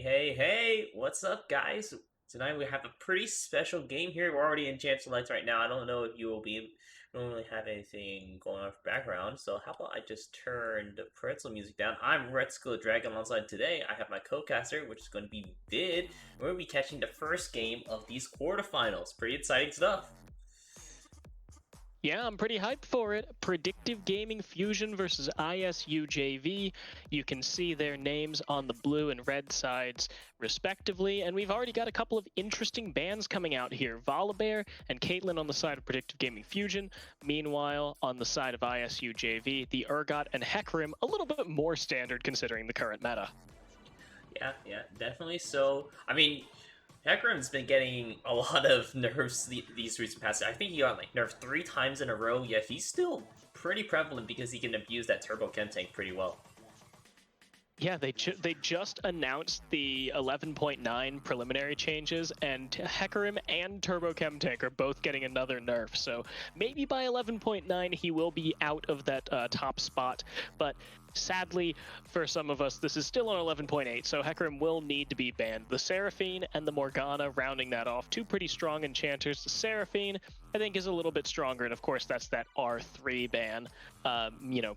Hey, what's up, guys? Tonight we have a pretty special game here. We're already in Champs Lights right now. I don't know if you will be. We don't really have anything going on for background, so how about I just turn the pretzel music down? I'm Red Skull Dragon alongside today. I have my co-caster, which is going to be Vid. We're going to be catching the first game of these quarterfinals. Pretty exciting stuff. Yeah, I'm pretty hyped for it. Predictive Gaming Fusion versus ISU JV. You can see their names on the blue and red sides, respectively. And we've already got a couple of interesting bans coming out here. Volibear and Caitlyn on the side of Predictive Gaming Fusion. Meanwhile, on the side of ISU JV, the Urgot and Hecarim, a little bit more standard considering the current meta. Yeah, definitely. So, I mean, Hecarim's been getting a lot of nerfs these recent past. I think he got like nerfed 3 times in a row, yet he's still pretty prevalent because he can abuse that turbo chem tank pretty well. Yeah, they just announced the 11.9 preliminary changes, and Hecarim and Turbo Chem Tank are both getting another nerf. So maybe by 11.9 he will be out of that top spot, but sadly for some of us this is still on 11.8, so Hecarim will need to be banned. The Seraphine and the Morgana rounding that off, two pretty strong enchanters. The Seraphine I think is a little bit stronger, and of course that's that R3 ban,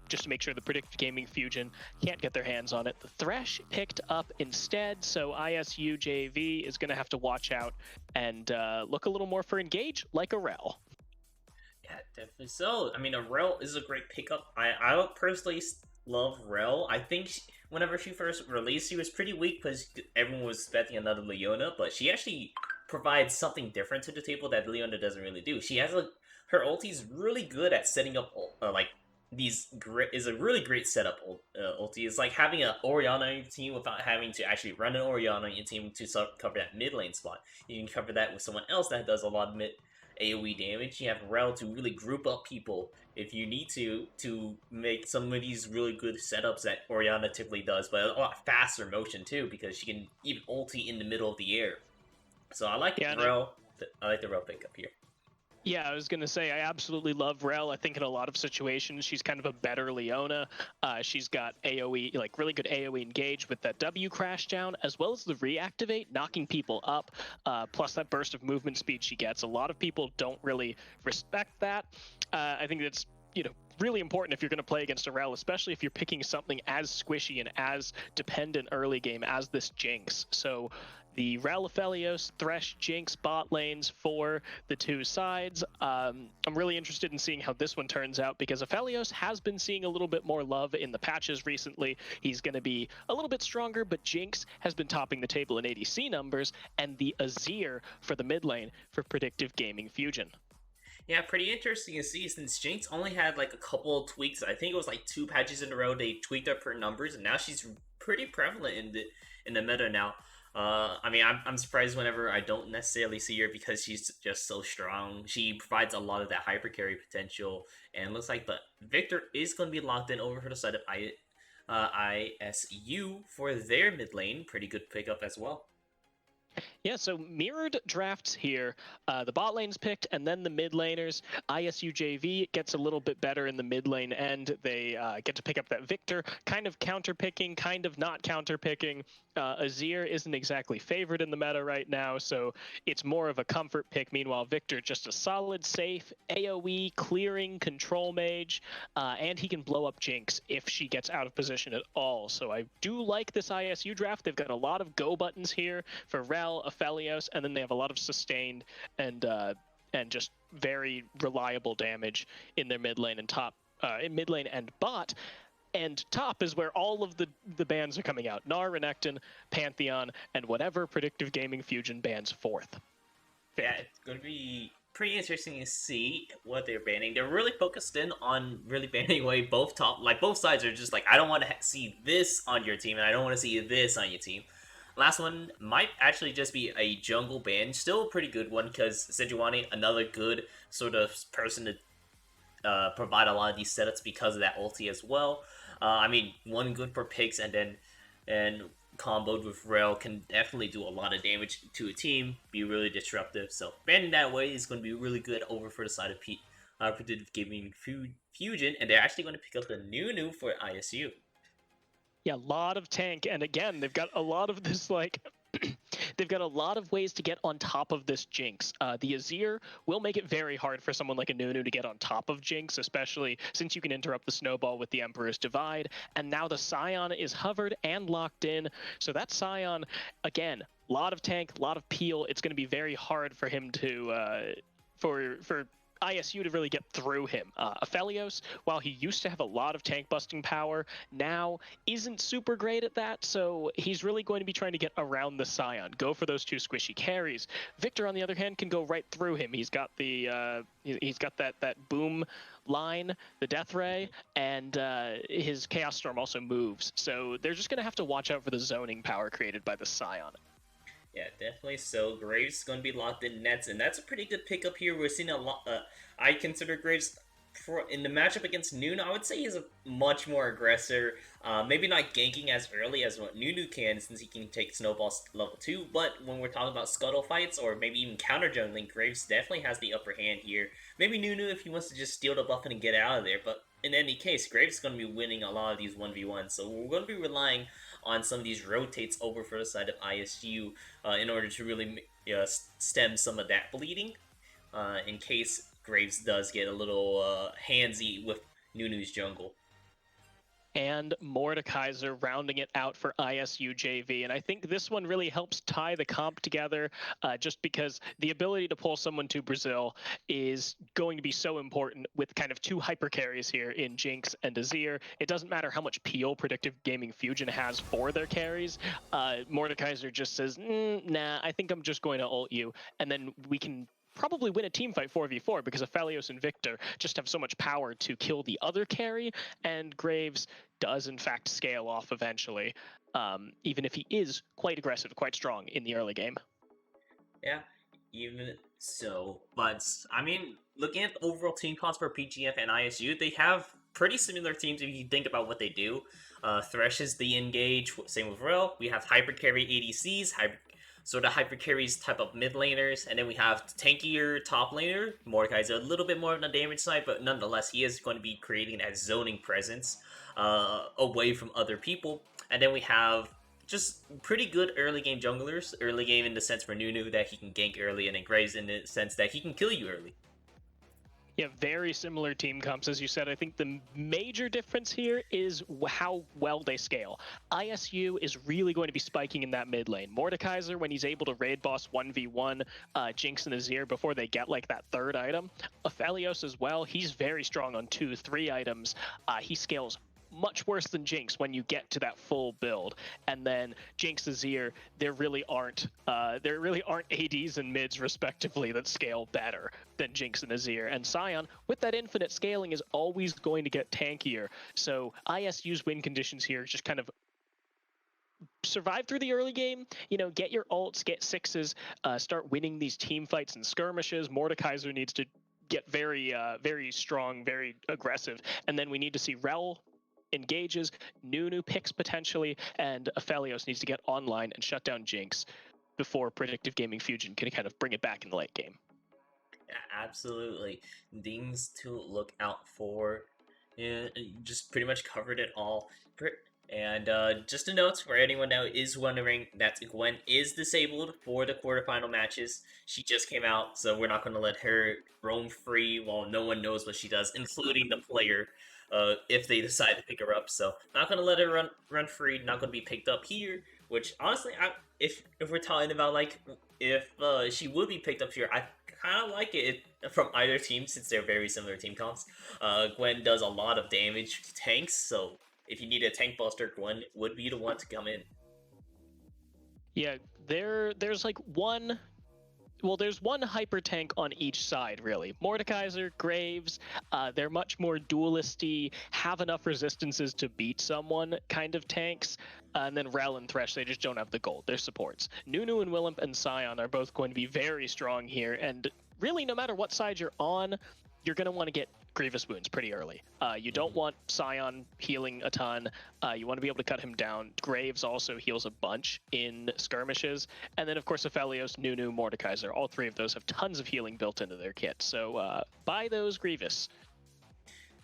just to make sure the Predictive Gaming Fusion can't get their hands on it. The Thresh picked up instead, so ISU JV is going to have to watch out and look a little more for Engage, like a Rel. Yeah, definitely so. I mean, a Rel is a great pickup. I personally love Rel. I think whenever she first released, she was pretty weak because everyone was expecting another Leona, but she actually provides something different to the table that Leona doesn't really do. She has her ulti is really good at setting up is a really great setup ulti. It's like having an Orianna on your team without having to actually run an Orianna on your team to cover that mid lane spot. You can cover that with someone else that does a lot of mid AoE damage. You have Rel to really group up people if you need to make some of these really good setups that Orianna typically does, but a lot faster motion too because she can even ulti in the middle of the air. So I like Yeah, Rel. I like the Rel pickup here. Yeah, I was going to say, I absolutely love Rel. I think in a lot of situations, she's kind of a better Leona. She's got AoE, like really good AoE engage with that W crash down, as well as the reactivate, knocking people up, plus that burst of movement speed she gets. A lot of people don't really respect that. I think that's, really important if you're going to play against a Rel, especially if you're picking something as squishy and as dependent early game as this Jinx. So the Rel, Aphelios, Thresh, Jinx bot lanes for the two sides. I'm really interested in seeing how this one turns out because Aphelios has been seeing a little bit more love in the patches recently. He's going to be a little bit stronger, but Jinx has been topping the table in ADC numbers, and the Azir for the mid lane for Predictive Gaming Fusion. Yeah, pretty interesting to see since Jinx only had like a couple of tweaks. I think it was like 2 patches in a row they tweaked up her numbers, and now she's pretty prevalent in the meta now. I mean, I'm surprised whenever I don't necessarily see her because she's just so strong. She provides a lot of that hyper carry potential, and it looks like the Victor is going to be locked in over for the side of ISU for their mid lane. Pretty good pickup as well. Yeah, so mirrored drafts here. The bot lane's picked, and then the mid laners. ISU JV gets a little bit better in the mid lane end. They get to pick up that Victor, kind of counter picking, kind of not counter picking. Azir isn't exactly favored in the meta right now, so it's more of a comfort pick. Meanwhile, Victor just a solid, safe AoE clearing control mage, and he can blow up Jinx if she gets out of position at all. So I do like this ISU draft. They've got a lot of go buttons here for Rel, Aphelios, and then they have a lot of sustained and just very reliable damage in their mid lane and top, in mid lane and bot. And top is where all of the bans are coming out. Gnar, Renekton, Pantheon, and whatever Predictive Gaming Fusion bans fourth. Yeah, it's going to be pretty interesting to see what they're banning. They're really focused in on really banning away both top, like both sides are just like, I don't want to see this on your team, and I don't want to see this on your team. Last one might actually just be a jungle ban. Still a pretty good one because Sejuani, another good sort of person to provide a lot of these setups because of that ulti as well. I mean, one good for picks and comboed with Rel can definitely do a lot of damage to a team, be really disruptive. So banning that way is going to be really good over for the side of Predictive Gaming Fusion, and they're actually going to pick up the new for ISU. Yeah, a lot of tank, and again, they've got a lot of this like. They've got a lot of ways to get on top of this Jinx. The Azir will make it very hard for someone like a Nunu to get on top of Jinx, especially since you can interrupt the snowball with the Emperor's Divide. And now the Scion is hovered and locked in. So that Scion, again, a lot of tank, a lot of peel. It's going to be very hard for him to for ISU to really get through him. Aphelios, while he used to have a lot of tank busting power, now isn't super great at that, so he's really going to be trying to get around the Scion, go for those two squishy carries. Victor, on the other hand, can go right through him. He's got the he's got that boom line, the Death Ray, and his Chaos Storm also moves. So they're just going to have to watch out for the zoning power created by the Scion. Yeah, definitely. So Graves going to be locked in nets, and that's a pretty good pickup here. We're seeing a lot. I consider Graves in the matchup against Nunu. I would say he's a much more aggressor. Maybe not ganking as early as what Nunu can, since he can take snowballs level 2. But when we're talking about scuttle fights or maybe even counter jungling, Graves definitely has the upper hand here. Maybe Nunu if he wants to just steal the buff and get out of there. But in any case, Graves is going to be winning a lot of these 1v1s. So we're going to be relying on some of these rotates over for the side of ISU in order to really stem some of that bleeding in case Graves does get a little handsy with Nunu's jungle. And Mordekaiser rounding it out for ISU JV. And I think this one really helps tie the comp together just because the ability to pull someone to Brazil is going to be so important with kind of two hyper carries here in Jinx and Azir. It doesn't matter how much peel Predictive Gaming Fujin has for their carries. Mordekaiser just says, nah, I think I'm just going to ult you. And then we can probably win a team fight 4v4 because Aphelios and Victor just have so much power to kill the other carry, and Graves does in fact scale off eventually, even if he is quite aggressive, quite strong in the early game. Yeah, even so. But, I mean, looking at the overall team costs for PGF and ISU, they have pretty similar teams if you think about what they do. Thresh is the engage, same with Rel. We have hyper carry ADCs, sort of hyper carries type of mid laners, and then we have tankier top laner. Mordekai's a little bit more on the damage side, but nonetheless, he is going to be creating that zoning presence away from other people. And then we have just pretty good early game junglers. Early game in the sense for Nunu that he can gank early, and then Graves in the sense that he can kill you early. Yeah, very similar team comps, as you said. I think the major difference here is how well they scale. ISU is really going to be spiking in that mid lane. Mordekaiser, when he's able to raid boss 1v1 Jinx and Azir before they get like that third item. Aphelios as well, he's very strong on 2-3 items. He scales much worse than Jinx when you get to that full build. And then Jinx Azir, there really aren't ADs and mids respectively that scale better than Jinx and Azir. And Scion, with that infinite scaling, is always going to get tankier. So ISU's win conditions here just kind of survive through the early game, get your ults, get sixes, start winning these team fights and skirmishes. Mordekaiser needs to get very strong, very aggressive. And then we need to see Rel engages, Nunu picks potentially, and Aphelios needs to get online and shut down Jinx before Predictive Gaming Fujin can kind of bring it back in the late game. Yeah, absolutely. Things to look out for. Yeah, just pretty much covered it all. And just a note for anyone that is wondering that Gwen is disabled for the quarterfinal matches. She just came out, so we're not going to let her roam free while no one knows what she does, including the player, if they decide to pick her up. So not going to let her run free. Not going to be picked up here. Which honestly, if we're talking about like if she would be picked up here, I kind of like it from either team since they're very similar team comps. Gwen does a lot of damage to tanks, so if you need a tank buster, Gwen would be the one to come in. Yeah, there's like one. Well, there's one hyper tank on each side, really. Mordekaiser, Graves, they're much more dualisty, have enough resistances to beat someone kind of tanks. And then Rel and Thresh, they just don't have the gold. They're supports. Nunu and Willump and Scion are both going to be very strong here. And really, no matter what side you're on, you're going to want to get Grievous Wounds pretty early. You don't want Scion healing a ton. You want to be able to cut him down. Graves also heals a bunch in skirmishes. And then, of course, Aphelios, Nunu, Mordekaiser. All three of those have tons of healing built into their kit. So buy those Grievous.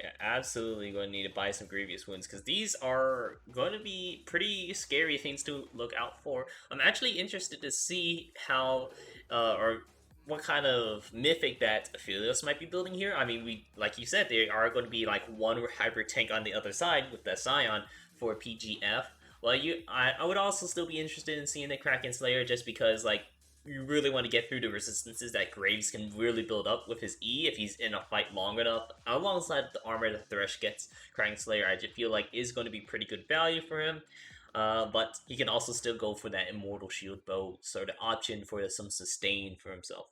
Yeah, absolutely going to need to buy some Grievous Wounds because these are going to be pretty scary things to look out for. I'm actually interested to see how or what kind of mythic that Aphelios might be building here. I mean, we like you said, there are going to be like one hyper tank on the other side with that Scion for PGF. Well, I would also still be interested in seeing the Kraken Slayer just because like you really want to get through the resistances that Graves can really build up with his E if he's in a fight long enough. Alongside the armor that Thresh gets, Kraken Slayer I just feel like is going to be pretty good value for him. But he can also still go for that Immortal Shield Bow sort of option for some sustain for himself.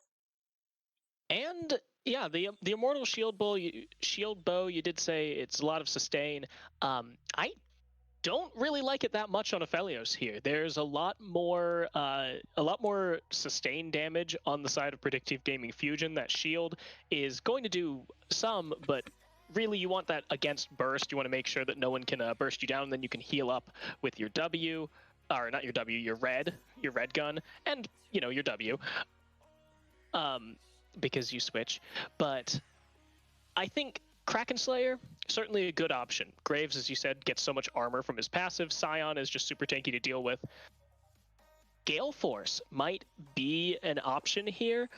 And yeah, the Immortal Shield Bow, you did say it's a lot of sustain. I don't really like it that much on Aphelios here. There's a lot more sustain damage on the side of Predictive Gaming Fujin. That shield is going to do some, but really you want that against burst. You want to make sure that no one can burst you down, and then you can heal up with your W, or not your W, your red gun, and your W, because you switch. But I think Kraken Slayer, certainly a good option. Graves, as you said, gets so much armor from his passive. Scion is just super tanky to deal with. Gale Force might be an option here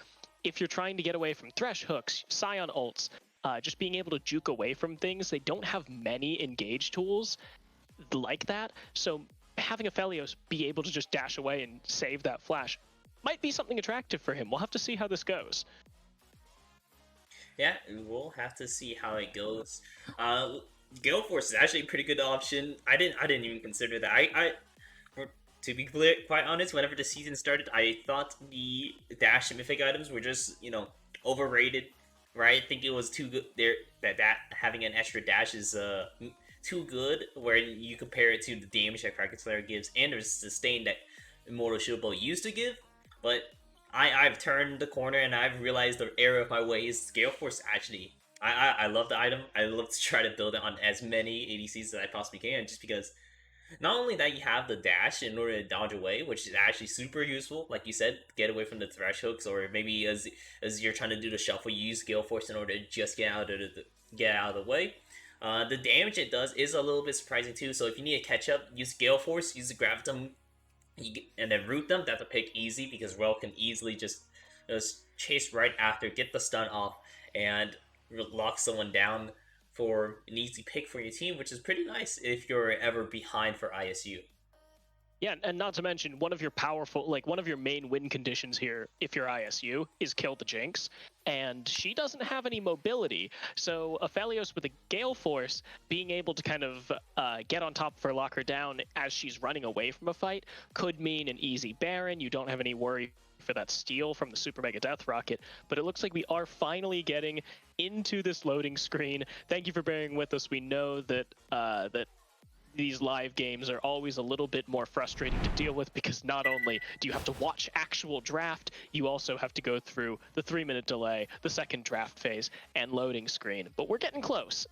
if you're trying to get away from Thresh hooks, Scion ults, just being able to juke away from things. They don't have many engage tools like that, so having Aphelios be able to just dash away and save that flash might be something attractive for him. We'll have to see how this goes. Yeah, we'll have to see how it goes. Gale Force is actually a pretty good option. I didn't even consider that. To be clear, quite honest, whenever the season started, I thought the dash and mythic items were just overrated. Right? I think it was too good there that having an extra dash is too good. Where you compare it to the damage that Kraken Slayer gives and the sustain that Immortal Shield Bow used to give, but I've turned the corner and I've realized the error of my ways. Gale Force actually, I love the item. I love to try to build it on as many ADCs as I possibly can, just because not only that you have the dash in order to dodge away, which is actually super useful. Like you said, get away from the thresh hooks, or maybe as you're trying to do the shuffle, you use Gale Force in order to just get out of the way. The damage it does is a little bit surprising too. So if you need to catch up, use Gale Force, use the Gravitum and then root them. That's a pick easy because Rel can easily just chase right after, get the stun off, and lock someone down for an easy pick for your team, which is pretty nice if you're ever behind for ISU. Yeah, and not to mention one of your main win conditions here, if you're ISU, is kill the Jinx, and she doesn't have any mobility. So Aphelios with a Gale Force being able to kind of get on top of her, lock her down as she's running away from a fight, could mean an easy Baron. You don't have any worry for that steal from the Super Mega Death Rocket, but it looks like we are finally getting into this loading screen. Thank you for bearing with us. We know that these live games are always a little bit more frustrating to deal with because not only do you have to watch actual draft, you also have to go through the 3-minute delay, the second draft phase, and loading screen. But we're getting close.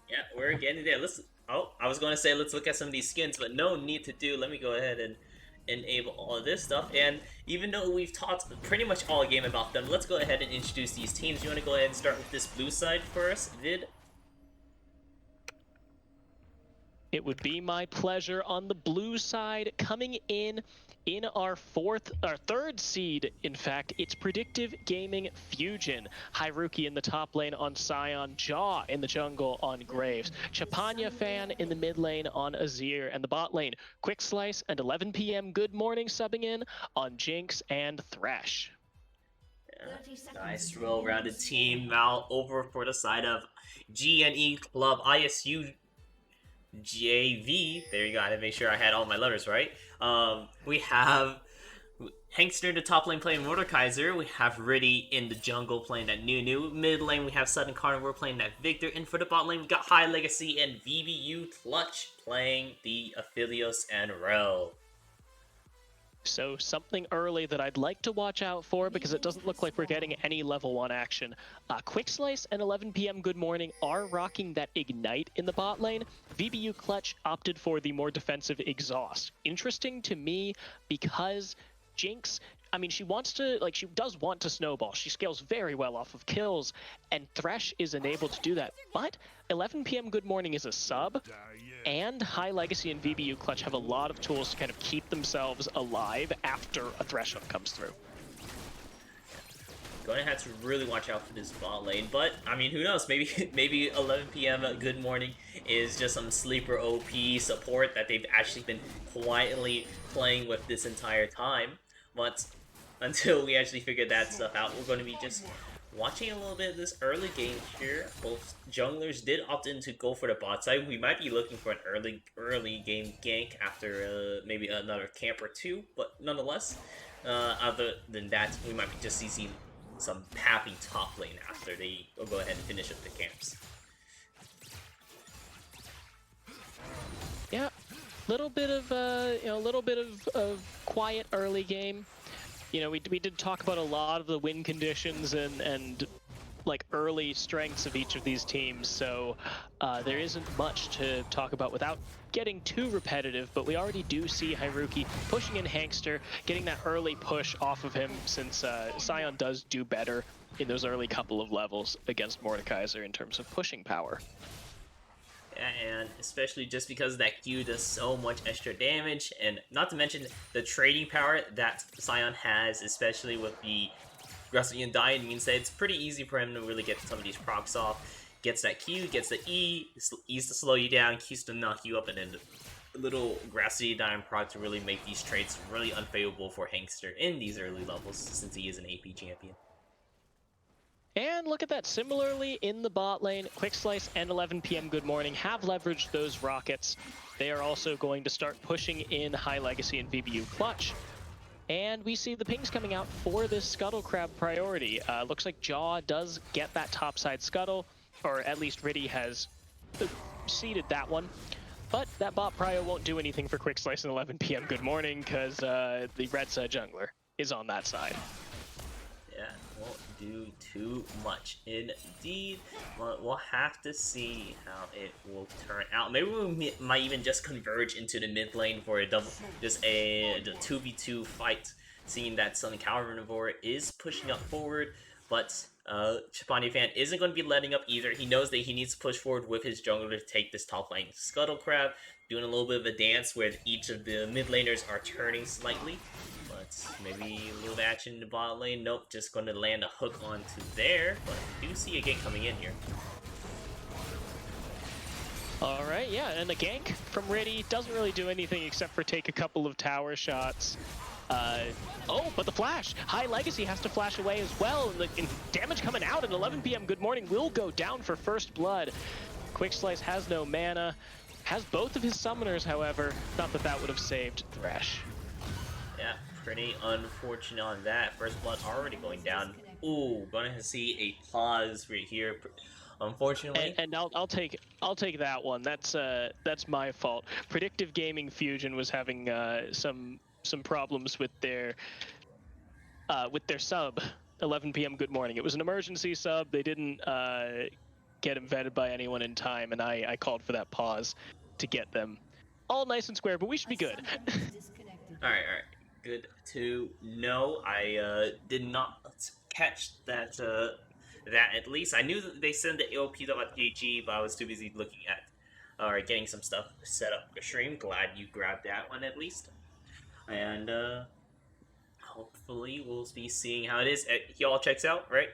Yeah, we're getting there. I was going to say let's look at some of these skins, but no need to do. Let me go ahead and enable all of this stuff. And even though we've talked pretty much all game about them, let's go ahead and introduce these teams. You want to go ahead and start with this blue side first, Vid? It would be my pleasure. On the blue side, coming in our third seed, in fact, it's Predictive Gaming Fujin. Hyruki in the top lane on Scion, Jaw in the jungle on Graves, Chapanya Fan in the mid lane on Azir, and the bot lane, Quick Slice and 11 p.m. Good Morning subbing in on Jinx and Thresh. Nice well-rounded team. Now over for the side of GNE Club ISU JV. There you go. I had to make sure I had all my letters right. We have Hankster in the top lane playing Mordekaiser. We have Riddy in the jungle playing that Nunu. Mid lane we have Sudden Carnivore playing that Victor. And for the bot lane we got High Legacy and VBU Clutch playing the Aphelios and Rel. So something early that I'd like to watch out for because it doesn't look like we're getting any level 1 action. Quick Slice and 11 p.m. Good Morning are rocking that Ignite in the bot lane. VBU Clutch opted for the more defensive Exhaust. Interesting to me because Jinx, I mean, she does want to snowball. She scales very well off of kills, and Thresh is enabled to do that. But 11 p.m. Good Morning is a sub, and High Legacy and VBU Clutch have a lot of tools to kind of keep themselves alive after a Thresh hook comes through. Going to have to really watch out for this bot lane, but I mean, who knows? Maybe 11 p.m. Good Morning is just some sleeper OP support that they've actually been quietly playing with this entire time. But until we actually figure that stuff out, we're going to be just watching a little bit of this early game here. Both junglers did opt in to go for the bot side. We might be looking for an early game gank after maybe another camp or two, but nonetheless, other than that, we might be just seeing some happy top lane after they go ahead and finish up the camps. Yeah, little bit of quiet early game. You know, we did talk about a lot of the win conditions and like early strengths of each of these teams, so there isn't much to talk about without getting too repetitive, but we already do see Haruki pushing in Hankster, getting that early push off of him, since Sion does do better in those early couple of levels against Mordekaiser in terms of pushing power. And especially just because that Q does so much extra damage, and not to mention the trading power that Sion has, especially with the Grassy Diet, means that it's pretty easy for him to really get some of these procs off. Gets that Q, gets the E's to slow you down, Q's to knock you up, and then the little Grassy Diet proc to really make these trades really unfavorable for Hankster in these early levels, since he is an AP champion. And look at that, similarly in the bot lane, Quick Slice and 11 p.m. Good Morning have leveraged those rockets. They are also going to start pushing in High Legacy and VBU Clutch. And we see the pings coming out for this Scuttle Crab priority. Looks like Jaw does get that topside Scuttle, or at least Riddy has seeded that one. But that bot prio won't do anything for Quick Slice and 11 p.m. Good Morning, because the red side jungler is on that side. Yeah, won't do too much indeed, but we'll have to see how it will turn out. Maybe we might even just converge into the mid lane for a the 2v2 fight, seeing that Sun Carnivore is pushing up forward, but Chapani fan isn't going to be letting up either. He knows that he needs to push forward with his jungler to take this top lane. Scuttle Crab doing a little bit of a dance where each of the mid laners are turning slightly. Maybe a little action in the bot lane. Nope, just going to land a hook onto there. But I do see a gank coming in here. Alright, yeah, and the gank from Riddy doesn't really do anything except for take a couple of tower shots. Oh, but the flash! High Legacy has to flash away as well, and damage coming out at 11 p.m. Good Morning will go down for first blood. Quick Slice has no mana, has both of his summoners, however. Not that that would have saved Thresh. Yeah, pretty unfortunate on that. First blood already going down. Ooh, gonna see a pause right here. Unfortunately, and I'll take that one. That's my fault. Predictive Gaming Fusion was having some problems with their sub. 11 p.m. Good Morning. It was an emergency sub. They didn't get him vetted by anyone in time, and I called for that pause to get them all nice and square. But we should be good. all right. Good to know. I did not catch that. That at least I knew that they sent the AOP.gg, but I was too busy looking at or getting some stuff set up for stream. Glad you grabbed that one at least, and hopefully we'll be seeing how it is. He all checks out, right?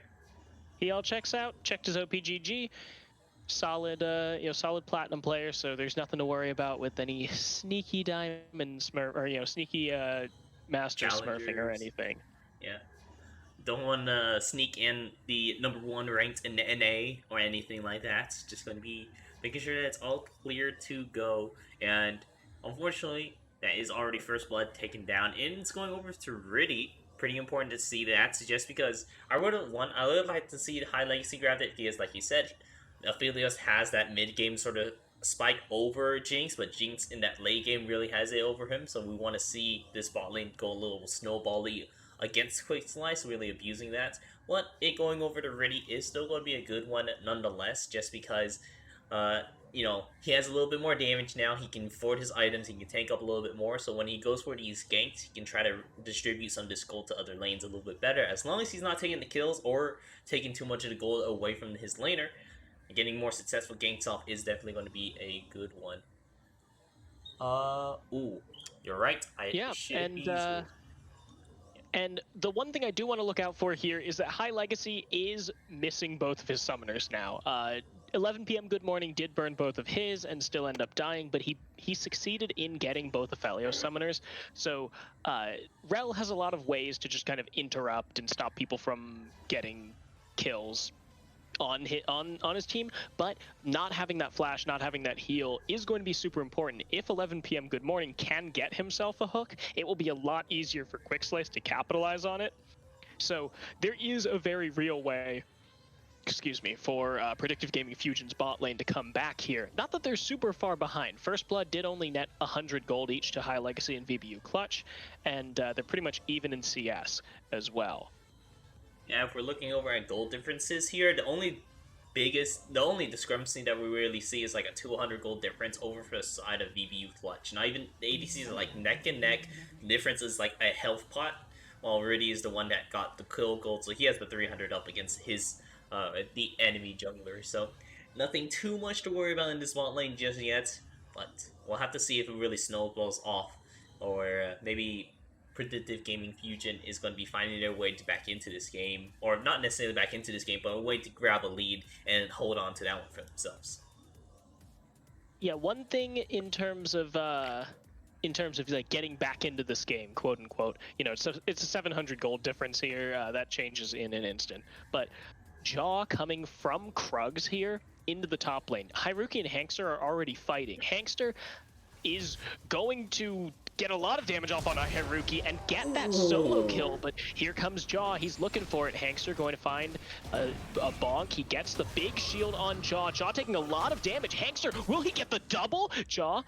He all checks out. Checked his OPGG. Solid, solid platinum player. So there's nothing to worry about with any sneaky diamond smurf or sneaky master smurfing or anything. Yeah. Don't want to sneak in the #1 ranked in the NA or anything like that. Just going to be making sure that it's all clear to go. And unfortunately, that is already first blood taken down. And it's going over to Riddy. Pretty important to see that, just because I would like to see High Legacy grab it, because like you said, Aphelios has that mid game sort of spike over Jinx, but Jinx in that late game really has it over him. So we want to see this bot lane go a little snowbally against Quick Slice, really abusing that. But it going over to Riddy is still going to be a good one nonetheless, just because you know, he has a little bit more damage now. He can afford his items. He can tank up a little bit more. So when he goes for these ganks, he can try to distribute some of this gold to other lanes a little bit better. As long as he's not taking the kills or taking too much of the gold away from his laner, getting more successful ganks off is definitely going to be a good one. Ooh, you're right. I Yeah, should be using. and the one thing I do want to look out for here is that High Legacy is missing both of his summoners now. 11 p.m. Good Morning did burn both of his and still end up dying, but he succeeded in getting both of Felios summoners. So Rel has a lot of ways to just kind of interrupt and stop people from getting kills on his team, but not having that flash, not having that heal is going to be super important. If 11 p.m. Good Morning can get himself a hook, it will be a lot easier for Quickslice to capitalize on it. So there is a very real way, excuse me, for Predictive Gaming Fujin's bot lane to come back here. Not that they're super far behind. First Blood did only net 100 gold each to High Legacy and VBU Clutch, and they're pretty much even in CS as well. Yeah, if we're looking over at gold differences here, the only discrepancy that we really see is like a 200 gold difference over for the side of VBU Clutch. Not even the ADCs are like neck and neck. The difference is like a health pot, while Rudy is the one that got the kill gold, so he has the 300 up against his the enemy jungler. So nothing too much to worry about in this bot lane just yet, but we'll have to see if it really snowballs off, or maybe Predictive Gaming Fusion is going to be finding their way to back into this game, or not necessarily back into this game, but a way to grab a lead and hold on to that one for themselves. Yeah, one thing in terms of like getting back into this game, quote unquote, you know, it's a 700 gold difference here. That changes in an instant. But Jaw coming from Krugs here into the top lane. Hyruki and Hankster are already fighting. Hankster is going to get a lot of damage off on Haruki and get that solo kill, but here comes Jaw. He's looking for it. Hankster going to find a bonk. He gets the big shield on Jaw. Jaw taking a lot of damage. Hankster, will he get the double? Jaw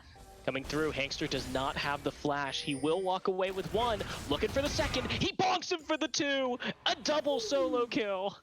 coming through. Hankster does not have the flash. He will walk away with one. Looking for the second. He bonks him for the two. A double solo kill.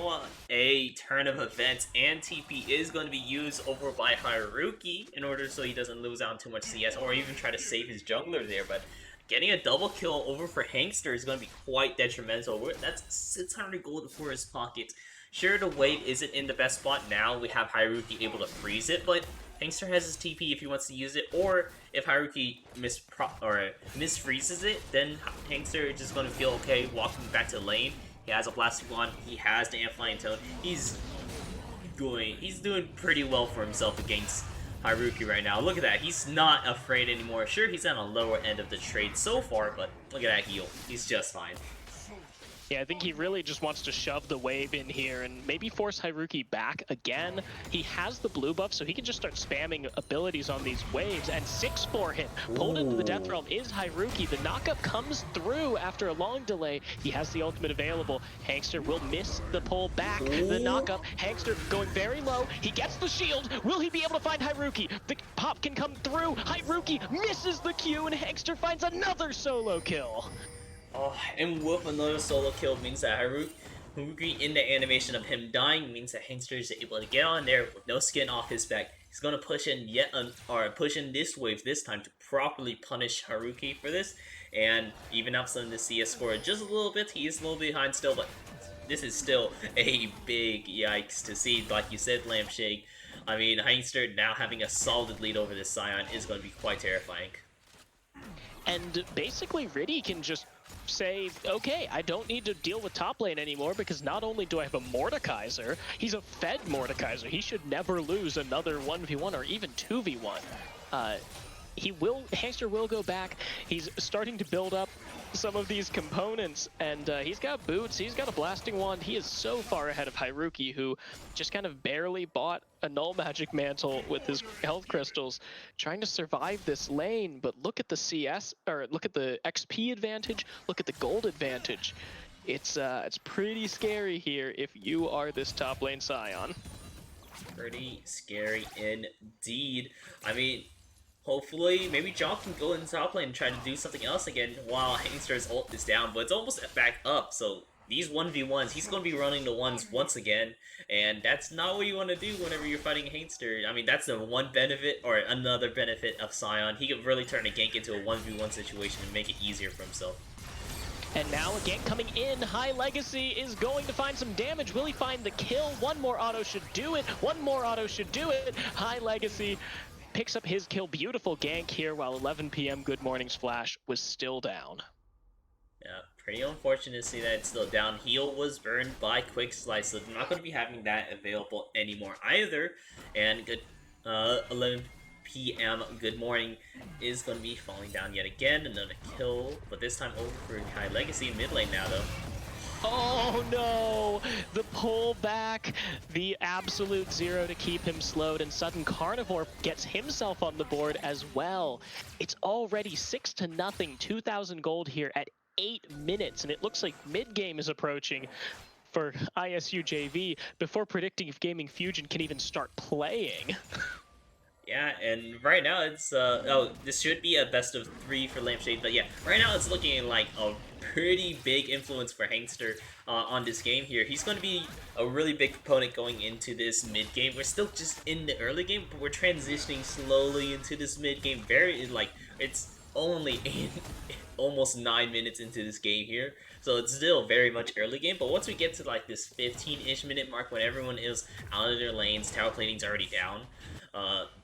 What a turn of events, and TP is going to be used over by Haruki in order so he doesn't lose out too much CS or even try to save his jungler there, but getting a double kill over for Hankster is going to be quite detrimental. That's 600 gold for his pocket. Sure, the wave isn't in the best spot now. We have Haruki able to freeze it, but Hankster has his TP if he wants to use it, or if Haruki misfreezes it, then Hankster is just going to feel okay walking back to the lane. He has a Blasting Wand, he has the Amplifying Tone, he's doing pretty well for himself against Haruki right now. Look at that, he's not afraid anymore. Sure, he's on a lower end of the trade so far, but look at that heal, he's just fine. Yeah, I think he really just wants to shove the wave in here and maybe force Haruki back again. He has the blue buff, so he can just start spamming abilities on these waves, and 6-4 hit. Pulled into the Death Realm is Haruki. The knockup comes through after a long delay. He has the ultimate available. Hankster will miss the pull back. The knockup, Hankster going very low. He gets the shield. Will he be able to find Haruki? The pop can come through. Haruki misses the Q, and Hankster finds another solo kill. Oh, and with another solo kill means that Haruki in the animation of him dying means that Hankster is able to get on there with no skin off his back. He's gonna push in push in this wave this time to properly punish Haruki for this, and even up some of the CS score just a little bit. He is a little behind still, but this is still a big yikes to see. Like you said, Lampshade. I mean, Hankster now having a solid lead over this Scion is going to be quite terrifying. And basically, Riddy can just say, okay, I don't need to deal with top lane anymore because not only do I have a Mordekaiser, he's a fed Mordekaiser. He should never lose another 1v1 or even 2v1. Hankster will go back. He's starting to build up some of these components, and he's got boots, he's got a blasting wand. He is so far ahead of Haruki, who just kind of barely bought a null magic mantle with his health crystals, trying to survive this lane. But look at the CS, or look at the XP advantage, look at the gold advantage. It's pretty scary here if you are this top lane Scion. Pretty scary indeed. I mean, hopefully, maybe John can go in top lane and try to do something else again while Hankster's ult is down, but it's almost back up, so these 1v1s, he's going to be running the ones once again, and that's not what you want to do whenever you're fighting Hangster. I mean, that's the one benefit, or another benefit of Sion. He could really turn a gank into a 1v1 situation and make it easier for himself. And now a gank coming in. High Legacy is going to find some damage. Will he find the kill? One more auto should do it. One more auto should do it. High Legacy picks up his kill. Beautiful gank here while 11 p.m. Good Morning's Flash was still down. Yeah, pretty unfortunate to see that it's still down. Heal was burned by Quick Slice, so they're not going to be having that available anymore either. And good 11 p.m. Good Morning is going to be falling down yet again. Another kill, but this time over for High Legacy in mid lane now, though. Oh no! The pull back, the absolute zero to keep him slowed, and sudden Carnivore gets himself on the board as well. It's already 6-0, 2,000 gold here at 8 minutes, and it looks like mid-game is approaching for ISU JV before Predictive Gaming Fujin can even start playing. Yeah, and right now it's, this should be a best of 3 for Lampshade, but yeah, right now it's looking like a pretty big influence for Hangster on this game here. He's going to be a really big proponent going into this mid-game. We're still just in the early game, but we're transitioning slowly into this mid-game. It's only almost 9 minutes into this game here, so it's still very much early game. But once we get to like this 15-ish minute mark when everyone is out of their lanes, tower plating's already down,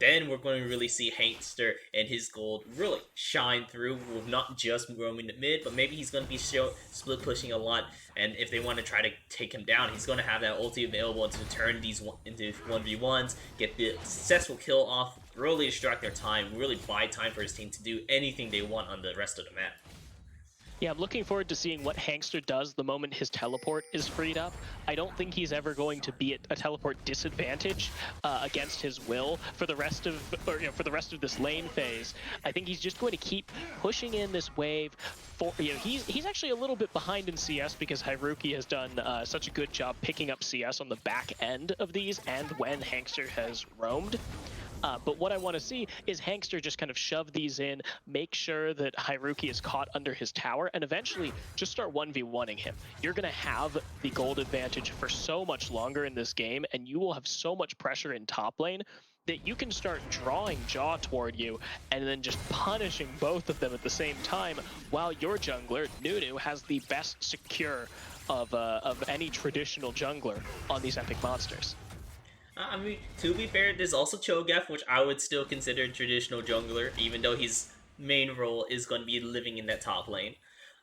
then we're going to really see Hangster and his gold really shine through with not just roaming the mid, but maybe he's going to be split pushing a lot, and if they want to try to take him down, he's going to have that ulti available to turn these into 1v1s, get the successful kill off, really distract their time, really buy time for his team to do anything they want on the rest of the map. Yeah, I'm looking forward to seeing what Hangster does the moment his teleport is freed up. I don't think he's ever going to be at a teleport disadvantage against his will for the rest of, for the rest of this lane phase. I think he's just going to keep pushing in this wave. He's actually a little bit behind in CS because Haruki has done such a good job picking up CS on the back end of these and when Hangster has roamed. But what I want to see is Hangster just kind of shove these in, make sure that Haruki is caught under his tower, and eventually just start 1v1ing him. You're going to have the gold advantage for so much longer in this game, and you will have so much pressure in top lane that you can start drawing Jaw toward you and then just punishing both of them at the same time, while your jungler, Nunu, has the best secure of any traditional jungler on these epic monsters. I mean, to be fair, there's also Cho'Gath, which I would still consider traditional jungler, even though his main role is going to be living in that top lane,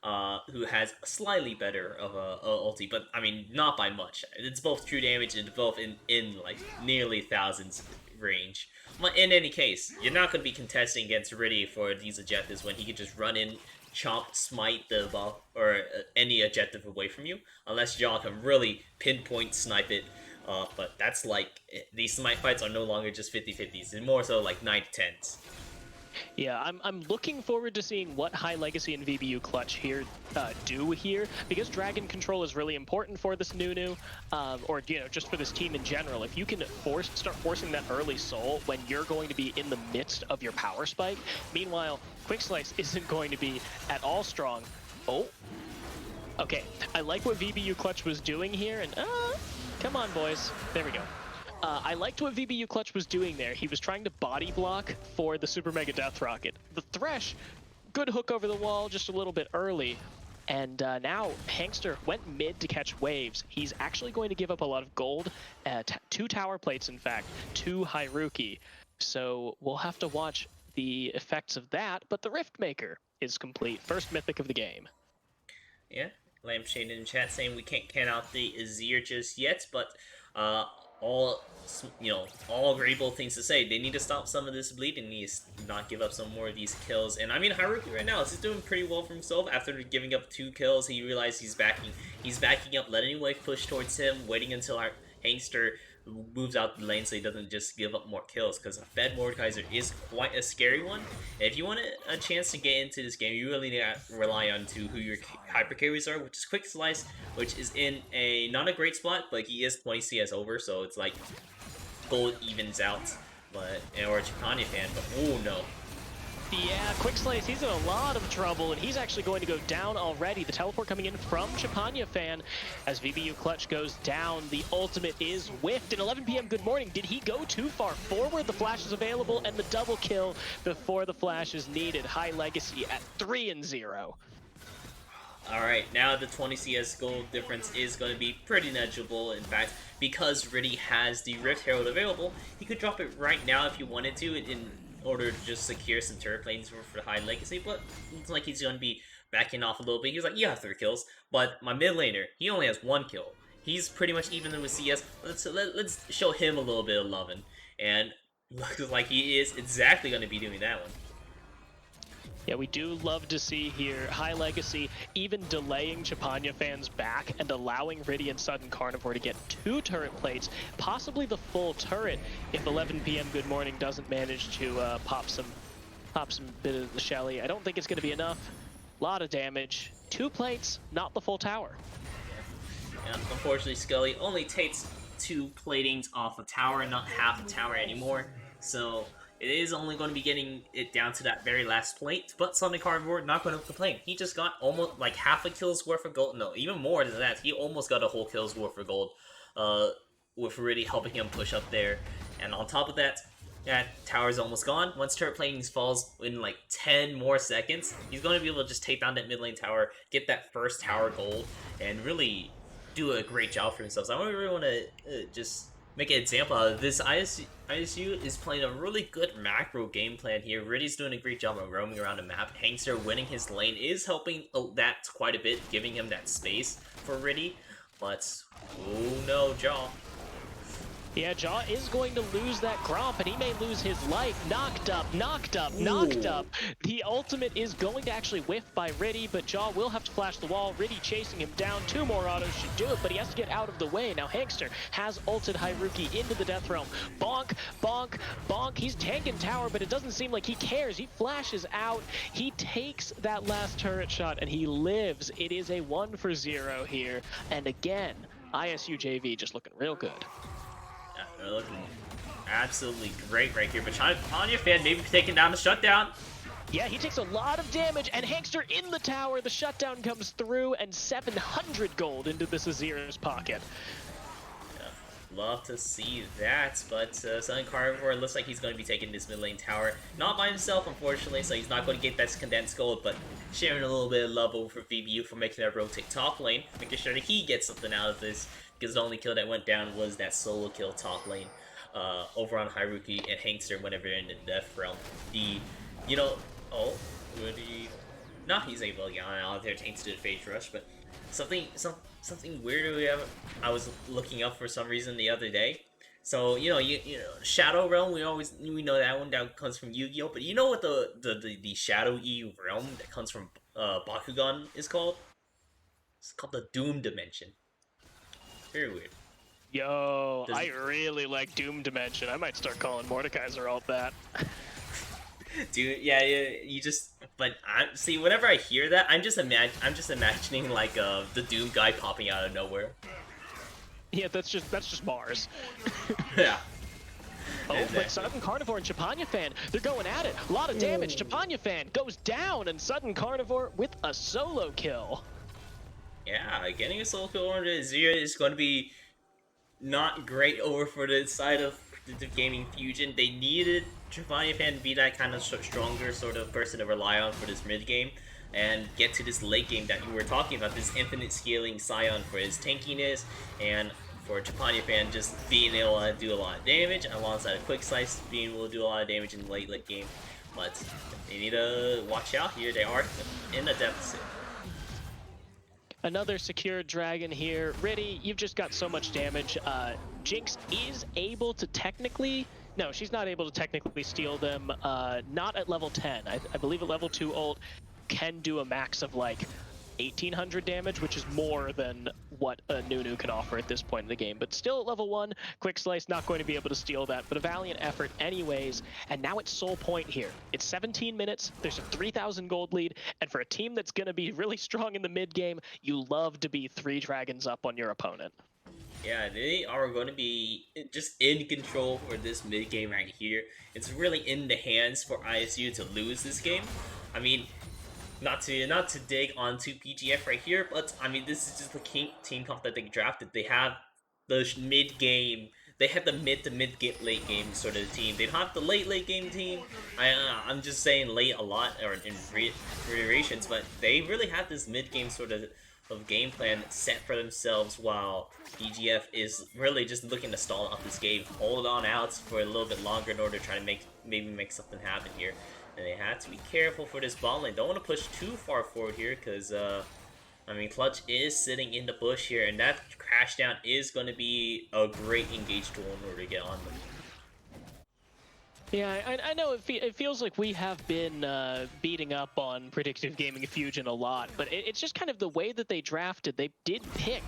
who has slightly better of a ulti, but I mean, not by much. It's both true damage and both in like nearly thousands range. But in any case, you're not going to be contesting against Riddy for these objectives when he could just run in, chomp, smite the ball, or any objective away from you, unless y'all can really pinpoint snipe it. But that's like, these smite fights are no longer just 50-50s, and more so like 9-10s. Yeah, I'm looking forward to seeing what High Legacy and VBU Clutch here do here, because Dragon Control is really important for this Nunu, or just for this team in general. If you can start forcing that early soul when you're going to be in the midst of your power spike, meanwhile, Quick Slice isn't going to be at all strong. Oh, okay. I like what VBU Clutch was doing here, and come on, boys. There we go. I liked what VBU Clutch was doing there. He was trying to body block for the Super Mega Death Rocket. The Thresh, good hook over the wall, just a little bit early. And now Hangster went mid to catch waves. He's actually going to give up a lot of gold, 2 tower plates, in fact, to Haruki. So we'll have to watch the effects of that, but the Rift Maker is complete. First mythic of the game. Yeah, Lampshade in chat saying we can't count out the Azir just yet, but all agreeable things to say. They need to stop some of this bleeding. He needs to not give up some more of these kills. And I mean, Haruki right now is doing pretty well for himself. After giving up 2 kills, he realized he's backing up, letting wave push towards him, waiting until our Hangster moves out the lane so he doesn't just give up more kills, because a Fed Mordekaiser is quite a scary one. And if you want a chance to get into this game, you really need to rely on who your hyper carries are, which is Quick Slice, which is in not a great spot, but he is 20 CS over, so it's like gold evens out. But or a Chicania fan, but oh no. Yeah, Quick Slice, he's in a lot of trouble, and he's actually going to go down already. The teleport coming in from Chapanya fan as VBU Clutch goes down. The ultimate is whiffed. And 11 p.m. good morning. Did he go too far forward? The flash is available, and the double kill before the flash is needed. High Legacy at 3-0. Alright, now the 20 CS gold difference is going to be pretty negligible. In fact, because Riddy has the Rift Herald available, he could drop it right now if he wanted to in order to just secure some turret planes for the high legacy, but it's like he's going to be backing off a little bit. He's like, you have 3 kills, but my mid laner, he only has 1 kill. He's pretty much even with CS. Let's show him a little bit of loving, and looks like he is exactly going to be doing that one. Yeah, we do love to see here High Legacy even delaying Chapanya fans back and allowing Riddy and Sudden Carnivore to get 2 turret plates, possibly the full turret if 11 p.m. Good Morning doesn't manage to pop some bit of the Shelly. I don't think it's going to be enough. A lot of damage. 2 plates, not the full tower. Yeah, unfortunately, Scully only takes 2 platings off a tower, not half a tower anymore. So it is only going to be getting it down to that very last plate, but Sonic Carnivore not going to complain. He just got almost like half a kill's worth of gold. No, even more than that. He almost got a whole kill's worth of gold, with really helping him push up there. And on top of that, that tower's almost gone. Once turret plating falls in like 10 more seconds, he's going to be able to just take down that mid lane tower, get that first tower gold, and really do a great job for himself. So I really want to just make an example out of this. ISU is playing a really good macro game plan here. Riddy's doing a great job of roaming around the map. Hangster winning his lane is helping that quite a bit, giving him that space for Riddy. But, oh no, Jaw. Yeah, Jaw is going to lose that Gromp, and he may lose his life. Knocked up, knocked up, knocked up. The ultimate is going to actually whiff by Riddy, but Jaw will have to flash the wall. Riddy chasing him down. 2 more autos should do it, but he has to get out of the way. Now Hangster has ulted Hyruki into the Death Realm. Bonk, bonk, bonk. He's tanking tower, but it doesn't seem like he cares. He flashes out. He takes that last turret shot, and he lives. It is a 1-for-0 here. And again, ISU JV just looking real good. They're looking absolutely great right here. But Chapanya fan maybe taking down the shutdown. Yeah, he takes a lot of damage, and Hangster in the tower. The shutdown comes through, and 700 gold into this Azir's pocket. Yeah, love to see that, but Sonic Carnivore looks like he's going to be taking this mid lane tower. Not by himself, unfortunately, so he's not going to get that condensed gold, but sharing a little bit of love over VBU for making that rotate top lane, making sure that he gets something out of this. Because the only kill that went down was that solo kill top lane over on Hyruki and Hangster whenever in the Death Realm. He's able to get out of there thanks to the Phase Rush, but something weird I was looking up for some reason the other day. So, Shadow Realm, we know that one that comes from Yu-Gi-Oh! But you know what the Shadow-y realm that comes from Bakugan is called? It's called the Doom Dimension. Very weird. Yo, I really like Doom Dimension. I might start calling Mordekaiser alt that. Dude, yeah, you just. But see, whenever I hear that, I'm just imagining like the Doom guy popping out of nowhere. Yeah, that's just Mars. Yeah. Oh, exactly. But Sudden Carnivore and Chapanya fan, they're going at it. A lot of damage. Chapanya fan goes down, and Sudden Carnivore with a solo kill. Yeah, getting a solo kill over to Azir is going to be not great over for the side of Predictive Gaming Fujin. They needed Chapanya fan to be that kind of stronger sort of person to rely on for this mid game and get to this late game that you were talking about, this infinite scaling Scion for his tankiness and for Chapanya fan just being able to do a lot of damage alongside a quick slice being able to do a lot of damage in the late game. But they need to watch out here. They are in a deficit. Another secured dragon here. Riddy, you've just got so much damage. Jinx is able to technically... No, she's not able to technically steal them. Not at level 10. I believe at level 2 ult can do a max of like 1800 damage, which is more than what a Nunu can offer at this point in the game. But still at level 1, Quick Slice not going to be able to steal that, but a valiant effort anyways. And now it's sole point here. It's 17 minutes, there's a 3,000 gold lead, and for a team that's going to be really strong in the mid game, you love to be 3 dragons up on your opponent. Yeah, they are going to be just in control for this mid game right here. It's really in the hands for ISU to lose this game. I mean, not to dig onto PGF right here, but I mean this is just the team comp that they drafted. They have the mid game. They have the mid to late game sort of team. They don't have the late game team. I'm just saying late a lot or in reiterations, but they really have this mid game sort of game plan set for themselves. While PGF is really just looking to stall out this game, hold on out for a little bit longer in order to try to maybe make something happen here. And they have to be careful for this ball lane. Don't want to push too far forward here because, I mean, Clutch is sitting in the bush here, and that crash down is going to be a great engage tool in order to get on them. Yeah, I know it feels like we have been beating up on Predictive Gaming Fusion a lot, but it's just kind of the way that they drafted. They did pick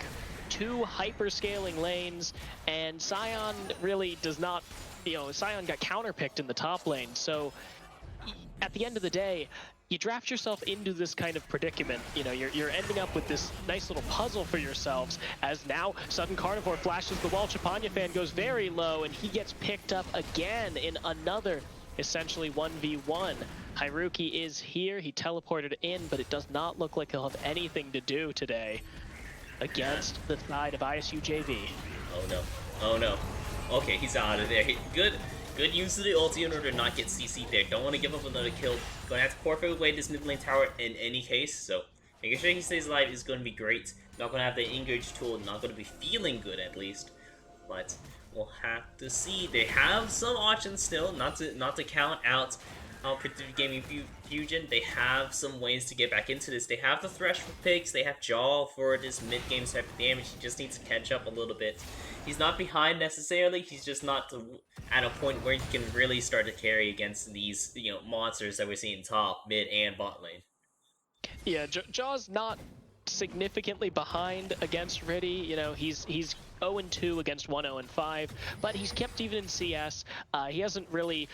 two hyper-scaling lanes, and Sion really does not, Sion got counterpicked in the top lane, so at the end of the day, you draft yourself into this kind of predicament. You're ending up with this nice little puzzle for yourselves, as now Sudden Carnivore flashes the wall. Chapanya fan goes very low, and he gets picked up again in another essentially 1v1. Hyruki is here, he teleported in, but it does not look like he'll have anything to do today against the side of ISU JV. Oh no. Oh no. Okay, he's out of there. Good use of the ulti in order to not get CC'd there. Don't want to give up another kill. Gonna have to forfeit away this mid lane tower in any case, so making sure he stays alive is going to be great. Not going to have the engage tool, not going to be feeling good at least. But we'll have to see. They have some options still, not to count out Predictive Gaming Fusion. They have some ways to get back into this. They have the Thresh for picks, they have Jaw for this mid-game type of damage. He just needs to catch up a little bit. He's not behind necessarily, he's just not at a point where he can really start to carry against these, monsters that we're seeing top, mid, and bot lane. Yeah, Jaw's not significantly behind against Riddy. He's 0-2 against 1-0-5, but he's kept even in CS. He hasn't really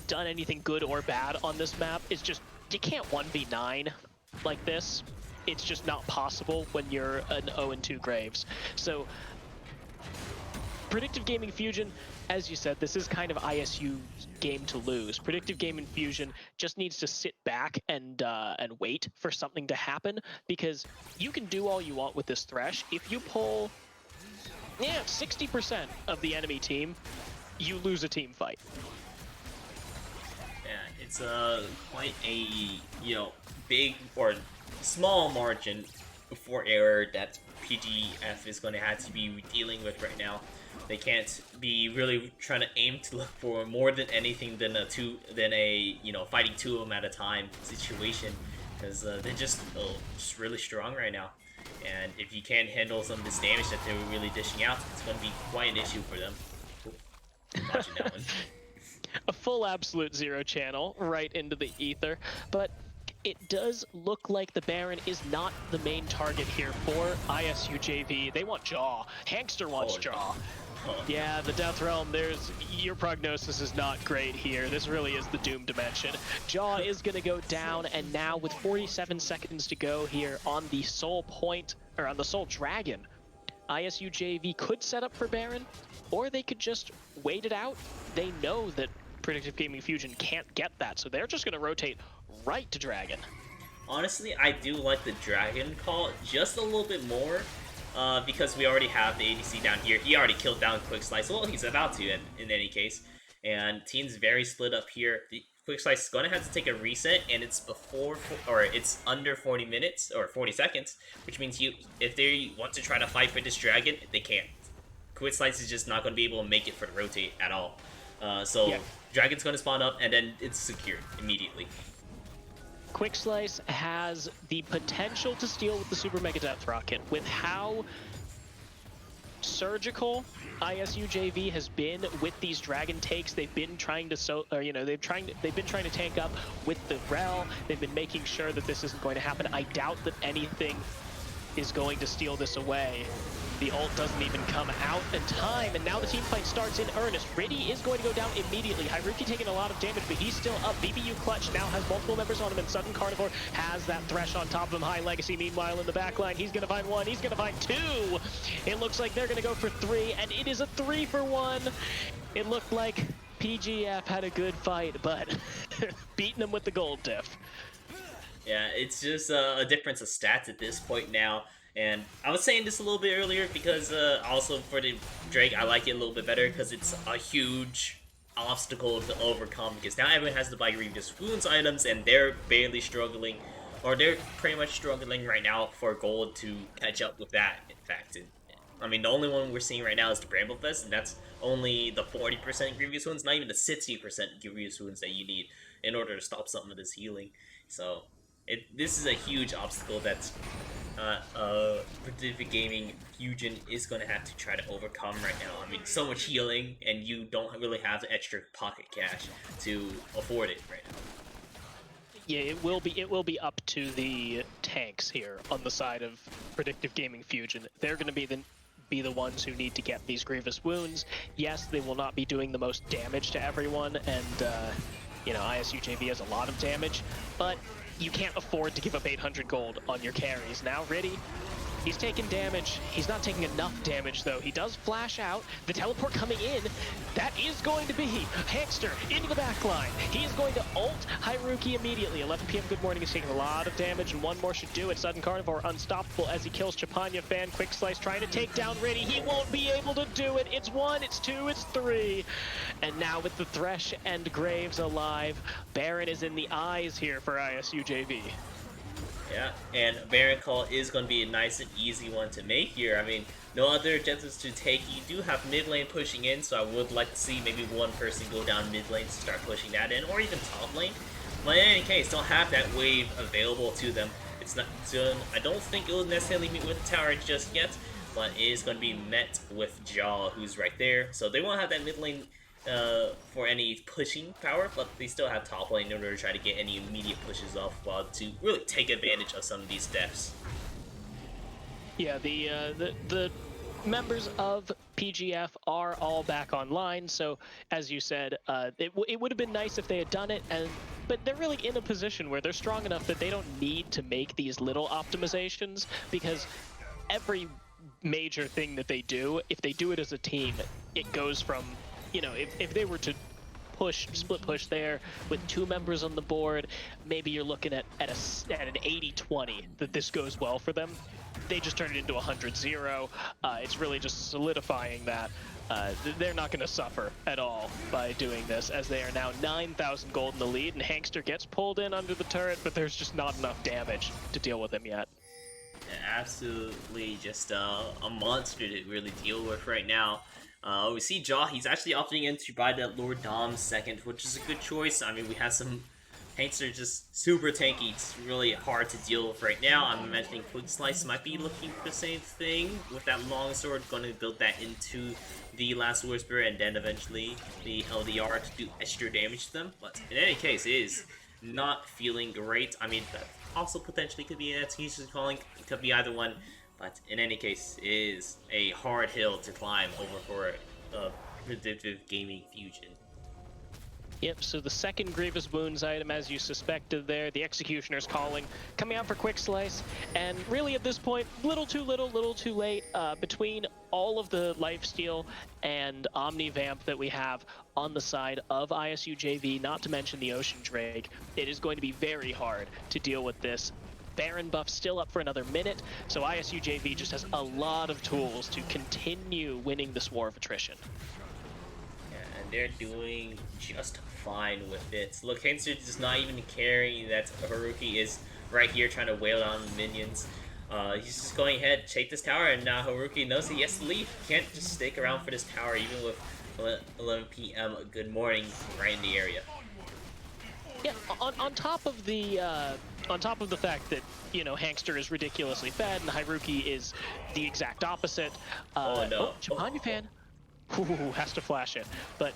done anything good or bad on this map. It's just, you can't 1v9 like this. It's just not possible when you're an 0-2 Graves. So, Predictive Gaming Fusion, as you said, this is kind of ISU's game to lose. Predictive Gaming Fusion just needs to sit back and wait for something to happen, because you can do all you want with this Thresh. If you pull 60% of the enemy team, you lose a team fight. Yeah, it's quite a big or small margin for error that PGF is going to have to be dealing with right now. They can't be really trying to aim to look for more than anything than a fighting two of them at a time situation, because they're just really strong right now. And if you can't handle some of this damage that they were really dishing out, it's going to be quite an issue for them. Watching that one. A full absolute zero channel right into the ether, but it does look like the Baron is not the main target here for ISU JV. They want Jaw. Hankster wants Jaw. Yeah, the Death Realm, your prognosis is not great here. This really is the Doom dimension. Jaw is going to go down, and now with 47 seconds to go here on the Soul Point, or on the Soul Dragon, ISU JV could set up for Baron, or they could just wait it out. They know that Predictive Gaming Fusion can't get that, so they're just going to rotate right to Dragon. Honestly, I do like the Dragon call just a little bit more, because we already have the ADC down here. He already killed down Quick Slice. Well, he's about to in any case. And team's very split up here. The Quick Slice is going to have to take a reset, and it's it's under 40 minutes, or 40 seconds, which means if they want to try to fight for this Dragon, they can't. Quick Slice is just not going to be able to make it for the rotate at all. So Dragon's going to spawn up, and then it's secured immediately. Quick Slice has the potential to steal with the Super Mega Death Rocket. With how surgical ISU JV has been with these Dragon takes, they've been trying to they've been trying to tank up with the Rel. They've been making sure that this isn't going to happen. I doubt that anything is going to steal this away. The ult doesn't even come out in time, and now the team fight starts in earnest. Riddy is going to go down immediately. Haruki taking a lot of damage, but he's still up. BBU Clutch now has multiple members on him, and Sudden Carnivore has that Thresh on top of him. High Legacy, meanwhile, in the back line, he's going to find one, he's going to find two. It looks like they're going to go for three, and it is a 3-for-1. It looked like PGF had a good fight, but beating them with the gold diff. Yeah, it's just a difference of stats at this point now. And I was saying this a little bit earlier because also for the Drake, I like it a little bit better because it's a huge obstacle to overcome because now everyone has to buy Grievous Wounds items and they're barely struggling, or they're pretty much struggling right now for gold to catch up with that. In fact, I mean, the only one we're seeing right now is the Bramble Fest, and that's only the 40% Grievous Wounds, not even the 60% Grievous Wounds that you need in order to stop some of this healing. So this is a huge obstacle that's Predictive Gaming Fujin is going to have to try to overcome right now. I mean, so much healing, and you don't really have the extra pocket cash to afford it right now. Yeah, it will be up to the tanks here on the side of Predictive Gaming Fujin. They're going to be the ones who need to get these Grievous Wounds. Yes, they will not be doing the most damage to everyone, and you know, ISU JV has a lot of damage, but you can't afford to give up 800 gold on your carries. Now, Riddy, he's taking damage. He's not taking enough damage, though. He does flash out. The teleport coming in, that is going to be Hamster into the back line. He is going to ult Haruki immediately. 11 p.m. Good Morning is taking a lot of damage, and one more should do it. Sudden Carnivore unstoppable as he kills Chapanya Fan. Quick Slice trying to take down Riddy. He won't be able to do it. It's 1, it's 2, it's 3. And now with the Thresh and Graves alive, Baron is in the eyes here for ISU JV. Yeah, and Baron Call is going to be a nice and easy one to make here. I mean, no other objectives to take. You do have mid lane pushing in, so I would like to see maybe one person go down mid lane to start pushing that in, or even top lane. But in any case, don't have that wave available to them. It's not soon. I don't think it will necessarily meet with the tower just yet, but it is going to be met with Jaw, who's right there. So they won't have that mid lane for any pushing power, but they still have top lane in order to try to get any immediate pushes off while to really take advantage of some of these deaths. Yeah, the members of PGF are all back online, so as you said, it would have been nice if they had done it, but they're really in a position where they're strong enough that they don't need to make these little optimizations, because every major thing that they do, if they do it as a team, it goes from, you know, if they were to split push there with 2 members on the board, maybe you're looking at an 80-20 that this goes well for them. They just turn it into 100-0. It's really just solidifying that they're not going to suffer at all by doing this, as they are now 9,000 gold in the lead, and Hankster gets pulled in under the turret, but there's just not enough damage to deal with him yet. Absolutely just a monster to really deal with right now. We see Jaw, he's actually opting in to buy that Lord Dom second, which is a good choice. I mean, we have some tanks that are just super tanky. It's really hard to deal with right now. I'm imagining Quick Slice might be looking for the same thing with that longsword, going to build that into the Last Whisper and then eventually the LDR to do extra damage to them. But in any case, it is not feeling great. I mean, that also potentially could be an execution calling. It could be either one. But in any case, it is a hard hill to climb over for Predictive Gaming Fujin. Yep, so the second Grievous Wounds item, as you suspected there, the Executioner's calling, coming out for Quick Slice, and really at this point, little too late, between all of the lifesteal and Omnivamp that we have on the side of ISU JV, not to mention the Ocean Drake, it is going to be very hard to deal with this. Baron buff still up for another minute, so ISU JV just has a lot of tools to continue winning this war of attrition. Yeah, and they're doing just fine with it. Look, Hanser is not even caring that Haruki is right here trying to wail down the minions. He's just going ahead, take this tower, and now Haruki knows he has to leave. He can't just stick around for this tower, even with 11 p.m. Good Morning right in the area. Yeah, on top of the fact that, you know, Hankster is ridiculously fed and Haruki is the exact opposite. Oh no! Chapanya Fan, has to flash it, but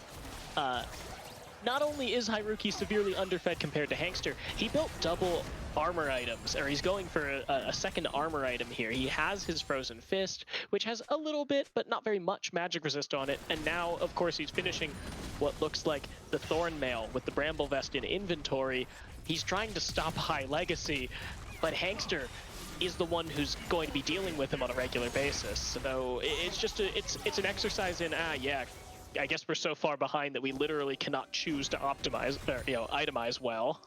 not only is Haruki severely underfed compared to Hankster, he built double armor items, or he's going for a second armor item here. He has his Frozen Fist, which has a little bit, but not very much magic resist on it, and now, of course, he's finishing what looks like the Thorn Mail with the Bramble Vest in inventory. He's trying to stop High Legacy, but Hankster is the one who's going to be dealing with him on a regular basis. So it's just it's an exercise in yeah, I guess we're so far behind that we literally cannot choose to optimize or itemize well.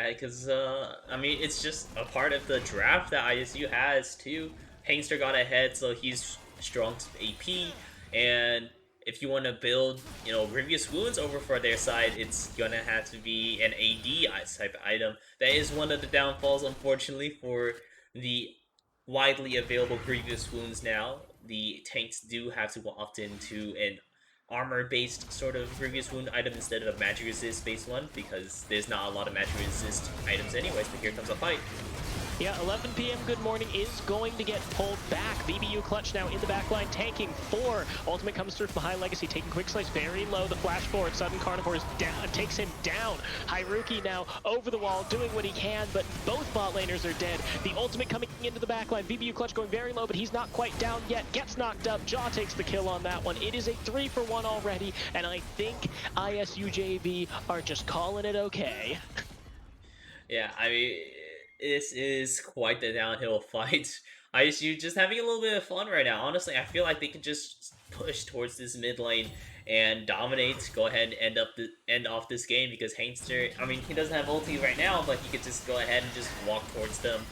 Because I mean, it's just a part of the draft that ISU has too. Hangster got ahead, so he's strong AP, and if you want to build, Grievous Wounds over for their side, it's gonna have to be an AD type item. That is one of the downfalls, unfortunately, for the widely available Grievous Wounds now. The tanks do have to opt into an armor-based sort of Grievous Wound item instead of a magic resist-based one, because there's not a lot of magic resist items anyways, but here comes a fight. Yeah, 11 p.m. Good Morning is going to get pulled back. VBU Clutch now in the back line, tanking 4. Ultimate comes through from High Legacy, taking Quick Slice very low. The flash forward, Sudden Carnivore is down, takes him down. Haruki now over the wall, doing what he can, but both bot laners are dead. The Ultimate coming into the back line. VBU Clutch going very low, but he's not quite down yet. Gets knocked up. Jaw takes the kill on that one. It is a 3-for-1 already, and I think ISU JV are just calling it okay. Yeah, I mean, this is quite the downhill fight. ISU just having a little bit of fun right now. Honestly, I feel like they could just push towards this mid lane and dominate. Go ahead and end off this game because Hainster. I mean, he doesn't have ulti right now, but he could just go ahead and just walk towards them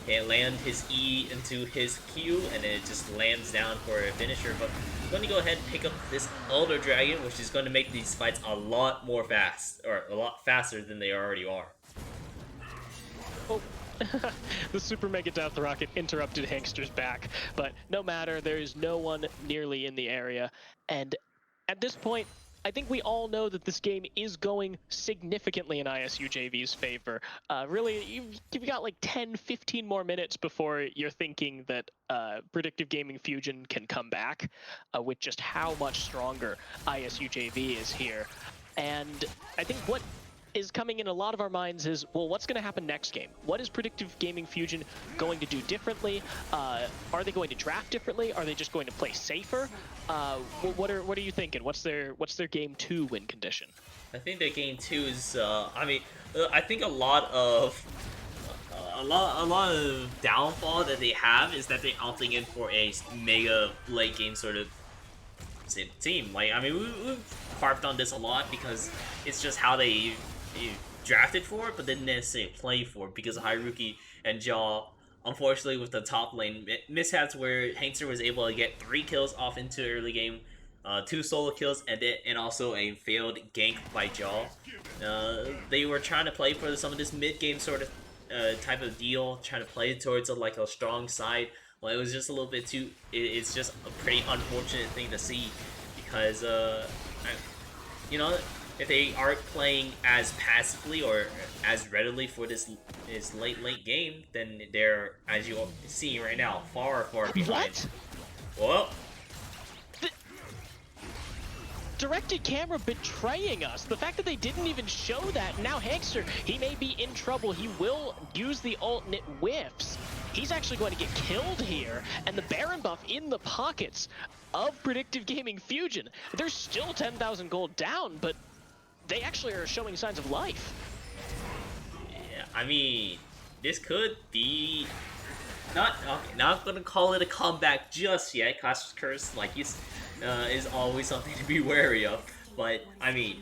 and land his E into his Q, and it just lands down for a finisher. But I'm going to go ahead and pick up this Elder Dragon, which is going to make these fights a lot more fast, or a lot faster than they already are. Oh. The Super Mega Death Rocket interrupted Hankster's back, but no matter, there is no one nearly in the area, and at this point, I think we all know that this game is going significantly in ISU JV's favor. Really, you've got like 10, 15 more minutes before you're thinking that Predictive Gaming Fujin can come back with just how much stronger ISU JV is here. And I think what is coming in a lot of our minds is, well, what's going to happen next game? What is Predictive Gaming Fujin going to do differently? Are they going to draft differently? Are they just going to play safer? What are you thinking? What's their game 2 win condition? I think that game 2 is. I think a lot of downfall that they have is that they're opting in for a mega late game sort of team. Like, I mean, we've harped on this a lot because it's just how they drafted for it, but didn't necessarily play for it because Haruki and Jaw, unfortunately, with the top lane mishaps where Hainster was able to get 3 kills off into early game, 2 solo kills, and also a failed gank by Jaw. They were trying to play for some of this mid game sort of type of deal, trying to play towards a strong side. Well, it was just a little bit too. It's just a pretty unfortunate thing to see because if they aren't playing as passively or as readily for this late game, then they're, as you see right now, far behind. What? Well, directed camera betraying us. The fact that they didn't even show that. Now Hankster, he may be in trouble. He will use the ult and it whiffs. He's actually going to get killed here, and the Baron buff in the pockets of Predictive Gaming Fujin. They're still 10,000 gold down, but they actually are showing signs of life. Yeah, I mean, this could be not gonna call it a comeback just yet. Clash Curse, like is always something to be wary of. But I mean,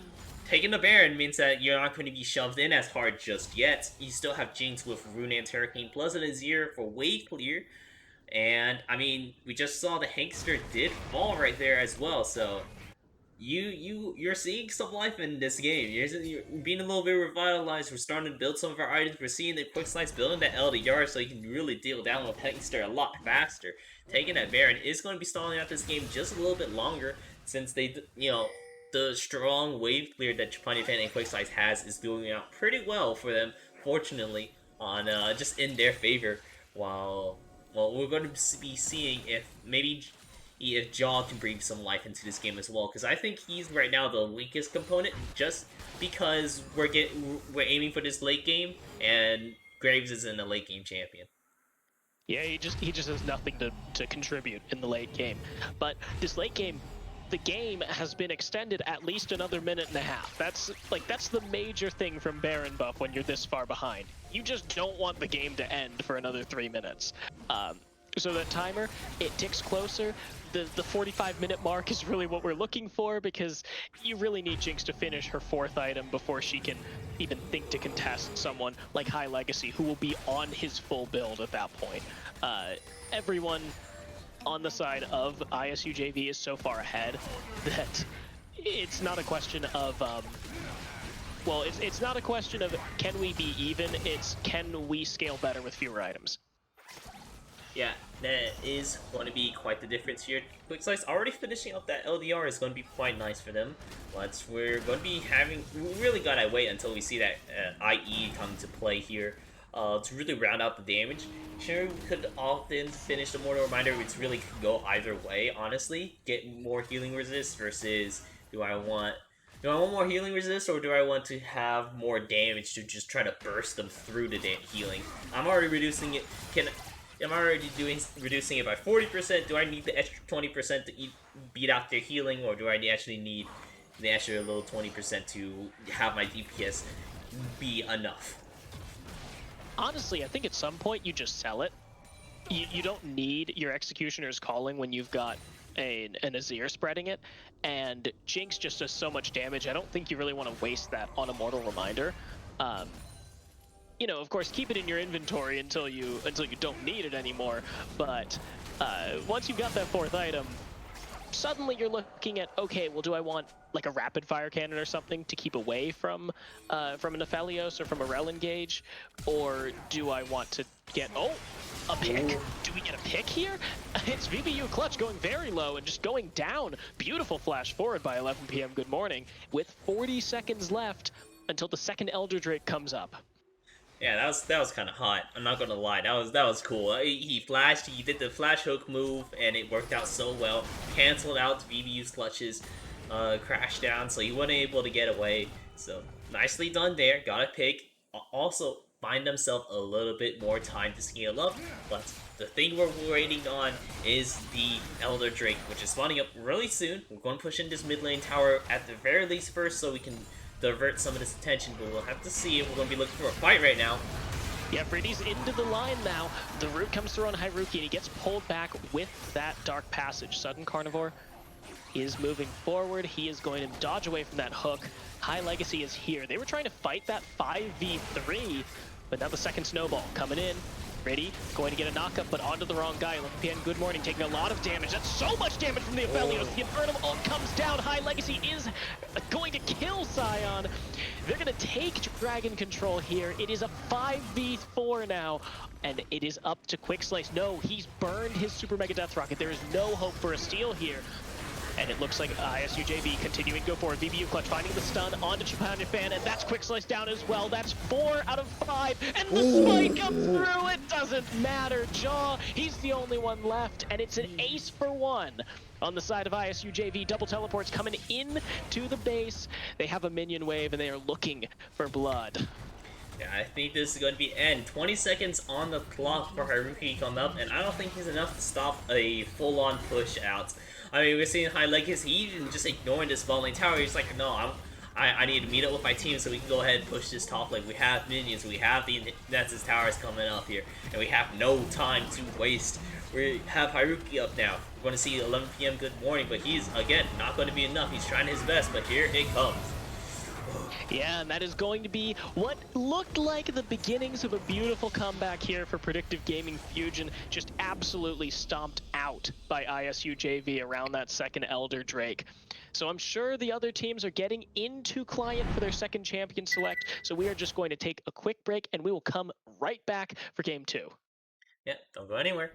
taking the Baron means that you're not going to be shoved in as hard just yet. You still have Jinx with Rune and Hurricane plus an Azir for wave clear. And I mean, we just saw the Hankster did fall right there as well, so you're seeing some life in this game. You're being a little bit revitalized. We're starting to build some of our items. We're seeing the quick slice building that LDR so you can really deal down with Hankster a lot faster. Taking that Baron is going to be stalling out this game just a little bit longer since they, the strong wave clear that Japan Fan and Quick Slice has is doing out pretty well for them, fortunately, on just in their favor. While we're going to be seeing if maybe if Jaw can breathe some life into this game as well, because I think he's right now the weakest component, just because we're aiming for this late game, and Graves isn't a late game champion. Yeah, he just has nothing to contribute in the late game. But this late game, the game has been extended at least another minute and a half. That's the major thing from Baron buff when you're this far behind. You just don't want the game to end for another 3 minutes. So that timer, it ticks closer. The 45-minute mark is really what we're looking for, because you really need Jinx to finish her 4th item before she can even think to contest someone like High Legacy, who will be on his full build at that point. Everyone on the side of ISU JV is so far ahead that it's not a question of well, it's not a question of can we be even, it's can we scale better with fewer items. Yeah, that is going to be quite the difference here. Quick Slice already finishing up that LDR is going to be quite nice for them, but we're going to be we really gotta wait until we see that IE come to play here to really round out the damage. Sure, we could often finish the Mortal Reminder, which really could go either way, honestly. Get more healing resist versus do I want more healing resist, or do I want to have more damage to just try to burst them through the healing? I'm already reducing it. I'm already reducing it by 40%. Do I need the extra 20% to beat out their healing, or do I actually need the extra little 20% to have my DPS be enough? Honestly, I think at some point you just sell it. You don't need your Executioner's Calling when you've got an Azir spreading it, and Jinx just does so much damage. I don't think you really want to waste that on a Mortal Reminder. You know, of course, keep it in your inventory until you don't need it anymore. But once you've got that 4th item, suddenly you're looking at, okay, well, do I want like a rapid fire cannon or something to keep away from an Aphelios or from a Rel engage, or do I want to get a pick? Do we get a pick here? It's VBU Clutch going very low and just going down. Beautiful flash forward by 11 p.m. Good morning with 40 seconds left until the second Elder Drake comes up. Yeah, that was kind of hot. I'm not gonna lie, that was cool. He flashed, he did the flash hook move, and it worked out so well. Canceled out VBU's clutches, crashed down, so he wasn't able to get away. So nicely done there. Got a pick. Also, find himself a little bit more time to scale up, but the thing we're waiting on is the Elder Drake, which is spawning up really soon. We're going to push in this mid lane tower at the very least first, so we can divert some of this attention, but we'll have to see if we're going to be looking for a fight right now. Yeah, Freddy's into the line now. The root comes through on Hyruki, and he gets pulled back with that Dark Passage. Sudden Carnivore is moving forward. He is going to dodge away from that hook. High Legacy is here. They were trying to fight that 5v3, but now the second snowball coming in. Ready, going to get a knockup, but onto the wrong guy. PN, good morning, taking a lot of damage. That's so much damage from the Aphelios. The Infernal ult comes down. High Legacy is going to kill Sion. They're going to take Dragon Control here. It is a 5v4 now, and it is up to Quick Slice. No, he's burned his Super Mega Death Rocket. There is no hope for a steal here. And it looks like ISU JV continuing to go forward. VBU Clutch finding the stun onto Chapanya Fan, and that's Quick Slice down as well. That's 4 out of 5, and the spike comes through. It doesn't matter. Jaw, he's the only one left, and it's an ace for 1. On the side of ISU JV, double teleports coming in to the base. They have a minion wave, and they are looking for blood. Yeah, I think this is going to be end. 20 seconds on the clock for Haruki to come up, and I don't think he's enough to stop a full-on push out. I mean, we're seeing High Legacy, he even just ignoring this ball lane tower. He's like, no, I need to meet up with my team so we can go ahead and push this top lane. We have minions, we have the Nexus towers coming up here, and we have no time to waste. We have Haruki up now. We're going to see 11 p.m. good morning, but he's, again, not going to be enough. He's trying his best, but here it comes. Yeah, and that is going to be what looked like the beginnings of a beautiful comeback here for Predictive Gaming. Fujin just absolutely stomped out by ISU JV around that second Elder Drake. So I'm sure the other teams are getting into Client for their second champion select, so we are just going to take a quick break, and we will come right back for Game 2. Yeah, don't go anywhere.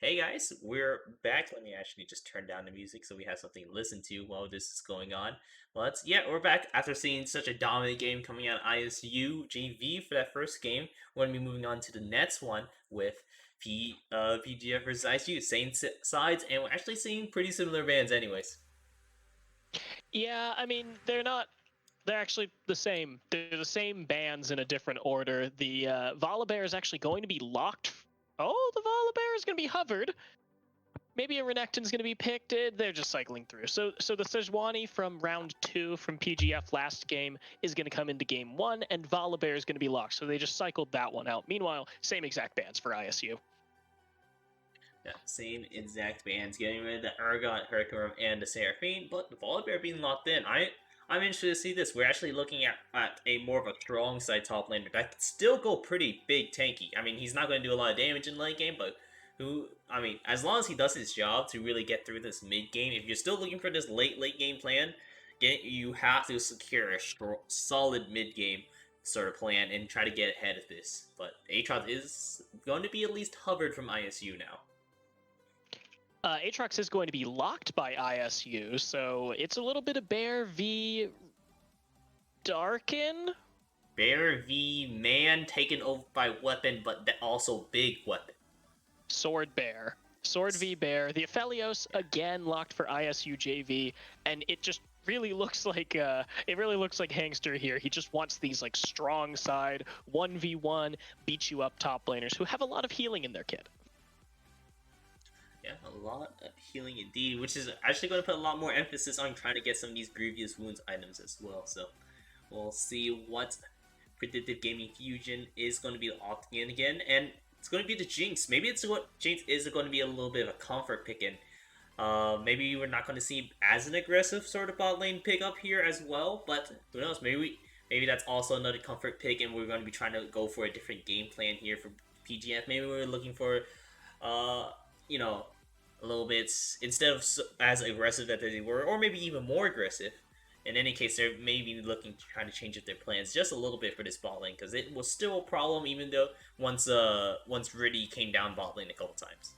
Hey guys, we're back. Let me actually just turn down the music so we have something to listen to while this is going on. But yeah, we're back after seeing such a dominant game coming out of ISU GV for that first game. We're gonna be moving on to the next one with PGF versus ISU, same sides, and we're actually seeing pretty similar bands, anyways. Yeah, I mean, they're actually the same. They're the same bands in a different order. The Volibear is actually going to be locked. Oh, the Volibear is going to be hovered. Maybe a Renekton's going to be picked. They're just cycling through. So the Sejuani from round 2 from PGF last game is going to come into game 1, and Volibear is going to be locked. So they just cycled that one out. Meanwhile, same exact bands for ISU. Yeah, same exact bands, getting rid of the Urgot, Herkimer, and the Seraphine, but the Volibear being locked in. I'm interested to see this. We're actually looking at a more of a strong side top laner that could still go pretty big tanky. I mean, he's not going to do a lot of damage in late game, but as long as he does his job to really get through this mid game, if you're still looking for this late game plan, you have to secure a solid mid game sort of plan and try to get ahead of this. But Aatrox is going to be at least hovered from ISU now. Aatrox is going to be locked by ISU, so it's a little bit of Bear v Darkin. Bear v man taken over by weapon, but also big weapon. Sword Bear. Sword v Bear. The Aphelios again locked for ISU JV, and it just really looks like Hangster here. He just wants these like strong side 1v1 beat you up top laners who have a lot of healing in their kit. Yeah, a lot of healing indeed, which is actually going to put a lot more emphasis on trying to get some of these grievous wounds items as well. So we'll see what Predictive Gaming Fusion is going to be opting in again, and it's going to be the Jinx. Maybe Jinx is going to be a little bit of a comfort pick in. Maybe we're not going to see as an aggressive sort of bot lane pick up here as well, but who knows? Maybe that's also another comfort pick, and we're going to be trying to go for a different game plan here for PGF. Maybe we're looking for, you know, a little bit instead of as aggressive that they were, or maybe even more aggressive. In any case, they're maybe looking to try to change up their plans just a little bit for this bot lane because it was still a problem, even though once Riddy came down bot lane a couple times.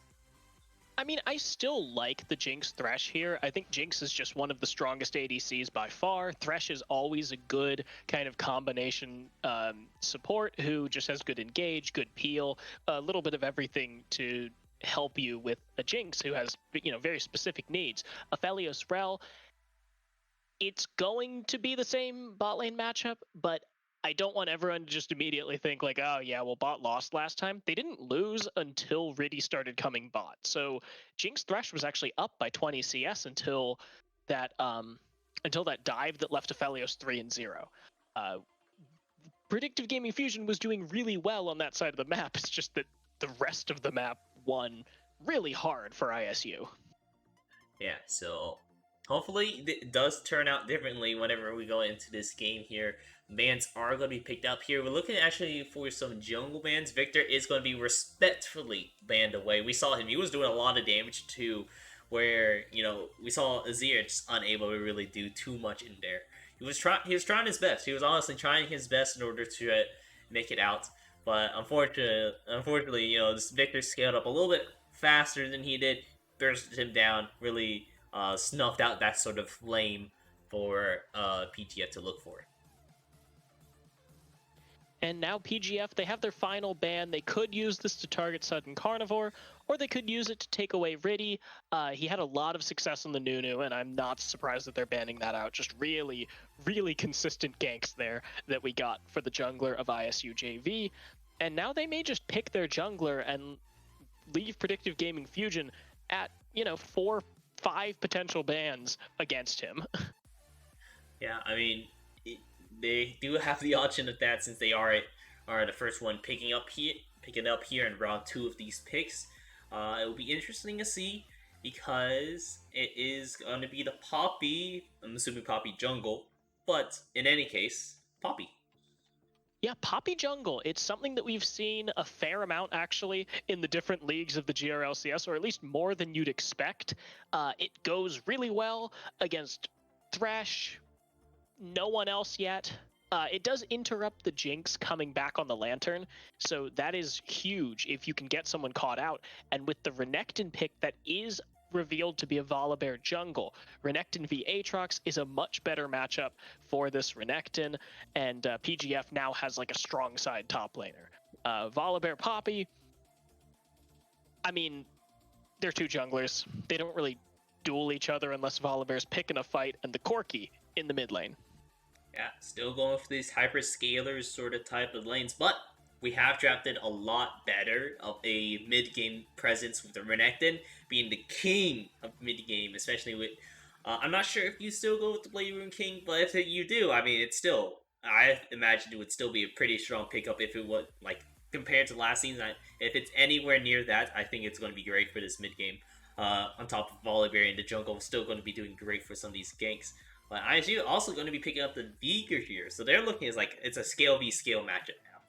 I mean, I still like the Jinx Thresh here. I think Jinx is just one of the strongest ADCs by far. Thresh is always a good kind of combination support who just has good engage, good peel, a little bit of everything to help you with a Jinx who has, very specific needs. Aphelios Rel, it's going to be the same bot lane matchup, but I don't want everyone to just immediately think like, oh yeah, well bot lost last time. They didn't lose until Riddy started coming bot. So Jinx Thresh was actually up by 20 CS until that dive that left Aphelios 3-0. Predictive Gaming Fusion was doing really well on that side of the map. It's just that the rest of the map won really hard for ISU. Yeah, so hopefully it does turn out differently whenever we go into this game here. Bans are going to be picked up here. We're looking actually for some jungle bans. Victor is going to be respectfully banned away. We saw him. He was doing a lot of damage too, where, we saw Azir just unable to really do too much in there. He was trying his best. He was honestly trying his best in order to make it out. But unfortunately, this Victor scaled up a little bit faster than he did, bursted him down, really snuffed out that sort of flame for PGF to look for. And now PGF, they have their final ban. They could use this to target Sudden Carnivore, or they could use it to take away Riddy. He had a lot of success on the Nunu, and I'm not surprised that they're banning that out. Just really, really consistent ganks there that we got for the jungler of ISU JV. And now they may just pick their jungler and leave Predictive Gaming Fusion at, 4-5 potential bans against him. Yeah, I mean, they do have the option of that since they are the first one picking up here in round 2 of these picks. It will be interesting to see because it is going to be the Poppy. I'm assuming Poppy jungle, but in any case, Poppy. Yeah, Poppy Jungle. It's something that we've seen a fair amount, actually, in the different leagues of the GRLCS, or at least more than you'd expect. It goes really well against Thresh, no one else yet. It does interrupt the Jinx coming back on the Lantern, so that is huge if you can get someone caught out. And with the Renekton pick that is revealed to be a Volibear jungle, Renekton v Aatrox is a much better matchup for this Renekton, and PGF now has like a strong side top laner. Volibear Poppy, I mean, they're two junglers. They don't really duel each other unless Volibear's picking a fight, and the Corki in the mid lane. Yeah, still going for these hyperscalers sort of type of lanes, but we have drafted a lot better of a mid game presence with the Renekton being the king of mid game, especially with. I'm not sure if you still go with the Blade Rune King, but if you do, I mean, it's still. I imagine it would still be a pretty strong pickup if it was like compared to last season. If it's anywhere near that, I think it's going to be great for this mid game. On top of Volibear in the jungle, still going to be doing great for some of these ganks. But ISU also going to be picking up the Veigar here, so they're looking as like it's a scale v scale matchup now.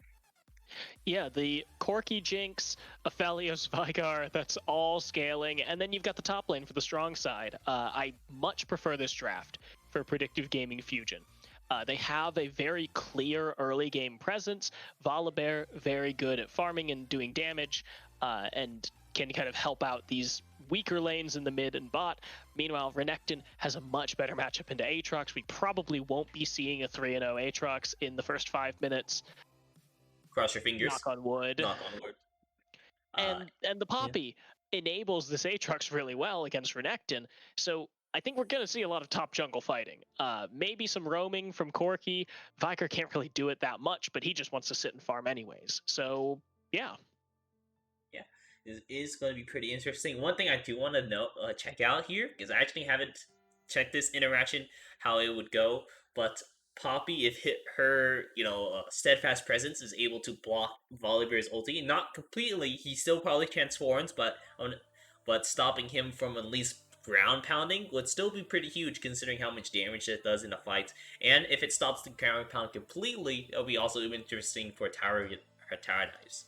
Yeah, the Corki Jinx, Aphelios Vigar, that's all scaling. And then you've got the top lane for the strong side. I much prefer this draft for Predictive Gaming Fujin. They have a very clear early game presence. Volibear, very good at farming and doing damage, and can kind of help out these weaker lanes in the mid and bot. Meanwhile, Renekton has a much better matchup into Aatrox. We probably won't be seeing a 3-0 Aatrox in the first 5 minutes. Cross your fingers. Knock on wood. Knock on wood. And the Poppy enables this Aatrox really well against Renekton. So I think we're going to see a lot of top jungle fighting. Maybe some roaming from Corki. Viker can't really do it that much, but he just wants to sit and farm anyways. So, yeah. Yeah, it is going to be pretty interesting. One thing I do want to know, check out here, because I actually haven't checked this interaction, how it would go, but Poppy, if hit her, steadfast presence is able to block Volibear's ulti, not completely, he still probably transforms, but stopping him from at least ground pounding would still be pretty huge considering how much damage it does in a fight. And if it stops the ground pound completely, it'll be also interesting for tower dives.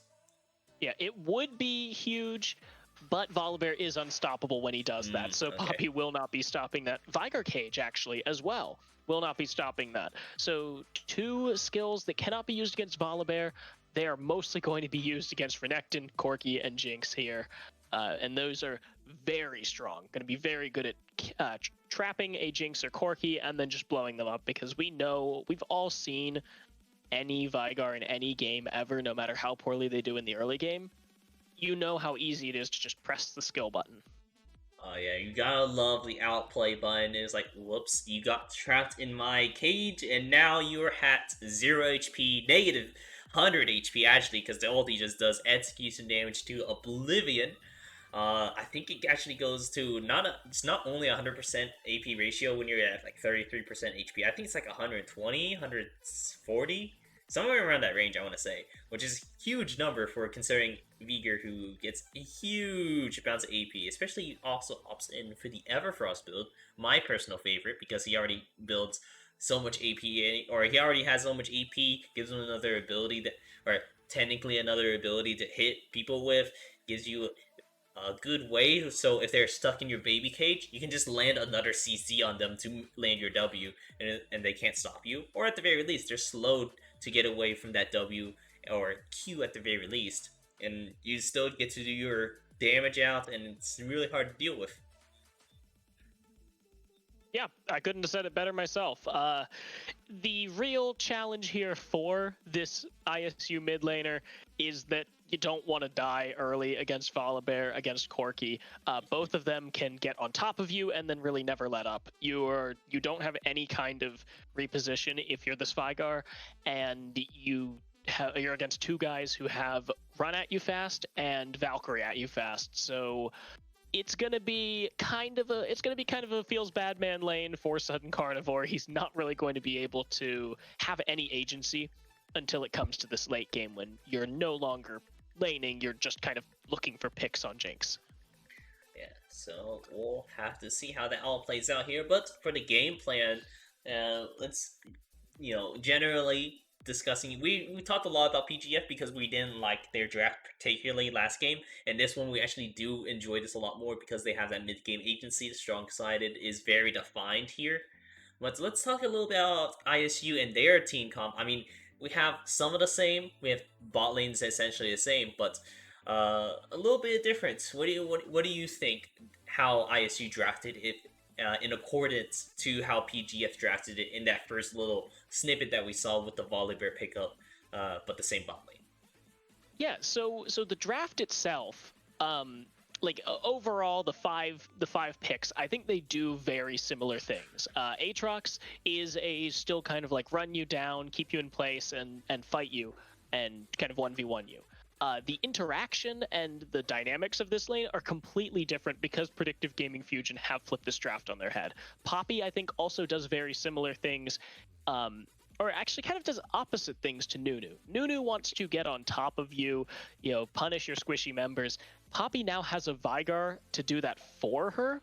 Yeah, it would be huge, but Volibear is unstoppable when he does that, so okay. Poppy will not be stopping that. Vigar Cage, actually, as well, will not be stopping that. So 2 skills that cannot be used against Volibear. They are mostly going to be used against Renekton, Corki, and Jinx here. And those are very strong. Going to be very good at trapping a Jinx or Corki and then just blowing them up, because we know, we've all seen any Vigar in any game ever, no matter how poorly they do in the early game. You know how easy it is to just press the skill button. Oh yeah, you gotta love the outplay button. It's like, whoops, you got trapped in my cage, and now you're at 0 HP, negative 100 HP actually, because the ulti just does execution damage to Oblivion. I think it actually goes to it's not only 100% AP ratio when you're at like 33% HP. I think it's like 120, 140, somewhere around that range, I want to say, which is a huge number for considering Veigar, who gets a huge amount of AP, especially also opts in for the Everfrost build, my personal favorite, because he already builds so much AP, or he already has so much AP, gives him another ability that, or technically another ability to hit people with, gives you a good way. So if they're stuck in your baby cage, you can just land another CC on them to land your W, and they can't stop you. Or at the very least, they're slowed to get away from that W or Q at the very least, and you still get to do your damage out, and it's really hard to deal with. Yeah, I couldn't have said it better myself. The real challenge here for this ISU mid laner is that you don't want to die early against Volibear, against Corki. Both of them can get on top of you and then really never let up. You don't have any kind of reposition if you're this Vigar, and you're against 2 guys who have run at you fast and Valkyrie at you fast. So it's gonna be kind of a feels bad man lane for Sudden Carnivore. He's not really going to be able to have any agency until it comes to this late game when you're no longer laning, you're just kind of looking for picks on Jinx. Yeah, so we'll have to see how that all plays out here. But for the game plan, let's generally discussing. We talked a lot about PGF because we didn't like their draft particularly last game, and this one we actually do enjoy this a lot more because they have that mid game agency. The strong sided is very defined here. But let's talk a little bit about ISU and their team comp. I mean, we have some of the same. We have bot lanes essentially the same, but a little bit of difference. What do you think? How ISU drafted it in accordance to how PGF drafted it in that first little snippet that we saw with the Volibear pickup, but the same bot lane. Yeah, so the draft itself, like overall the five picks, I think they do very similar things. Aatrox is a still kind of like run you down, keep you in place, and fight you, and kind of 1v1 you. The interaction and the dynamics of this lane are completely different because Predictive Gaming Fujin have flipped this draft on their head. Poppy, I think, also does very similar things. Or actually kind of does opposite things to Nunu. Nunu wants to get on top of you, punish your squishy members. Poppy now has a Vigar to do that for her.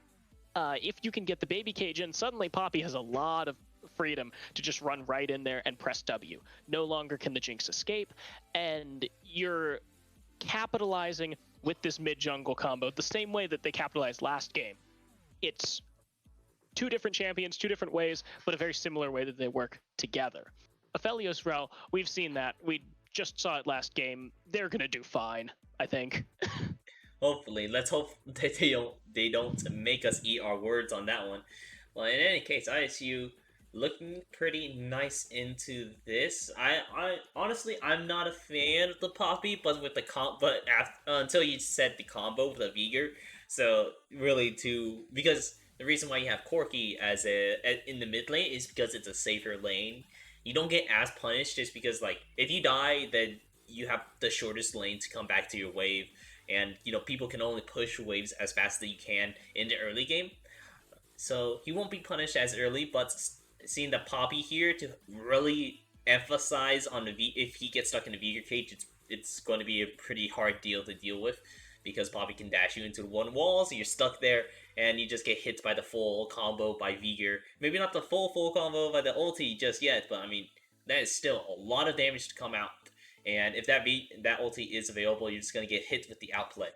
If you can get the baby cage in, suddenly Poppy has a lot of freedom to just run right in there and press W. No longer can the Jinx escape, and you're capitalizing with this mid-jungle combo the same way that they capitalized last game. It's two different champions, two different ways, but a very similar way that they work together. Aphelios Rel, we've seen that. We just saw it last game. They're going to do fine, I think. Hopefully, let's hope that they don't make us eat our words on that one. Well, in any case, ISU looking pretty nice into this. I honestly I'm not a fan of the Poppy, but with the until you said the combo with the Vigor, so really because the reason why you have Corki in the mid lane is because it's a safer lane. You don't get as punished just because like if you die, then you have the shortest lane to come back to your wave, and people can only push waves as fast as you can in the early game. So he won't be punished as early, but seeing the Poppy here to really emphasize on if he gets stuck in the Vigor cage, it's going to be a pretty hard deal to deal with because Poppy can dash you into the one wall, so you're stuck there and you just get hit by the full combo by Vigor. Maybe not the full combo by the ulti just yet, but I mean that is still a lot of damage to come out. And if that ulti is available, you're just gonna get hit with the outplay.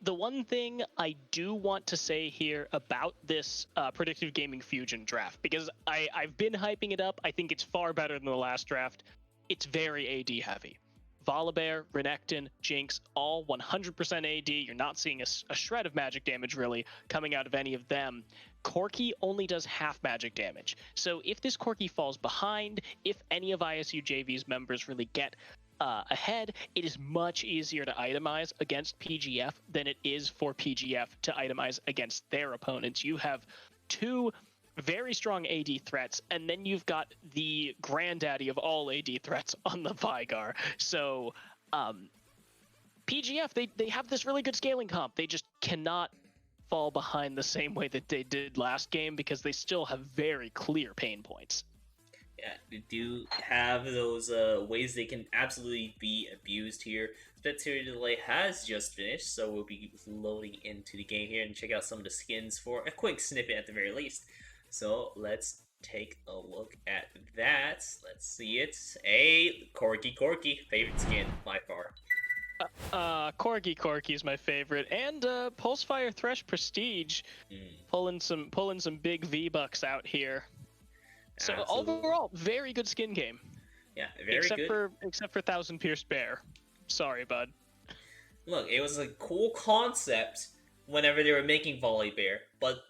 The one thing I do want to say here about this Predictive Gaming Fujin draft, because I've been hyping it up, I think it's far better than the last draft. It's very AD heavy. Volibear, Renekton, Jinx, all 100% AD. You're not seeing a shred of magic damage really coming out of any of them. Corki only does half magic damage. So if this Corki falls behind, if any of ISU JV's members really get ahead, it is much easier to itemize against PGF than it is for PGF to itemize against their opponents. You have two very strong AD threats, and then you've got the granddaddy of all AD threats on the Vigar. So PGF, they have this really good scaling comp. They just cannot fall behind the same way that they did last game because they still have very clear pain points. Yeah, they do have those ways they can absolutely be abused here. Spectator Delay has just finished, so we'll be loading into the game here and check out some of the skins for a quick snippet at the very least. So let's take a look at that. Let's see it. A Corki, favorite skin by far. Corgi is my favorite, and Pulsefire Thresh Prestige, pulling some big V-Bucks out here. So absolutely. Overall, very good skin game. Yeah, very good. Except for Thousand Pierce Bear. Sorry, bud. Look, it was a cool concept whenever they were making Volibear, but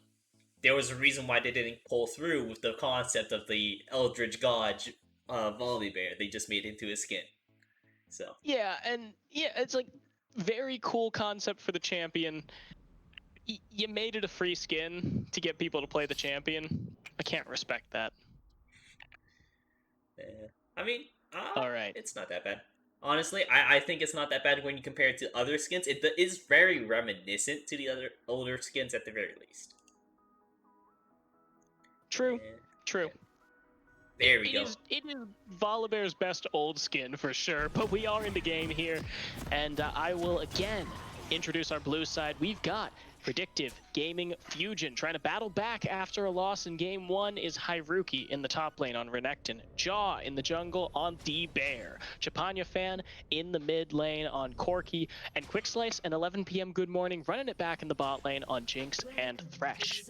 there was a reason why they didn't pull through with the concept of the Eldritch God Volibear. They just made it into a skin. So yeah, it's like very cool concept for the champion. You made it a free skin to get people to play the champion. I can't respect that. I mean, all right, it's not that bad. Honestly, I think it's not that bad when you compare it to other skins. It is very reminiscent to the other older skins at the very least. True. There we go. It is Volibear's best old skin for sure, but we are in the game here, and I will again introduce our blue side. We've got Predictive Gaming Fujin trying to battle back after a loss in game one is Hyruki in the top lane on Renekton, Jaw in the jungle on D-Bear, Chapanya Fan in the mid lane on Corki, and Quick Slice and 11 PM Good Morning running it back in the bot lane on Jinx and Thresh.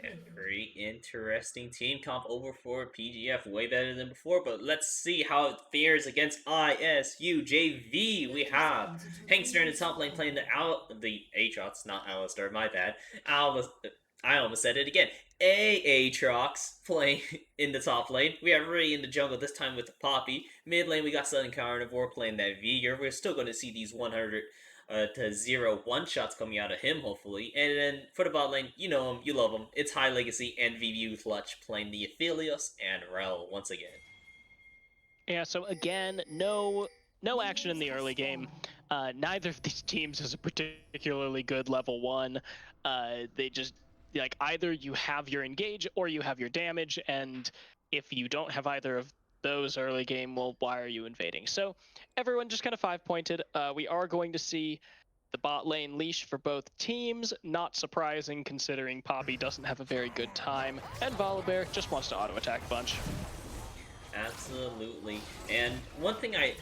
Yeah, very interesting team comp over for PGF, way better than before. But let's see how it fares against ISU JV. We have Hankster in the top lane playing the Aatrox, not Alistar, my bad. I almost said it again. Aatrox playing in the top lane. We have Ray in the jungle this time with the Poppy. Mid lane we got Southern Carnivore playing that Vigor. We're still going to see these 100 to 0 one shots coming out of him, hopefully. And then for the bot lane, you know him, you love him. It's High Legacy and VVU Clutch playing the Aphelios and Rel once again. Yeah, so again, no action in the early game. Neither of these teams has a particularly good level 1. They just, like, either you have your engage or you have your damage, and if you don't have either of those early game, well, why are you invading? So everyone just kind of 5-pointed. We are going to see the bot lane leash for both teams. Not surprising considering Poppy doesn't have a very good time, and Volibear just wants to auto-attack a bunch. Absolutely. And one thing I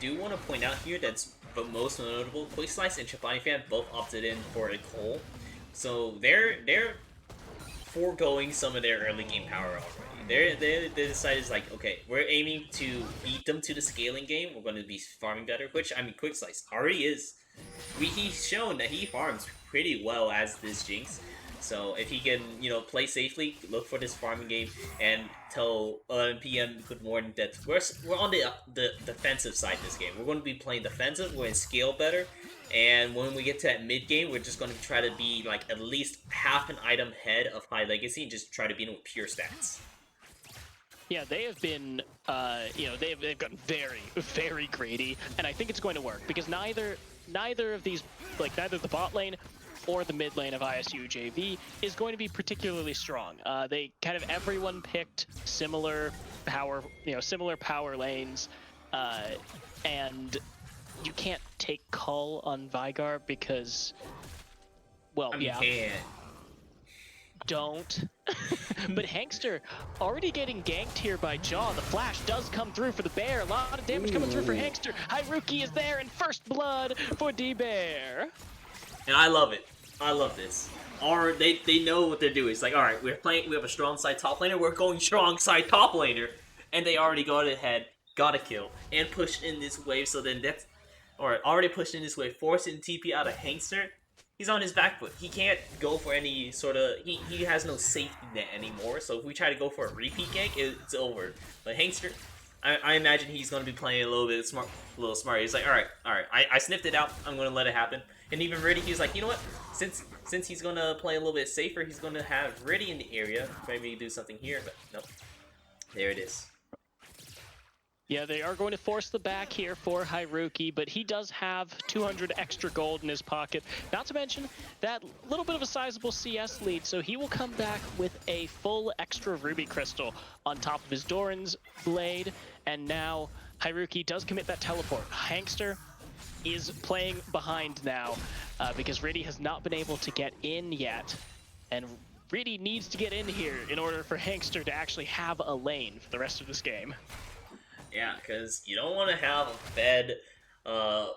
do want to point out here that's the most notable, Quick Slice and Chobani Fan both opted in for a Cole. So they're foregoing some of their early game power already. They decided, like, okay, we're aiming to beat them to the scaling game. We're going to be farming better, which, I mean, Quick Slice already is. He's shown that he farms pretty well as this Jinx. So if he can, you know, play safely, look for this farming game, and tell 11 p.m. good morning that we're on the defensive side this game. We're going to be playing defensive. We're going to scale better, and when we get to that mid game, we're just going to try to be like at least half an item ahead of High Legacy and just try to beat them with pure stats. Yeah, they have been, they've gotten very, very greedy, and I think it's going to work because neither of these, like neither the bot lane or the mid lane of ISU JV is going to be particularly strong. They kind of everyone picked similar power lanes, and you can't take Cull on Vigar because, well, I mean, yeah. you can. Don't. But Hankster already getting ganked here by Jaw. The flash does come through for the bear. A lot of damage coming through for Hankster. Haruki is there in first blood for D-Bear. And I love it. I love this. Or they know what they're doing. It's like, all right, we have a strong side top laner. We're going strong side top laner, and they already got ahead, got a kill, and pushed in this wave. So then already pushed in this wave, forcing TP out of Hankster. He's on his back foot. He can't go for any sort of... He has no safety net anymore, so if we try to go for a repeat gank, it's over. But Hankster, I imagine he's going to be playing a little smart. He's like, alright, I sniffed it out. I'm going to let it happen. And even Riddy, he was like, you know what? Since he's going to play a little bit safer, he's going to have Riddy in the area. Maybe do something here, but nope. There it is. Yeah, they are going to force the back here for Haruki, but he does have 200 extra gold in his pocket. Not to mention that little bit of a sizable CS lead, so he will come back with a full extra Ruby Crystal on top of his Doran's blade, and now Haruki does commit that teleport. Hankster is playing behind now because Riddy has not been able to get in yet, and Riddy needs to get in here in order for Hankster to actually have a lane for the rest of this game. Yeah, because you don't want to have a fed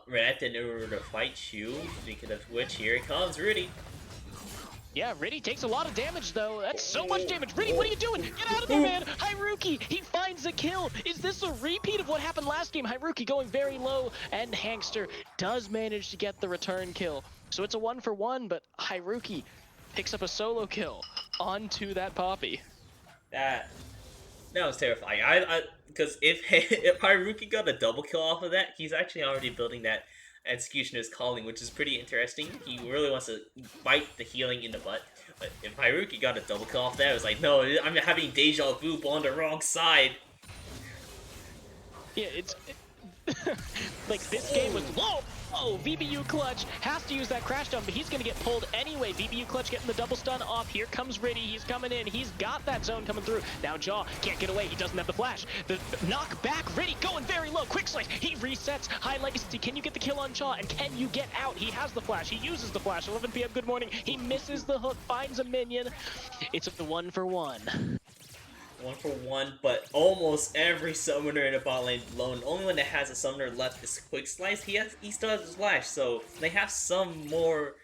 Rat in order to fight you, because of which, here it comes, Riddy. Yeah, Riddy takes a lot of damage, though. That's so much damage. Riddy, what are you doing? Get out of there, man! Haruki, he finds a kill. Is this a repeat of what happened last game? Haruki going very low, and Hankster does manage to get the return kill. So it's a 1-for-1, but Haruki picks up a solo kill onto that Poppy. That was terrifying. Because if Haruki got a double kill off of that, he's actually already building that Executioner's Calling, which is pretty interesting. He really wants to bite the healing in the butt. But if Haruki got a double kill off that, it was like, no, I'm having deja vu on the wrong side. Yeah, it's... like, this game was... Whoa! Oh, VBU Clutch has to use that crash stun, but he's going to get pulled anyway. VBU Clutch getting the double stun off. Here comes Riddy. He's coming in. He's got that zone coming through. Now Jaw can't get away. He doesn't have the flash. The knock back. Riddy going very low. Quick slice. He resets. High Legacy. Can you get the kill on Jaw? And can you get out? He has the flash. He uses the flash. 11 p.m. Good morning. He misses the hook. Finds a minion. It's a 1-for-1. 1-for-1, but almost every summoner in the bot lane blown. The only one that has a summoner left is Quick Slice. He still has his flash, so they have some more,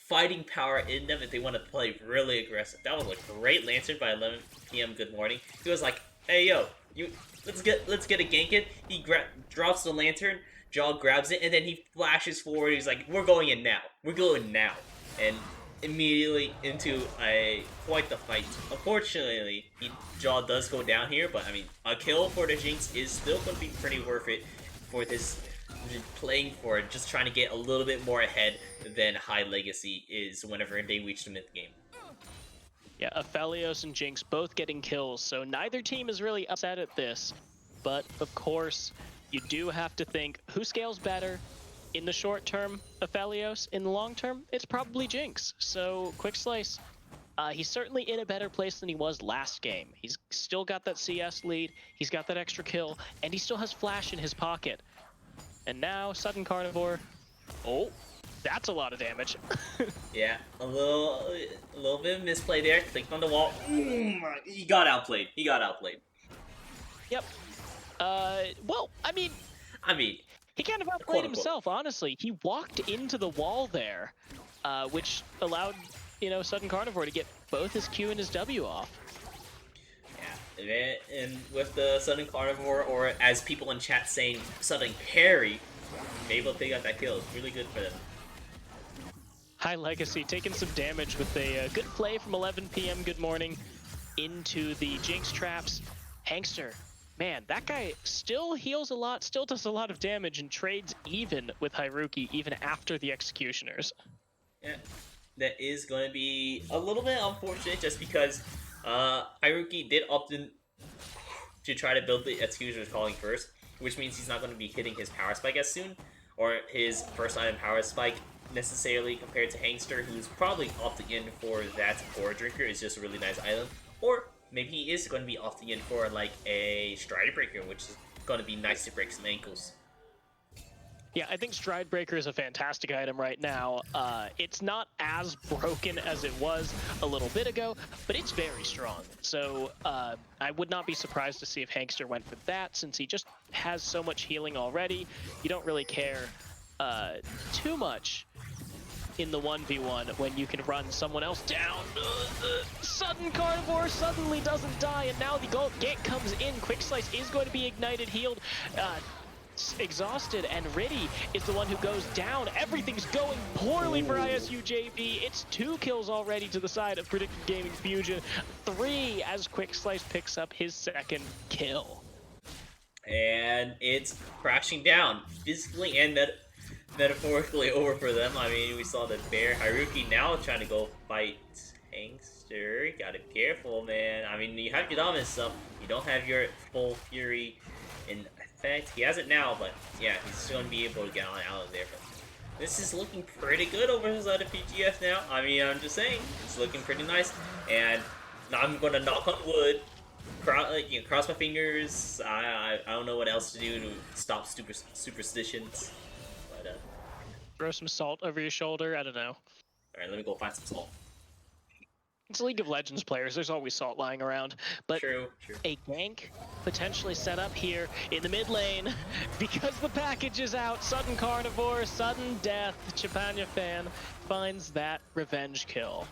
fighting power in them if they want to play really aggressive. That was a great lantern by 11 p.m. Good morning. He was like, "Hey yo, you let's get a gank in." He drops the lantern. Jaw grabs it and then he flashes forward. He's like, "We're going in now. We're going now." And immediately into a quite the fight. Unfortunately, Jaw does go down here, but I mean, a kill for the Jinx is still going to be pretty worth it for this playing for it, just trying to get a little bit more ahead than High Legacy is whenever they reach the mid game. Yeah, Aphelios and Jinx both getting kills, so neither team is really upset at this. But of course, you do have to think who scales better. In the short term, Aphelios. In the long term, it's probably Jinx. So Quick Slice, he's certainly in a better place than he was last game. He's still got that CS lead, he's got that extra kill, and he still has Flash in his pocket. And now, Sudden Carnivore. Oh, that's a lot of damage. Yeah, a little bit of misplay there. Clicked on the wall. He got outplayed. He got outplayed. Yep. Well, I mean, he kind of outplayed himself, honestly. He walked into the wall there, which allowed, Sudden Carnivore to get both his Q and his W off. Yeah, and with the Sudden Carnivore, or as people in chat saying, Sudden Carry, able to pick up that kill. It's really good for them. High Legacy taking some damage with a good play from 11 p.m. Good morning into the Jinx traps. Hangster, man, that guy still heals a lot, still does a lot of damage, and trades even with Haruki even after the Executioners. Yeah, that is going to be a little bit unfortunate just because Haruki did opt in to try to build the Executioner's Calling first, which means he's not going to be hitting his Power Spike as soon, or his first item Power Spike necessarily compared to Hangster, who's probably opting in for that Core Drinker. Is just a really nice item. Or maybe he is going to be opting in for like a Stride Breaker, which is going to be nice to break some ankles. Yeah, I think Stride Breaker is a fantastic item right now. It's not as broken as it was a little bit ago, but it's very strong. So I would not be surprised to see if Hangster went for that, since he just has so much healing already. You don't really care too much in the 1v1 when you can run someone else down. Sudden Carnivore suddenly doesn't die, and now the gank comes in. Quick Slice is going to be ignited, healed, exhausted, and Riddy is the one who goes down. Everything's going poorly for ISU JV. It's 2 kills already to the side of Predictive Gaming Fujin. 3 as Quick Slice picks up his 2nd kill. And it's crashing down, physically and metaphorically over for them. I mean, we saw the bear. Haruki now trying to go fight Hangster. Gotta be careful, man. I mean, you have your dominant stuff. You don't have your full fury in effect. He has it now, but yeah, he's still gonna be able to get on out of there. But this is looking pretty good over his other PGF now. I mean, I'm just saying, it's looking pretty nice. And I'm gonna knock on wood. Cross my fingers. I don't know what else to do to stop superstitions. But throw some salt over your shoulder. I don't know. All right, let me go find some salt. It's League of Legends players. There's always salt lying around. But true. A gank potentially set up here in the mid lane because the package is out. Sudden Carnivore, sudden death. Chapanya fan finds that revenge kill.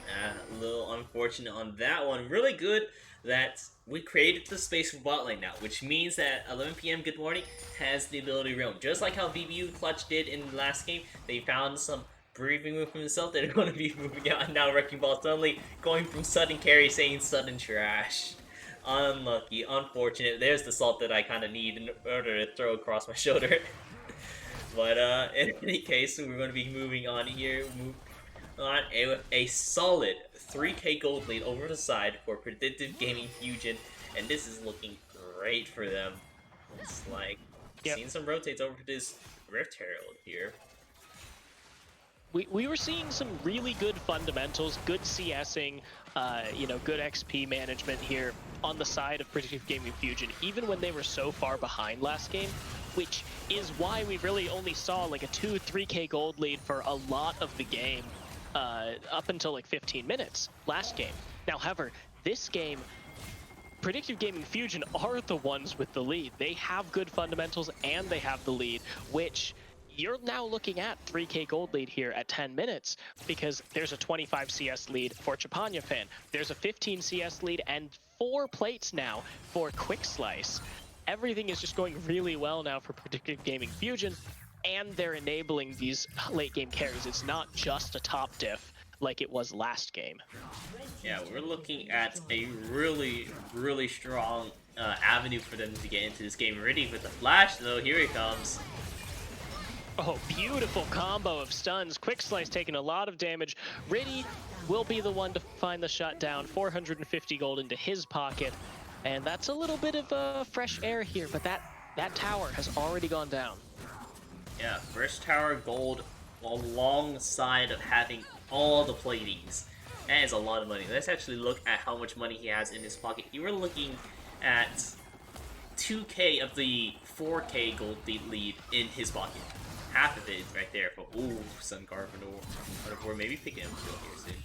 A little unfortunate on that one. Really good that we created the space for bot lane now, which means that 11 p.m. Good Morning has the ability to roam. Just like how VBU Clutch did in the last game, they found some breathing room for himself. They're going to be moving out, and now Wrecking Ball suddenly going from sudden carry saying sudden trash. Unlucky, unfortunate. There's the salt that I kind of need in order to throw across my shoulder. But in any case, we're going to be moving on here. On a solid 3k gold lead over the side for Predictive Gaming Fujin, and this is looking great for them. It's like, seeing some rotates over to this Rift Herald here. We were seeing some really good fundamentals, good CSing, good XP management here on the side of Predictive Gaming Fujin, even when they were so far behind last game, which is why we really only saw like a 2-3k gold lead for a lot of the game. Up until like 15 minutes last game. Now, however, this game, Predictive Gaming Fujin are the ones with the lead. They have good fundamentals and they have the lead, which, you're now looking at 3K gold lead here at 10 minutes because there's a 25 CS lead for Chapanya. There's a 15 CS lead and 4 plates now for Quick Slice. Everything is just going really well now for Predictive Gaming Fujin, and they're enabling these late game carries. It's not just a top diff like it was last game. Yeah, we're looking at a really, really strong avenue for them to get into this game. Ready with the flash, though. Here he comes. Oh, beautiful combo of stuns. Quick Slice taking a lot of damage. Riddy will be the one to find the shutdown. 450 gold into his pocket. And that's a little bit of fresh air here, but that tower has already gone down. Yeah, first tower gold alongside of having all the platings. That is a lot of money. Let's actually look at how much money he has in his pocket. You were looking at 2K of the 4K gold lead in his pocket. Half of it is right there for, ooh, Sun Carpenter. Maybe picking him still here soon.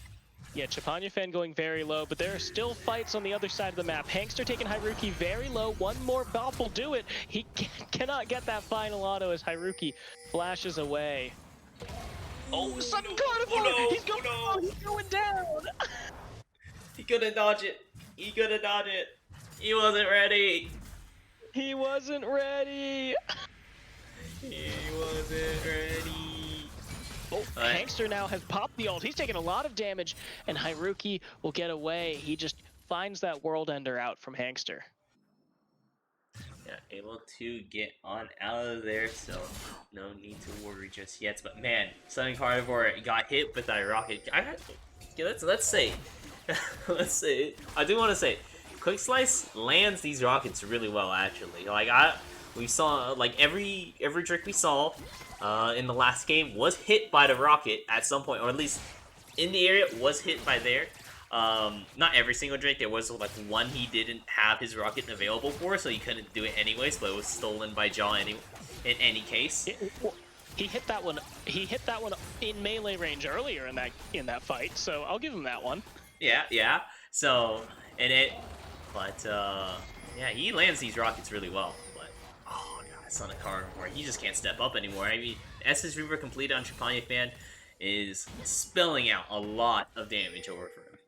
Yeah, Chapanya going very low, but there are still fights on the other side of the map. Hangster taking Haruki very low. One more bop will do it. He cannot get that final auto as Haruki flashes away. Oh, sudden carnivore! Oh, no. He's going down! He's going down! He couldn't dodge it. He couldn't dodge it. He wasn't ready. He wasn't ready. He wasn't ready. Oh, Hangster now has popped the ult. He's taking a lot of damage, and Haruki will get away. He just finds that World Ender out from Hangster. Yeah, able to get on out of there, so no need to worry just yet. But man, Sun Carnivore got hit with that rocket. Let's say, I do want to say, Quick Slice lands these rockets really well. Actually, we saw like every trick we saw in the last game was hit by the rocket at some point, or at least in the area was hit by there. Not every single Drake. There was like one he didn't have his rocket available for, so he couldn't do it anyways. But it was stolen by Jaw in any case. He hit that one. He hit that one in melee range earlier in that fight. So I'll give him that one. Yeah. So yeah, he lands these rockets really well. But oh god, Son of Carnivore, he just can't step up anymore. I mean, Essence Reaver completed on Chapanya is spilling out a lot of damage over for him.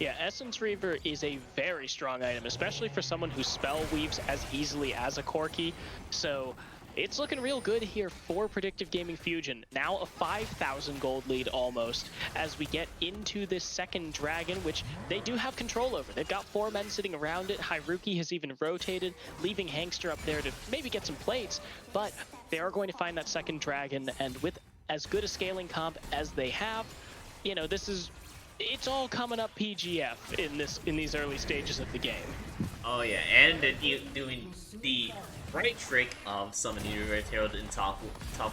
Yeah, Essence Reaver is a very strong item, especially for someone who spell weaves as easily as a Corki. So it's looking real good here for Predictive Gaming Fujin. Now a 5,000 gold lead almost as we get into this second dragon, which they do have control over. They've got 4 men sitting around it. Haruki has even rotated, leaving Hangster up there to maybe get some plates, but they are going to find that second dragon, and with as good a scaling comp as they have, you know, it's all coming up PGF in these early stages of the game. Oh yeah, and doing the right trick of summoning your Red Herald in top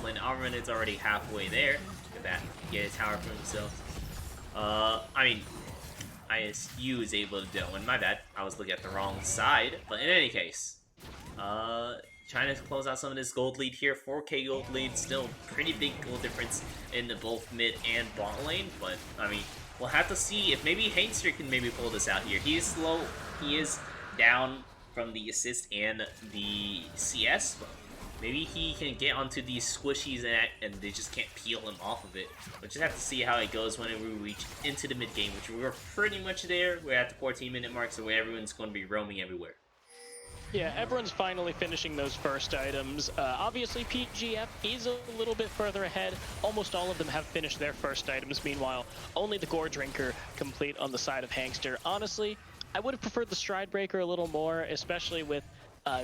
lane. Armin is already halfway there. Look at that, get a tower for himself. I mean, ISU is able to do it. My bad, I was looking at the wrong side. But in any case, trying to close out some of this gold lead here. 4K gold lead, still pretty big gold difference in both mid and bot lane. But I mean, we'll have to see if maybe Hangster can maybe pull this out here. He is slow. He is down from the assist and the CS, but maybe he can get onto these squishies and they just can't peel him off of it. We'll just have to see how it goes when we reach into the mid game, which we're pretty much there. We're at the 14-minute mark, so everyone's going to be roaming everywhere. Yeah, everyone's finally finishing those first items. Obviously, PGF is a little bit further ahead. Almost all of them have finished their first items. Meanwhile, only the Gore Drinker complete on the side of Hangster. Honestly, I would have preferred the Stride Breaker a little more, especially with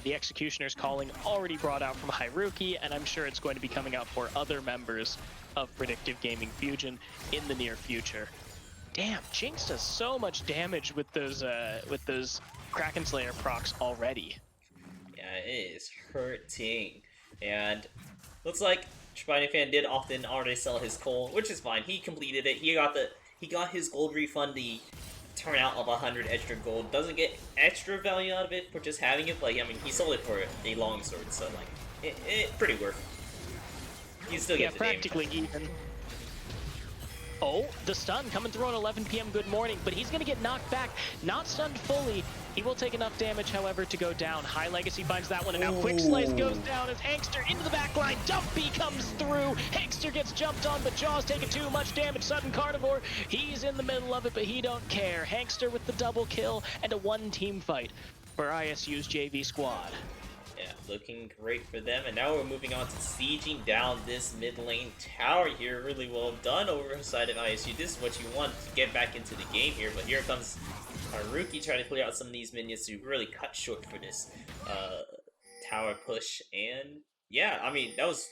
the Executioner's Calling already brought out from Haruki, and I'm sure it's going to be coming out for other members of Predictive Gaming Fujin in the near future. Damn, Jinx does so much damage with those Kraken Slayer procs already. Yeah, it is hurting. And looks like Chapanya did often already sell his coal, which is fine. He completed it. He got his gold refund, the turnout of 100 extra gold. Doesn't get extra value out of it for just having it, but I mean, he sold it for a longsword, so like it pretty worth it. You still get the practically damage. even. Oh, the stun coming through on 11 p.m. Good morning, but he's going to get knocked back. Not stunned fully. He will take enough damage, however, to go down. High Legacy finds that one, and now Quick Slice goes down as Hankster into the back line. Dumpy comes through. Hankster gets jumped on, but Jaw's taking too much damage. Sudden Carnivore, he's in the middle of it, but he don't care. Hankster with the double kill and a one-team fight for ISU's JV squad. Yeah, looking great for them. And now we're moving on to sieging down this mid lane tower here. Really well done over the side of ISU. This is what you want to get back into the game here. But here comes Haruki trying to clear out some of these minions to really cut short for this tower push. And yeah, I mean, that was,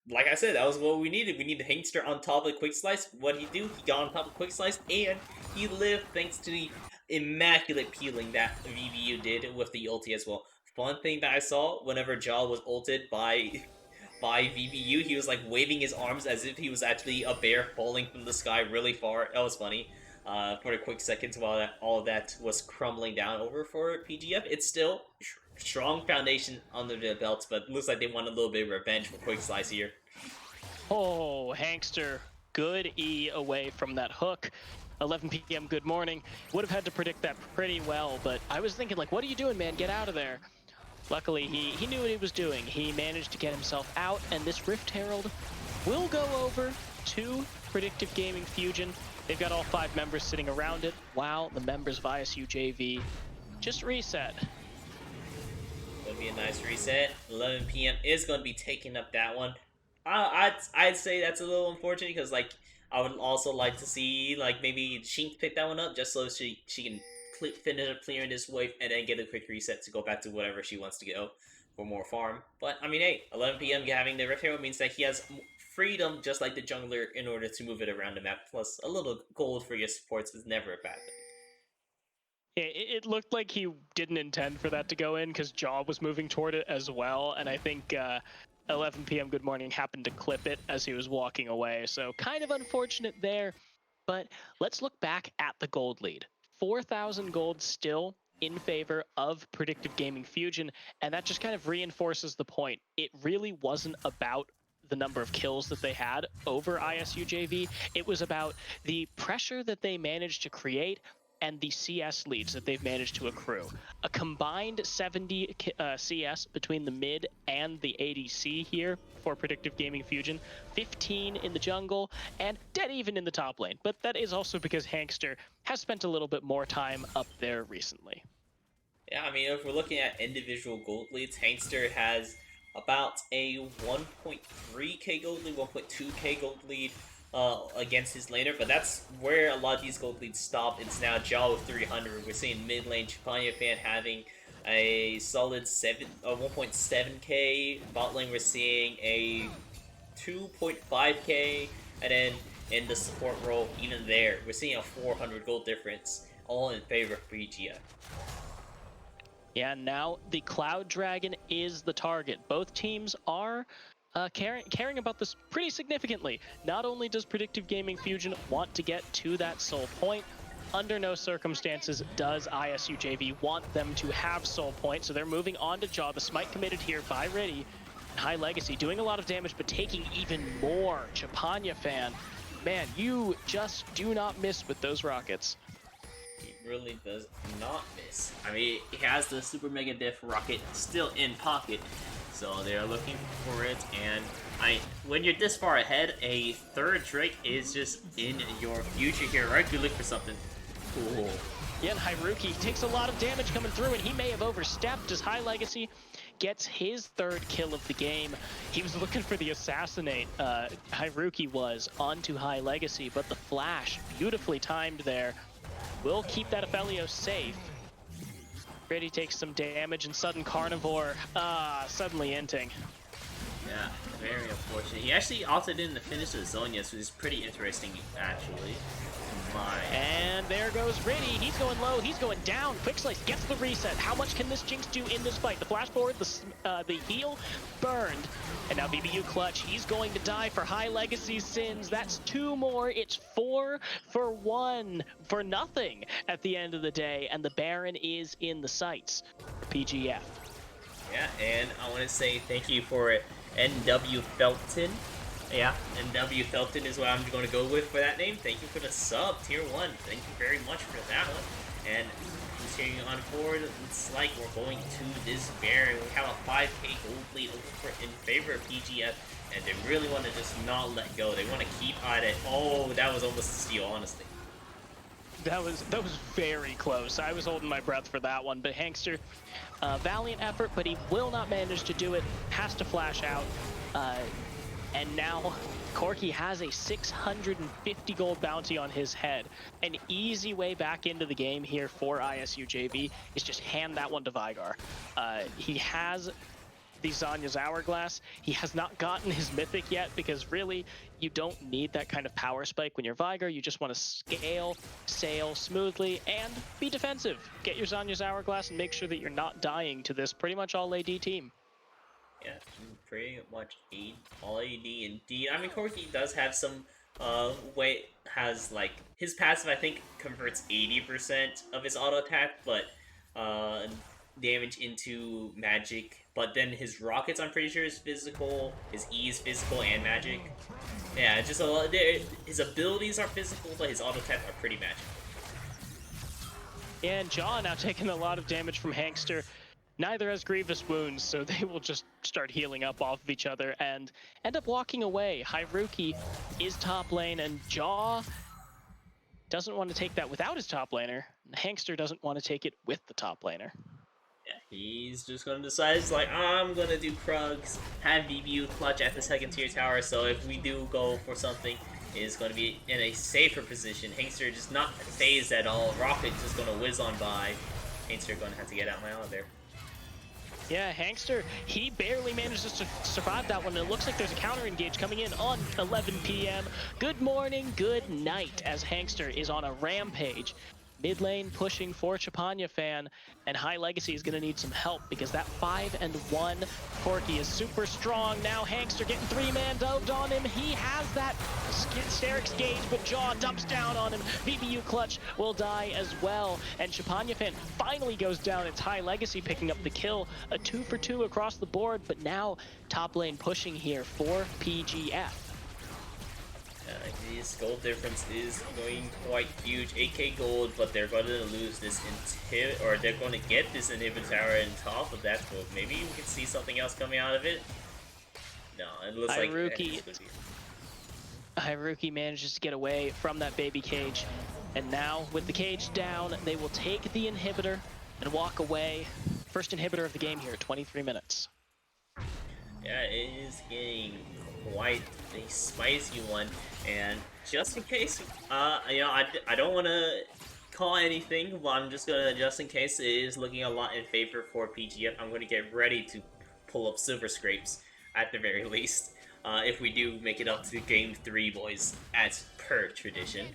like I said, that was what we needed. We needed Hankster on top of Quick Slice. What did he do? He got on top of Quick Slice, and he lived thanks to the immaculate peeling that VBU did with the ulti as well. Fun thing that I saw whenever Jaw was ulted by VBU, he was like waving his arms as if he was actually a bear falling from the sky really far. That was funny. For a quick second while all of that was crumbling down over for PGF. It's still strong foundation under their belts, but it looks like they want a little bit of revenge for Quick Slice here. Oh, Hankster, good E away from that hook. 11 p.m. Good morning. Would have had to predict that pretty well, but I was thinking, like, what are you doing, man? Get out of there. Luckily, he knew what he was doing. He managed to get himself out, and this Rift Herald will go over to Predictive Gaming Fujin. They've got all 5 members sitting around it, while the members of ISU JV just reset. It'll be a nice reset. 11 p.m. is going to be taking up that one. I'd say that's a little unfortunate because, like, I would also like to see, like, maybe Shink pick that one up just so she can finish up clearing this wave and then get a quick reset to go back to whatever she wants to go for more farm. But, I mean, hey, 11 p.m. having the Rift Hero means that he has freedom just like the jungler in order to move it around the map. Plus, a little gold for your supports is never a bad thing. It looked like he didn't intend for that to go in because Jaw was moving toward it as well, and I think 11 p.m. Good morning happened to clip it as he was walking away, so kind of unfortunate there. But let's look back at the gold lead. 4,000 gold still in favor of Predictive Gaming Fujin, and that just kind of reinforces the point. It really wasn't about the number of kills that they had over ISU JV. It was about the pressure that they managed to create and the CS leads that they've managed to accrue. A combined 70 CS between the mid and the ADC here for Predictive Gaming Fujin, 15 in the jungle, and dead even in the top lane. But that is also because Hankster has spent a little bit more time up there recently. Yeah, I mean, if we're looking at individual gold leads, Hankster has about a 1.3k gold lead, 1.2k gold lead against his laner, but that's where a lot of these gold leads stop. It's now Jaw with 300. We're seeing mid lane Chapanya fan having a solid 1.7k. Bot lane we're seeing a 2.5k, and then in the support role, even there, we're seeing a 400 gold difference, all in favor of BGF. Yeah, now the Cloud Dragon is the target. Both teams are caring about this pretty significantly. Not only does Predictive Gaming Fujin want to get to that soul point, under no circumstances does ISU JV want them to have soul point, so they're moving on to Jaw. The smite committed here by Riddy. High Legacy doing a lot of damage, but taking even more. Chapanya fan, man, you just do not miss with those rockets. He really does not miss. I mean, he has the Super Mega Diff rocket still in pocket, so they're looking for it. And when you're this far ahead, a third Drake is just in your future here, right? You look for something. Cool. Yeah, and Haruki takes a lot of damage coming through, and he may have overstepped as High Legacy gets his 3rd kill of the game. He was looking for the assassinate. Haruki was onto High Legacy, but the flash, beautifully timed there, will keep that Aphelios safe. Brady takes some damage, and Sudden Carnivore, suddenly inting. Yeah, very unfortunate. He actually opted in to finish the Zonias, which is pretty interesting, actually. And there goes Riddy. He's going low. He's going down. Quick Slice gets the reset. How much can this Jinx do in this fight? The flash forward, the heal burned. And now BBU clutch. He's going to die for High Legacy sins. That's 2 more. It's 4 for 1 for nothing at the end of the day. And the Baron is in the sights for PGF. Yeah, and I want to say thank you for NW Felton Yeah, and W Felton is what I'm going to go with for that name. Thank you for the sub, tier 1. Thank you very much for that one. And continuing on forward, it's like we're going to this bear. We have a 5k gold lead in favor of PGF, and they really want to just not let go. They want to keep at it. Oh, that was almost a steal, honestly. That was very close. I was holding my breath for that one, but Hankster, valiant effort, but he will not manage to do it. Has to flash out. And now Corki has a 650 gold bounty on his head. An easy way back into the game here for ISU JV is just hand that one to Vigar. He has the Zanya's Hourglass. He has not gotten his Mythic yet because really you don't need that kind of power spike when you're Vigar. You just want to scale, sail smoothly, and be defensive. Get your Zanya's Hourglass and make sure that you're not dying to this pretty much all AD team. Yeah, pretty much all AD indeed. I mean, Corki does have some has like his passive. I think converts 80% of his auto attack, but damage into magic. But then his rockets, I'm pretty sure, is physical. His E is physical and magic. Yeah, just a lot. His abilities are physical, but his auto attack are pretty magical. And John now taking a lot of damage from Hankster. Neither has grievous wounds, so they will just start healing up off of each other and end up walking away. Hyruki is top lane, and Jaw doesn't want to take that without his top laner. Hankster doesn't want to take it with the top laner. Yeah, he's just gonna decide, it's like, I'm gonna do Krugs, have VBU clutch at the second tier tower, so if we do go for something, it's gonna be in a safer position. Hankster just not phased at all. Rocket just gonna whiz on by. Hankster gonna have to get out there. Yeah, Hankster, he barely manages to survive that one. It looks like there's a counter engage coming in on 11 p.m. Good morning, good night, as Hankster is on a rampage. Mid lane pushing for Chapanya fan, and High Legacy is going to need some help because that 5-1 Corki is super strong. Now Hankster getting 3-man dubbed on him. He has that Sterix gauge, but Jaw dumps down on him. VBU clutch will die as well, and Chapanya fan finally goes down. It's High Legacy picking up the kill. A 2-for-2 across the board, but now top lane pushing here for PGF. This gold difference is going quite huge. 8k gold, but they're going to lose this or they're going to get this inhibitor tower on top of that. So maybe we can see something else coming out of it. No, it looks like Hyruki manages to get away from that baby cage, and now with the cage down, they will take the inhibitor and walk away. First inhibitor of the game here, 23 minutes. Yeah, it is getting quite a spicy one, and just in case, I don't want to call anything, but I'm just gonna, just in case it is looking a lot in favor for PGF, I'm gonna get ready to pull up Silver Scrapes at the very least, if we do make it up to Game 3, boys, as per tradition.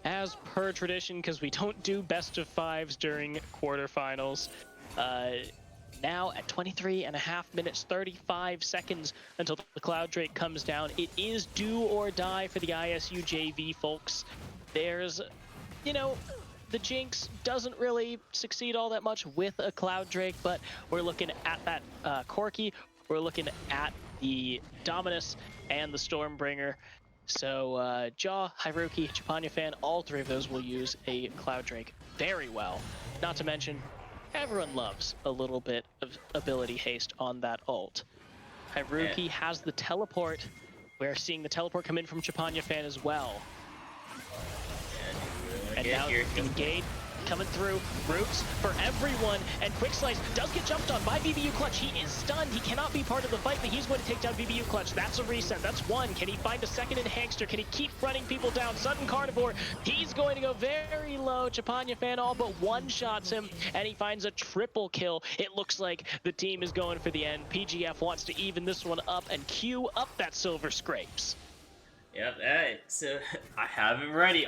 As per tradition, because we don't do best of fives during quarterfinals. Now at 23.5 minutes, 35 seconds until the Cloud Drake comes down. It is do or die for the ISU JV, folks. There's, the Jinx doesn't really succeed all that much with a Cloud Drake, but we're looking at that Corki. We're looking at the Dominus and the Stormbringer. So Jaw, Hyruki, Chapanya fan, all three of those will use a Cloud Drake very well. Not to mention, everyone loves a little bit of ability haste on that ult. Hyruki has the teleport. We're seeing the teleport come in from Chapanya fan as well. And now the engage coming through. Roots for everyone, and Quick Slice does get jumped on by VBU Clutch. He is stunned. He cannot be part of the fight, but he's going to take down VBU Clutch. That's a reset. That's one. Can he find a second in Hankster? Can he keep running people down? Sudden Carnivore. He's going to go very low. Chapanya fan all but one-shots him, and he finds a triple kill. It looks like the team is going for the end. PGF wants to even this one up and queue up that Silver Scrapes. Yep, so I have him ready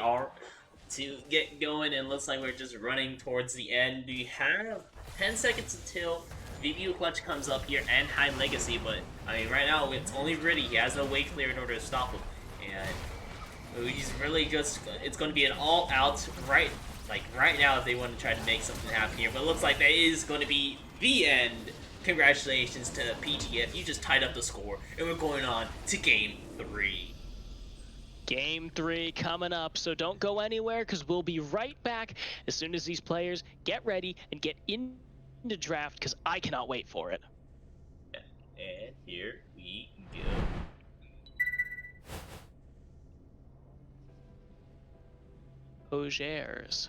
to get going, and looks like we're just running towards the end. We have 10 seconds until VBU Clutch comes up here and High Legacy, but I mean right now it's only Riddy. He has no way clear in order to stop him, and he's really just, it's going to be an all out right now if they want to try to make something happen here, but it looks like that is going to be the end congratulations to PGF. You just tied up the score, and we're going on to Game 3. Game 3 coming up, so don't go anywhere because we'll be right back as soon as these players get ready and get into draft because I cannot wait for it. And here we go. Ogers.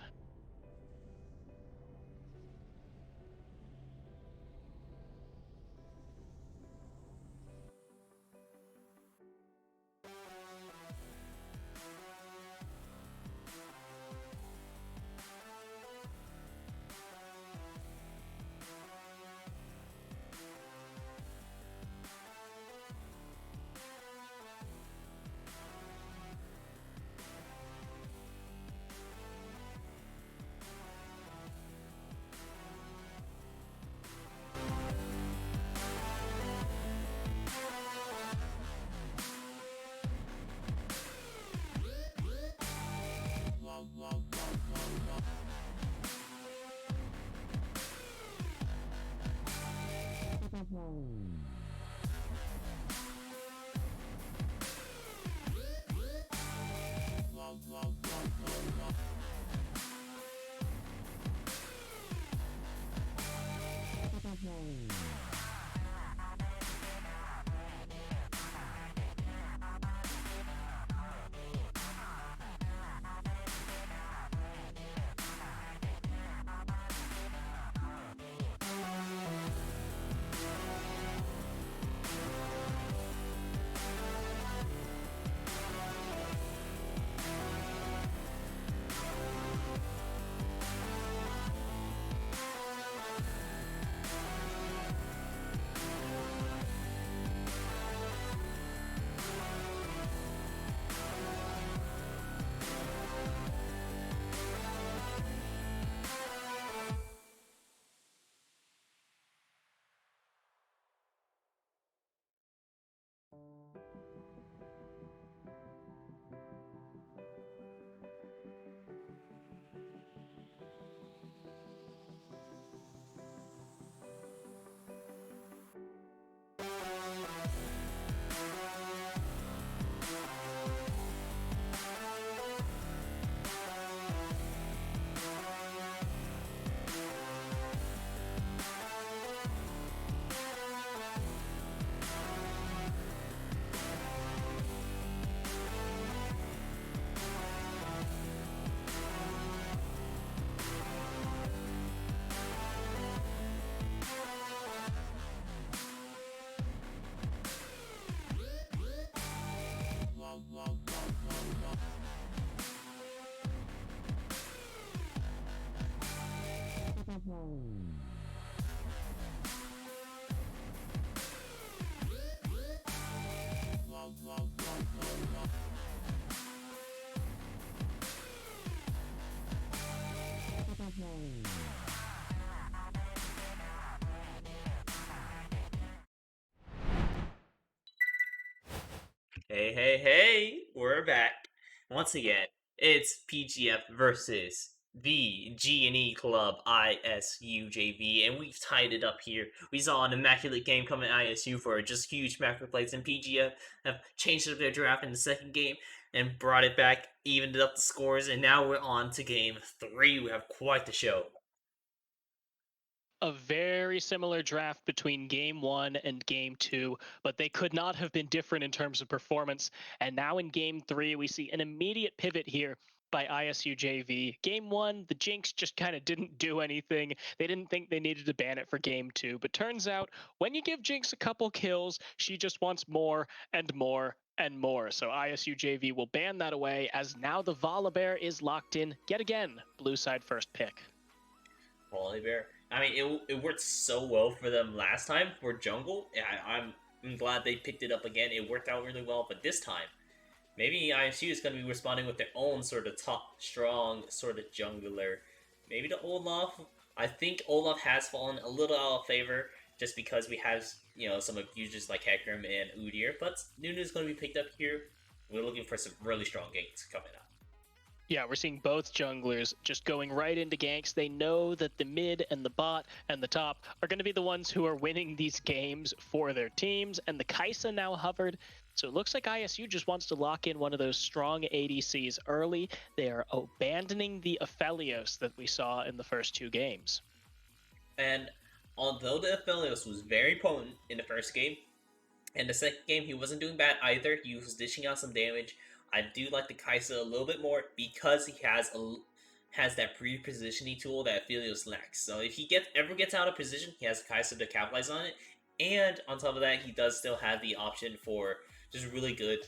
Hey, we're back. Once again, it's PGF versus the G&E Club ISU JV, and we've tied it up here. We saw an immaculate game coming ISU for just huge macro plays, and PGF have changed up their draft in the second game and brought it back, evened up the scores, and now we're on to Game 3. We have quite the show. A very similar draft between game 1 and game 2, but they could not have been different in terms of performance. And now in game 3, we see an immediate pivot here by ISU JV. Game 1, the Jinx just kind of didn't do anything. They didn't think they needed to ban it for game 2. But turns out, when you give Jinx a couple kills, she just wants more and more and more. So ISU JV will ban that away, as now the Volibear is locked in yet again. Blue side first pick. Volibear. I mean, it worked so well for them last time for jungle. I'm glad they picked it up again. It worked out really well, but this time, maybe ISU is going to be responding with their own sort of top, strong sort of jungler. Maybe the Olaf. I think Olaf has fallen a little out of favor just because we have, some abusers like Hecarim and Udyr, but Nunu's going to be picked up here. We're looking for some really strong gates coming up. Yeah, we're seeing both junglers just going right into ganks. They know that the mid and the bot and the top are going to be the ones who are winning these games for their teams. And the Kaisa now hovered. So it looks like ISU just wants to lock in one of those strong ADCs early. They are abandoning the Aphelios that we saw in the first two games. And although the Aphelios was very potent in the first game, in the second game he wasn't doing bad either. He was dishing out some damage. I do like the Kaisa a little bit more because he has that pre-positioning tool that Aphelios lacks. So if he ever gets out of position, he has Kaisa to capitalize on it. And on top of that, he does still have the option for just really good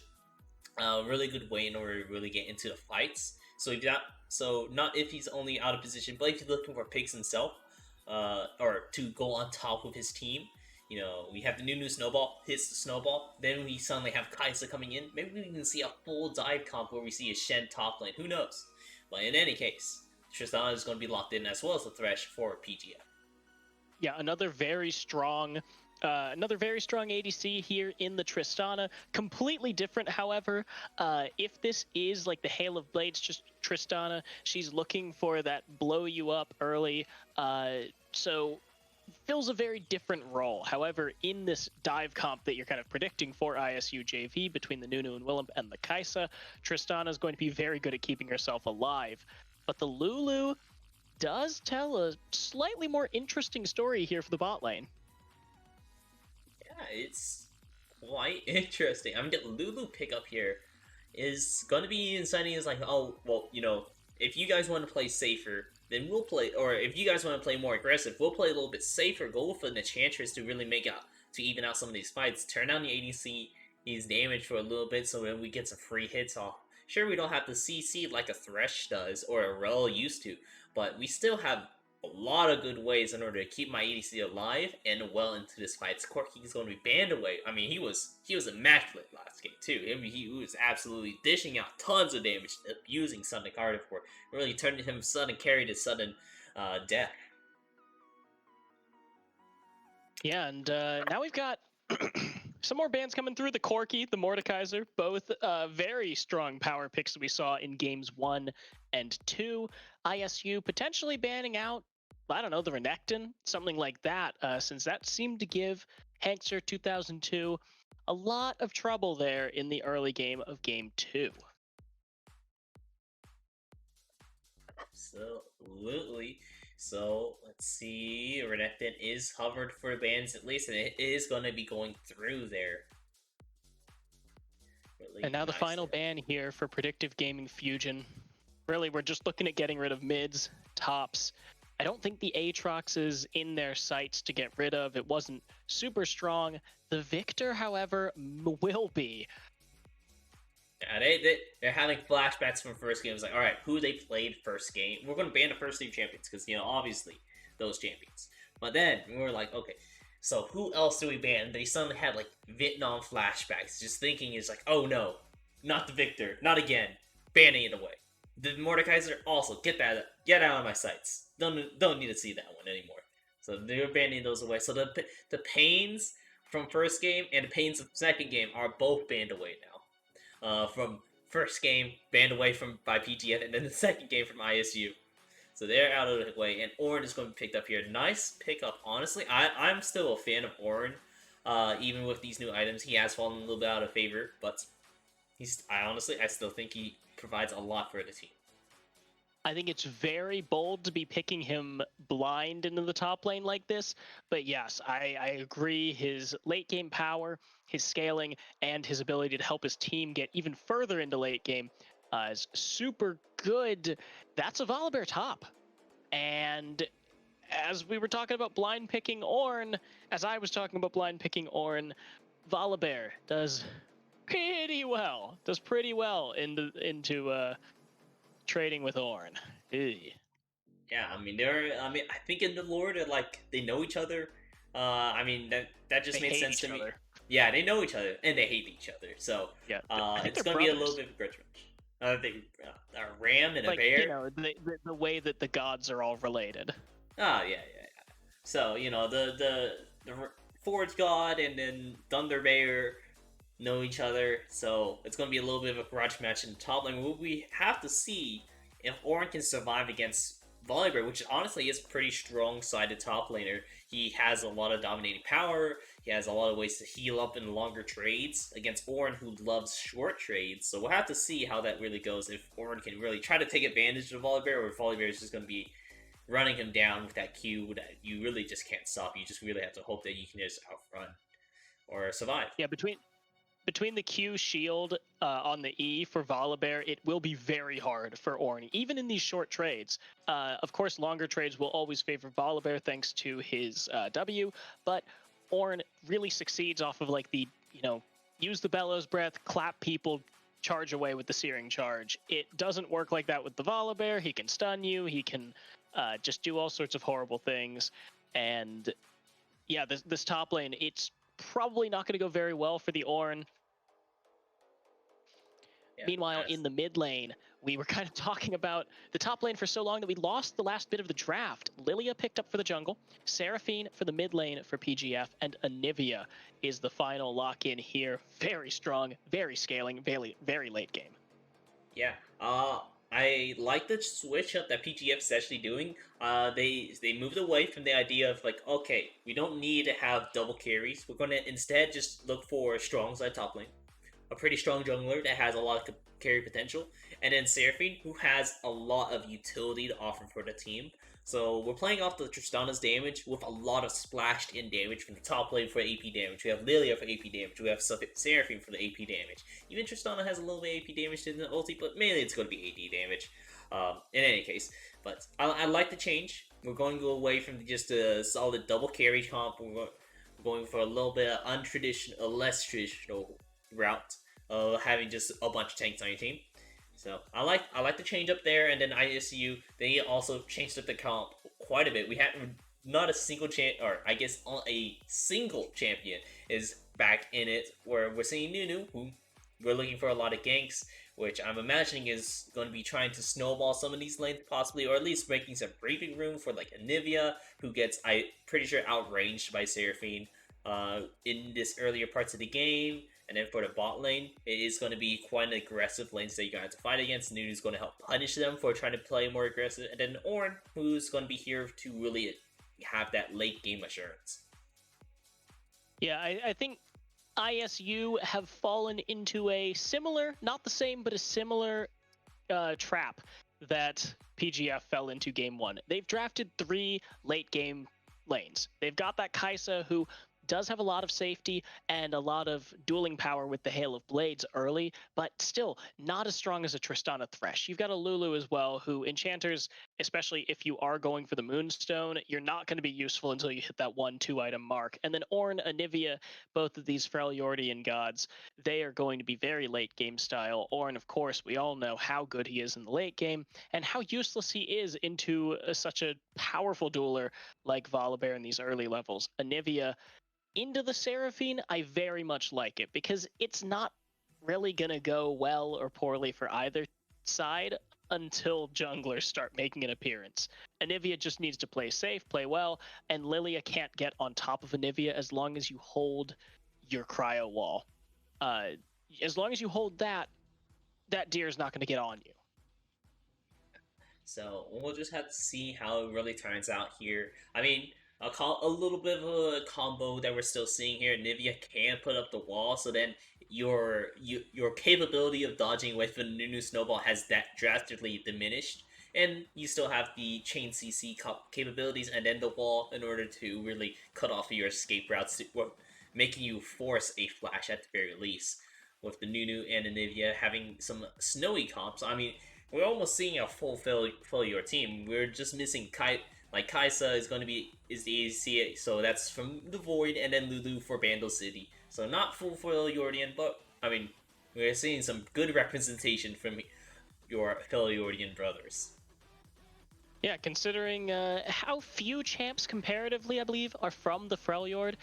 way in order to really get into the fights. So not if he's only out of position, but if he's looking for picks himself, or to go on top of his team. You know, we have the new snowball, hits the snowball. Then we suddenly have Kaisa coming in. Maybe we can see a full dive comp where we see a Shen top lane. Who knows? But in any case, Tristana is going to be locked in as well as the Thresh for PGF. Yeah, another very strong ADC here in the Tristana. Completely different, however. If this is like the Hail of Blades, just Tristana, she's looking for that blow you up early. So fills a very different role. However, in this dive comp that you're kind of predicting for ISU JV between the Nunu and Willem and the Kaisa, Tristana is going to be very good at keeping herself alive. But the Lulu does tell a slightly more interesting story here for the bot lane. Yeah, it's quite interesting. I mean, the Lulu pickup here is going to be inciting is like, oh, well, you know, if you guys want to play safer, then we'll play, or if you guys want to play more aggressive, we'll play a little bit safer, go for the Enchantress to really to even out some of these fights, turn down the ADC, he's damaged for a little bit so then we get some free hits off. Sure, we don't have the CC like a Thresh does, or a Rel used to, but we still have a lot of good ways in order to keep my ADC alive and well into this fight. Corki is going to be banned away. I mean, he was immaculate last game too. I mean, he was absolutely dishing out tons of damage, abusing Sudden Carnivore, really turning him sudden carry to sudden death. Yeah, and now we've got some more bans coming through. The Corki, the Mordekaiser, both very strong power picks that we saw in games 1 and 2. ISU potentially banning out, I don't know, the Renekton, something like that, since that seemed to give Hankster 2002 a lot of trouble there in the early game of game 2. Absolutely. So let's see. Renekton is hovered for bans at least, and it is going to be going through there. Really and now nice the final ban here for Predictive Gaming Fujin. Really, we're just looking at getting rid of mids, tops. I don't think the Aatrox is in their sights to get rid of. It wasn't super strong. The Victor, however, will be. Yeah, they're having flashbacks from first game. It's like, all right, who they played first game? We're going to ban the first team champions because, you know, obviously those champions. But then we were like, okay, so who else do we ban? They suddenly had like Vietnam flashbacks, just thinking is like, oh no, not the Victor, not again, banning it away. The Mordekaiser also get out of my sights. Don't need to see that one anymore. So they're banning those away. So the pains from first game and the pains of second game are both banned away now. From first game banned away by PGF, and then the second game from ISU. So they're out of the way, and Orin is going to be picked up here. Nice pickup, honestly. I'm still a fan of Orin. Even with these new items, he has fallen a little bit out of favor, but I still think he provides a lot for the team. I think it's very bold to be picking him blind into the top lane like this, but yes, I agree. His late game power, his scaling, and his ability to help his team get even further into late game is super good. That's a Volibear top. And as we were talking about blind picking Ornn, as I was talking about blind picking Ornn, Volibear does pretty well. Does pretty well into trading with Ornn. Ew. Yeah, I mean I think in the lore they know each other. I mean that just made sense to me. Yeah, they know each other and they hate each other. So yeah, it's gonna be a little bit of grudge match. I think a ram and a bear. You know, the way that the gods are all related. Oh yeah. So you know the Forge God and then Thunder Bear know each other, so it's going to be a little bit of a grudge match in the top lane. We have to see if Orin can survive against Volibear, which honestly is a pretty strong-sided top laner. He has a lot of dominating power. He has a lot of ways to heal up in longer trades against Orin, who loves short trades. So we'll have to see how that really goes. If Orin can really try to take advantage of Volibear, or if Volibear is just going to be running him down with that Q that you really just can't stop. You just really have to hope that you can just outrun or survive. Yeah, between the Q shield on the E for Volibear, it will be very hard for Ornn, even in these short trades. Of course, longer trades will always favor Volibear thanks to his W, but Ornn really succeeds off of like the, use the Bellows Breath, clap people, charge away with the Searing Charge. It doesn't work like that with the Volibear. He can stun you, he can just do all sorts of horrible things. And yeah, this top lane, it's probably not going to go very well for the Ornn. Yeah, Meanwhile, in the mid lane, we were kind of talking about the top lane for so long that we lost the last bit of the draft. Lilia picked up for the jungle, Seraphine for the mid lane for PGF, and Anivia is the final lock-in here. Very strong, very scaling, very, very late game. Yeah. I like the switch up that PGF is actually doing. They moved away from the idea of like, okay, we don't need to have double carries. We're gonna instead just look for a strong side top lane, a pretty strong jungler that has a lot of carry potential, and then Seraphine, who has a lot of utility to offer for the team. So we're playing off the Tristana's damage with a lot of splashed in damage from the top lane for AP damage. We have Lilia for AP damage. We have Seraphine for the AP damage. Even Tristana has a little bit of AP damage to the ulti, but mainly it's going to be AD damage. In any case, but I like the change. We're going to go away from just a solid double carry comp. We're going for a little bit of untraditional, less traditional route of having just a bunch of tanks on your team. So I like the change up there, and then ISU they also changed up the comp quite a bit. We had not a single or I guess a single champion is back in it. Where we're seeing Nunu, who we're looking for a lot of ganks, which I'm imagining is going to be trying to snowball some of these lanes possibly, or at least making some breathing room for like Anivia, who gets pretty sure outranged by Seraphine in this earlier parts of the game. And then for the bot lane, it is going to be quite an aggressive lanes that you're going to have to fight against. Nunu's going to help punish them for trying to play more aggressive. And then Ornn, who's going to be here to really have that late game assurance. Yeah, I think ISU have fallen into a similar, not the same, but a similar trap that PGF fell into game one. They've drafted 3 late game lanes. They've got that Kai'Sa who does have a lot of safety and a lot of dueling power with the Hail of Blades early, but still not as strong as a Tristana Thresh. You've got a Lulu as well, who enchanters, especially if you are going for the Moonstone, you're not going to be useful until you hit that 1-2 item mark. And then Ornn, Anivia, both of these Freljordian gods, they are going to be very late game style. Ornn, of course, we all know how good he is in the late game and how useless he is into such a powerful dueler like Volibear in these early levels. Anivia, into the Seraphine, I very much like it because it's not really going to go well or poorly for either side until junglers start making an appearance. Anivia just needs to play safe, play well, and Lilia can't get on top of Anivia as long as you hold your cryo wall. As long as you hold that, that deer is not going to get on you. So we'll just have to see how it really turns out here. I mean, a little bit of a combo that we're still seeing here. Nivea can put up the wall, so then your capability of dodging with the Nunu Snowball has that drastically diminished, and you still have the chain CC capabilities and then the wall in order to really cut off your escape routes, making you force a flash at the very least. With the Nunu and Anivia having some snowy comps, I mean, we're almost seeing a full your team. We're just missing Kai'Sa is going to be is the ACA, so that's from the Void, and then Lulu for Bandle City. So not full Yordian, but I mean, we're seeing some good representation from your Yordian brothers. Yeah, considering how few champs comparatively, I believe, are from the Freljord,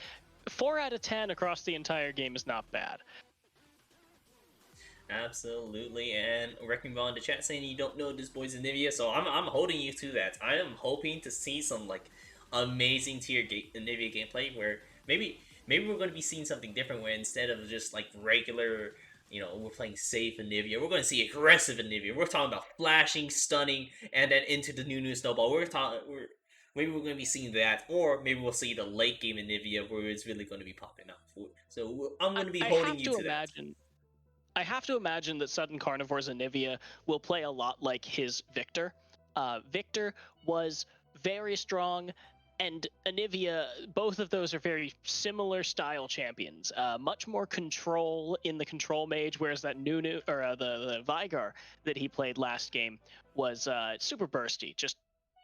4 out of 10 across the entire game is not bad. Absolutely, and Wrecking Ball in the chat saying you don't know this boy's Anivia, so I'm holding you to that. I am hoping to see some like amazing tier Anivia gameplay where maybe maybe we're going to be seeing something different where instead of just like regular, we're playing safe Anivia, we're going to see aggressive Anivia. We're talking about flashing, stunning, and then into the new snowball. Maybe we're going to be seeing that, or maybe we'll see the late game Anivia where it's really going to be popping up. So I'm going to be I holding have you to to that. imagine. I have to imagine that Sudden Carnivore's Anivia will play a lot like his Victor. Victor was very strong, and Anivia, both of those are very similar style champions. Much more control in the control mage, whereas that Nunu or the Vigar that he played last game was super bursty. Just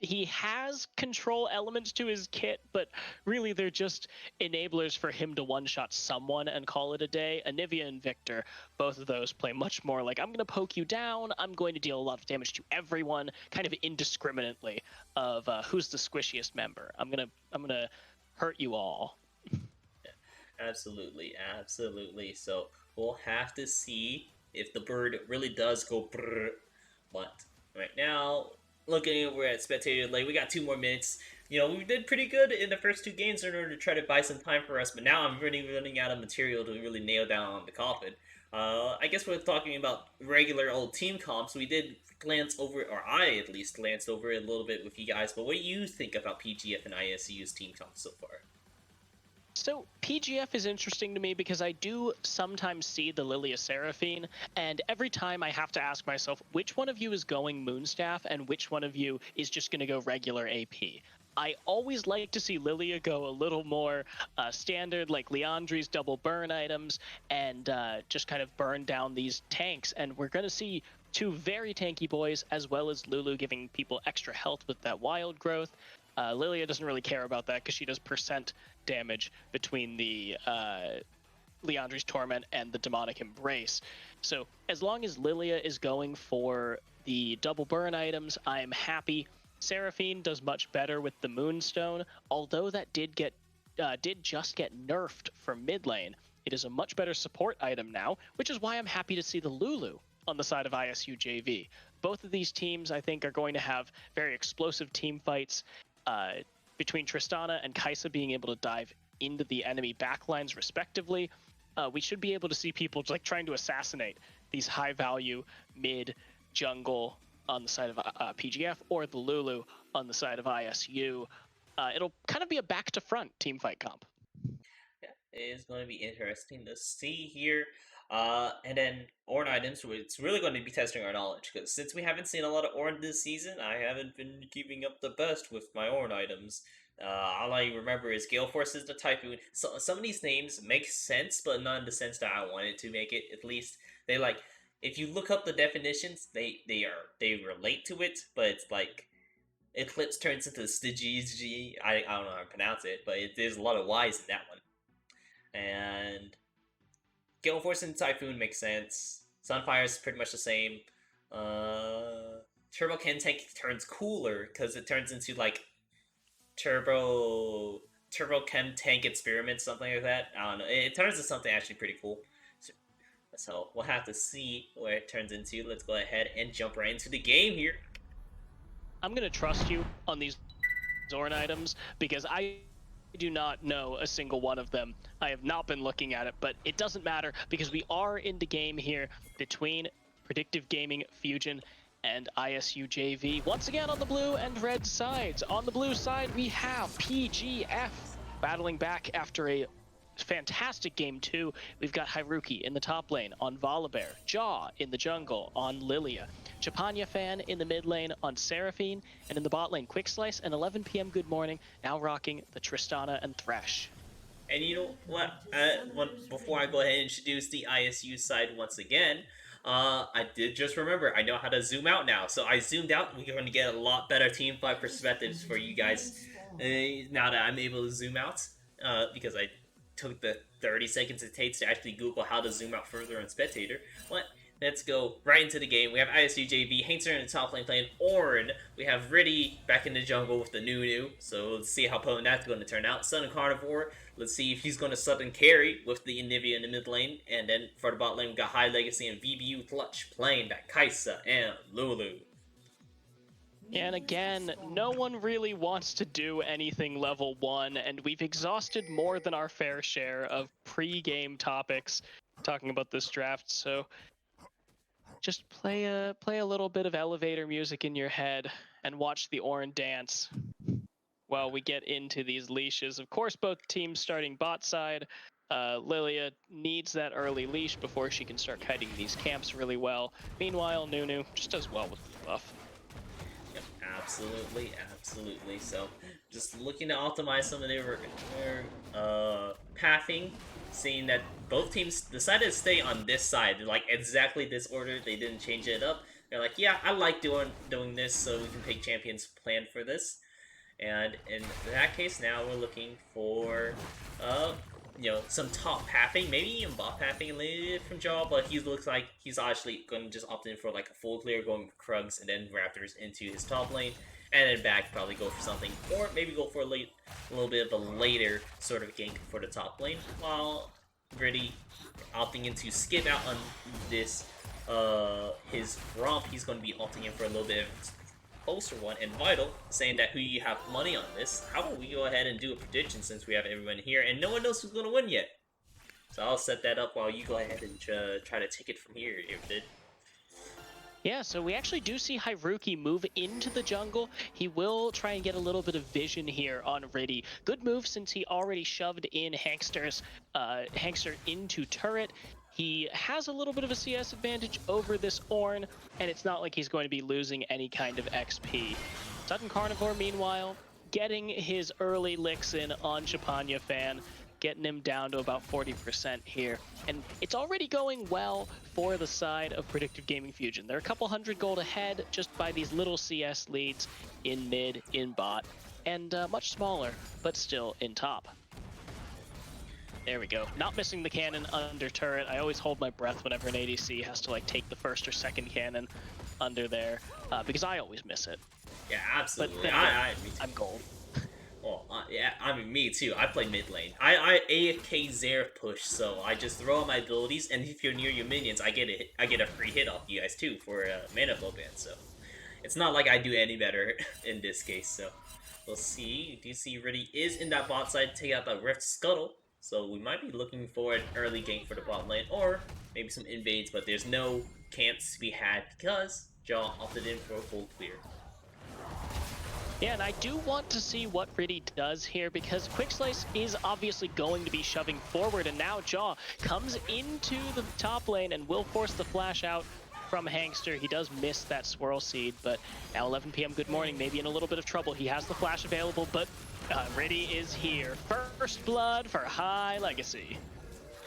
he has control elements to his kit, but really they're just enablers for him to one-shot someone and call it a day. Anivia and Victor, both of those play much more like I'm going to poke you down, I'm going to deal a lot of damage to everyone, kind of indiscriminately of who's the squishiest member. I'm gonna hurt you all. Absolutely, absolutely. So we'll have to see if the bird really does go brrr. But right now, looking over at spectator lane, we got 2 more minutes. We did pretty good in the first 2 games in order to try to buy some time for us, but now I'm really running out of material to really nail down on the coffin. I guess we're talking about regular old team comps. We did glance over, or I at least glanced over it a little bit with you guys, but what do you think about PGF and ISU's team comps so far? So PGF is interesting to me because I do sometimes see the Lilia Seraphine, and every time I have to ask myself, which one of you is going Moonstaff and which one of you is just going to go regular AP? I always like to see Lilia go a little more standard, like Leandri's double burn items, and just kind of burn down these tanks. And we're going to see two very tanky boys, as well as Lulu giving people extra health with that wild growth. Lilia doesn't really care about that because she does percent damage between the Leandri's Torment and the Demonic Embrace. So as long as Lilia is going for the double burn items, I'm happy. Seraphine does much better with the Moonstone, although that did just get nerfed from mid lane. It is a much better support item now, which is why I'm happy to see the Lulu on the side of ISU JV. Both of these teams, I think, are going to have very explosive team fights. Between Tristana and Kai'Sa being able to dive into the enemy backlines respectively, we should be able to see people like trying to assassinate these high-value mid jungle on the side of PGF or the Lulu on the side of ISU. It'll kind of be a back-to-front team fight comp. Yeah, it is going to be interesting to see here. And then Orn items, it's really going to be testing our knowledge because since we haven't seen a lot of Orn this season, I haven't been keeping up the best with my Orn items. All I remember is Gale Force is the Typhoon. So some of these names make sense, but not in the sense that I wanted to make it. At least they like, if you look up the definitions, they relate to it, but it's like Eclipse turns into Stigi. I don't know how to pronounce it, but there's a lot of Y's in that one. And Gale Force and Typhoon makes sense. Sunfire is pretty much the same. Turbo Ken Tank turns cooler because it turns into like Turbo Chem Tank Experiment, something like that. I don't know. It turns into something actually pretty cool. So we'll have to see what it turns into. Let's go ahead and jump right into the game here. I'm going to trust you on these Zorn items because I do not know a single one of them. I have not been looking at it, but it doesn't matter because we are in the game here between Predictive Gaming, Fujin, and ISU JV. Once again on the blue and red sides. On the blue side, we have PGF battling back after a fantastic game 2. We've got Haruki in the top lane on Volibear, Jaw in the jungle on Lilia, Chapanya Fan in the mid lane on Seraphine, and in the bot lane, Quick Slice and 11 p.m. Good Morning, now rocking the Tristana and Thresh. And you know what? Before I go ahead and introduce the ISU side once again, I did just remember I know how to zoom out now. So I zoomed out. We're going to get a lot better team fight perspectives for you guys now that I'm able to zoom out. Because I took the 30 seconds it takes to actually Google how to zoom out further on Spectator. But let's go right into the game. We have ISU JV, Hainzer in the top lane playing Ornn. We have Riddy back in the jungle with the Nunu. So let's see how potent that's going to turn out. Sun and Carnivore. Let's see if he's going to sudden carry with the Anivia in the mid lane. And then for the bot lane, we got High Legacy and VBU Clutch playing that Kai'Sa and Lulu. And again, no one really wants to do anything level 1, and we've exhausted more than our fair share of pre-game topics talking about this draft, so just play a little bit of elevator music in your head and watch the Orin dance while we get into these leashes. Of course, both teams starting bot side. Lilia needs that early leash before she can start kiting these camps really well. Meanwhile, Nunu just does well with the buff. Yep, absolutely, absolutely. So, just looking to optimize some of their pathing, seeing that both teams decided to stay on this side, like exactly this order. They didn't change it up. They're like, yeah, I like doing this, so we can pick champions plan for this. And in that case, now we're looking for, uh, some top pathing, maybe even bot pathing a little bit from Jaw, but he looks like he's actually going to just opt in for like a full clear, going with Krugs and then Raptors into his top lane, and then back probably go for something, or maybe go for a little bit of a later sort of gank for the top lane, while Gritty opting in to skip out on this, his romp. He's going to be opting in for a little bit of closer one, and Vital saying that who you have money on this. How about we go ahead and do a prediction since we have everyone here and no one knows who's going to win yet. So I'll set that up while you go ahead and try to take it from here, Irvid. Yeah, so we actually do see Haruki move into the jungle. He will try and get a little bit of vision here on Riddy. Good move since he already shoved in Hankster into turret. He has a little bit of a CS advantage over this Ornn, and it's not like he's going to be losing any kind of XP. Sudden Carnivore, meanwhile, getting his early licks in on Chapanya Fan, getting him down to about 40% here. And it's already going well for the side of Predictive Gaming Fujin. They're a couple hundred gold ahead just by these little CS leads in mid, in bot, and much smaller, but still in top. There we go. Not missing the cannon under turret. I always hold my breath whenever an ADC has to like take the first or second cannon under there, because I always miss it. Yeah, absolutely. But then I'm gold. Well, yeah, I mean, me too. I play mid lane. I AFK Xerath push, so I just throw out my abilities, and if you're near your minions, I get a free hit off you guys too for mana flow ban. So it's not like I do any better in this case. So we'll see. DC Riddy is in that bot side, take out that Rift Scuttle. So we might be looking for an early gank for the bot lane, or maybe some invades, but there's no camps to be had because Jaw opted in for a full clear. Yeah, and I do want to see what Riddy does here, because Quick Slice is obviously going to be shoving forward, and now Jaw comes into the top lane and will force the flash out from Hankster. He does miss that Swirl Seed, but now 11 p.m. good morning, maybe in a little bit of trouble. He has the flash available, but Riddy is here. First blood for High Legacy.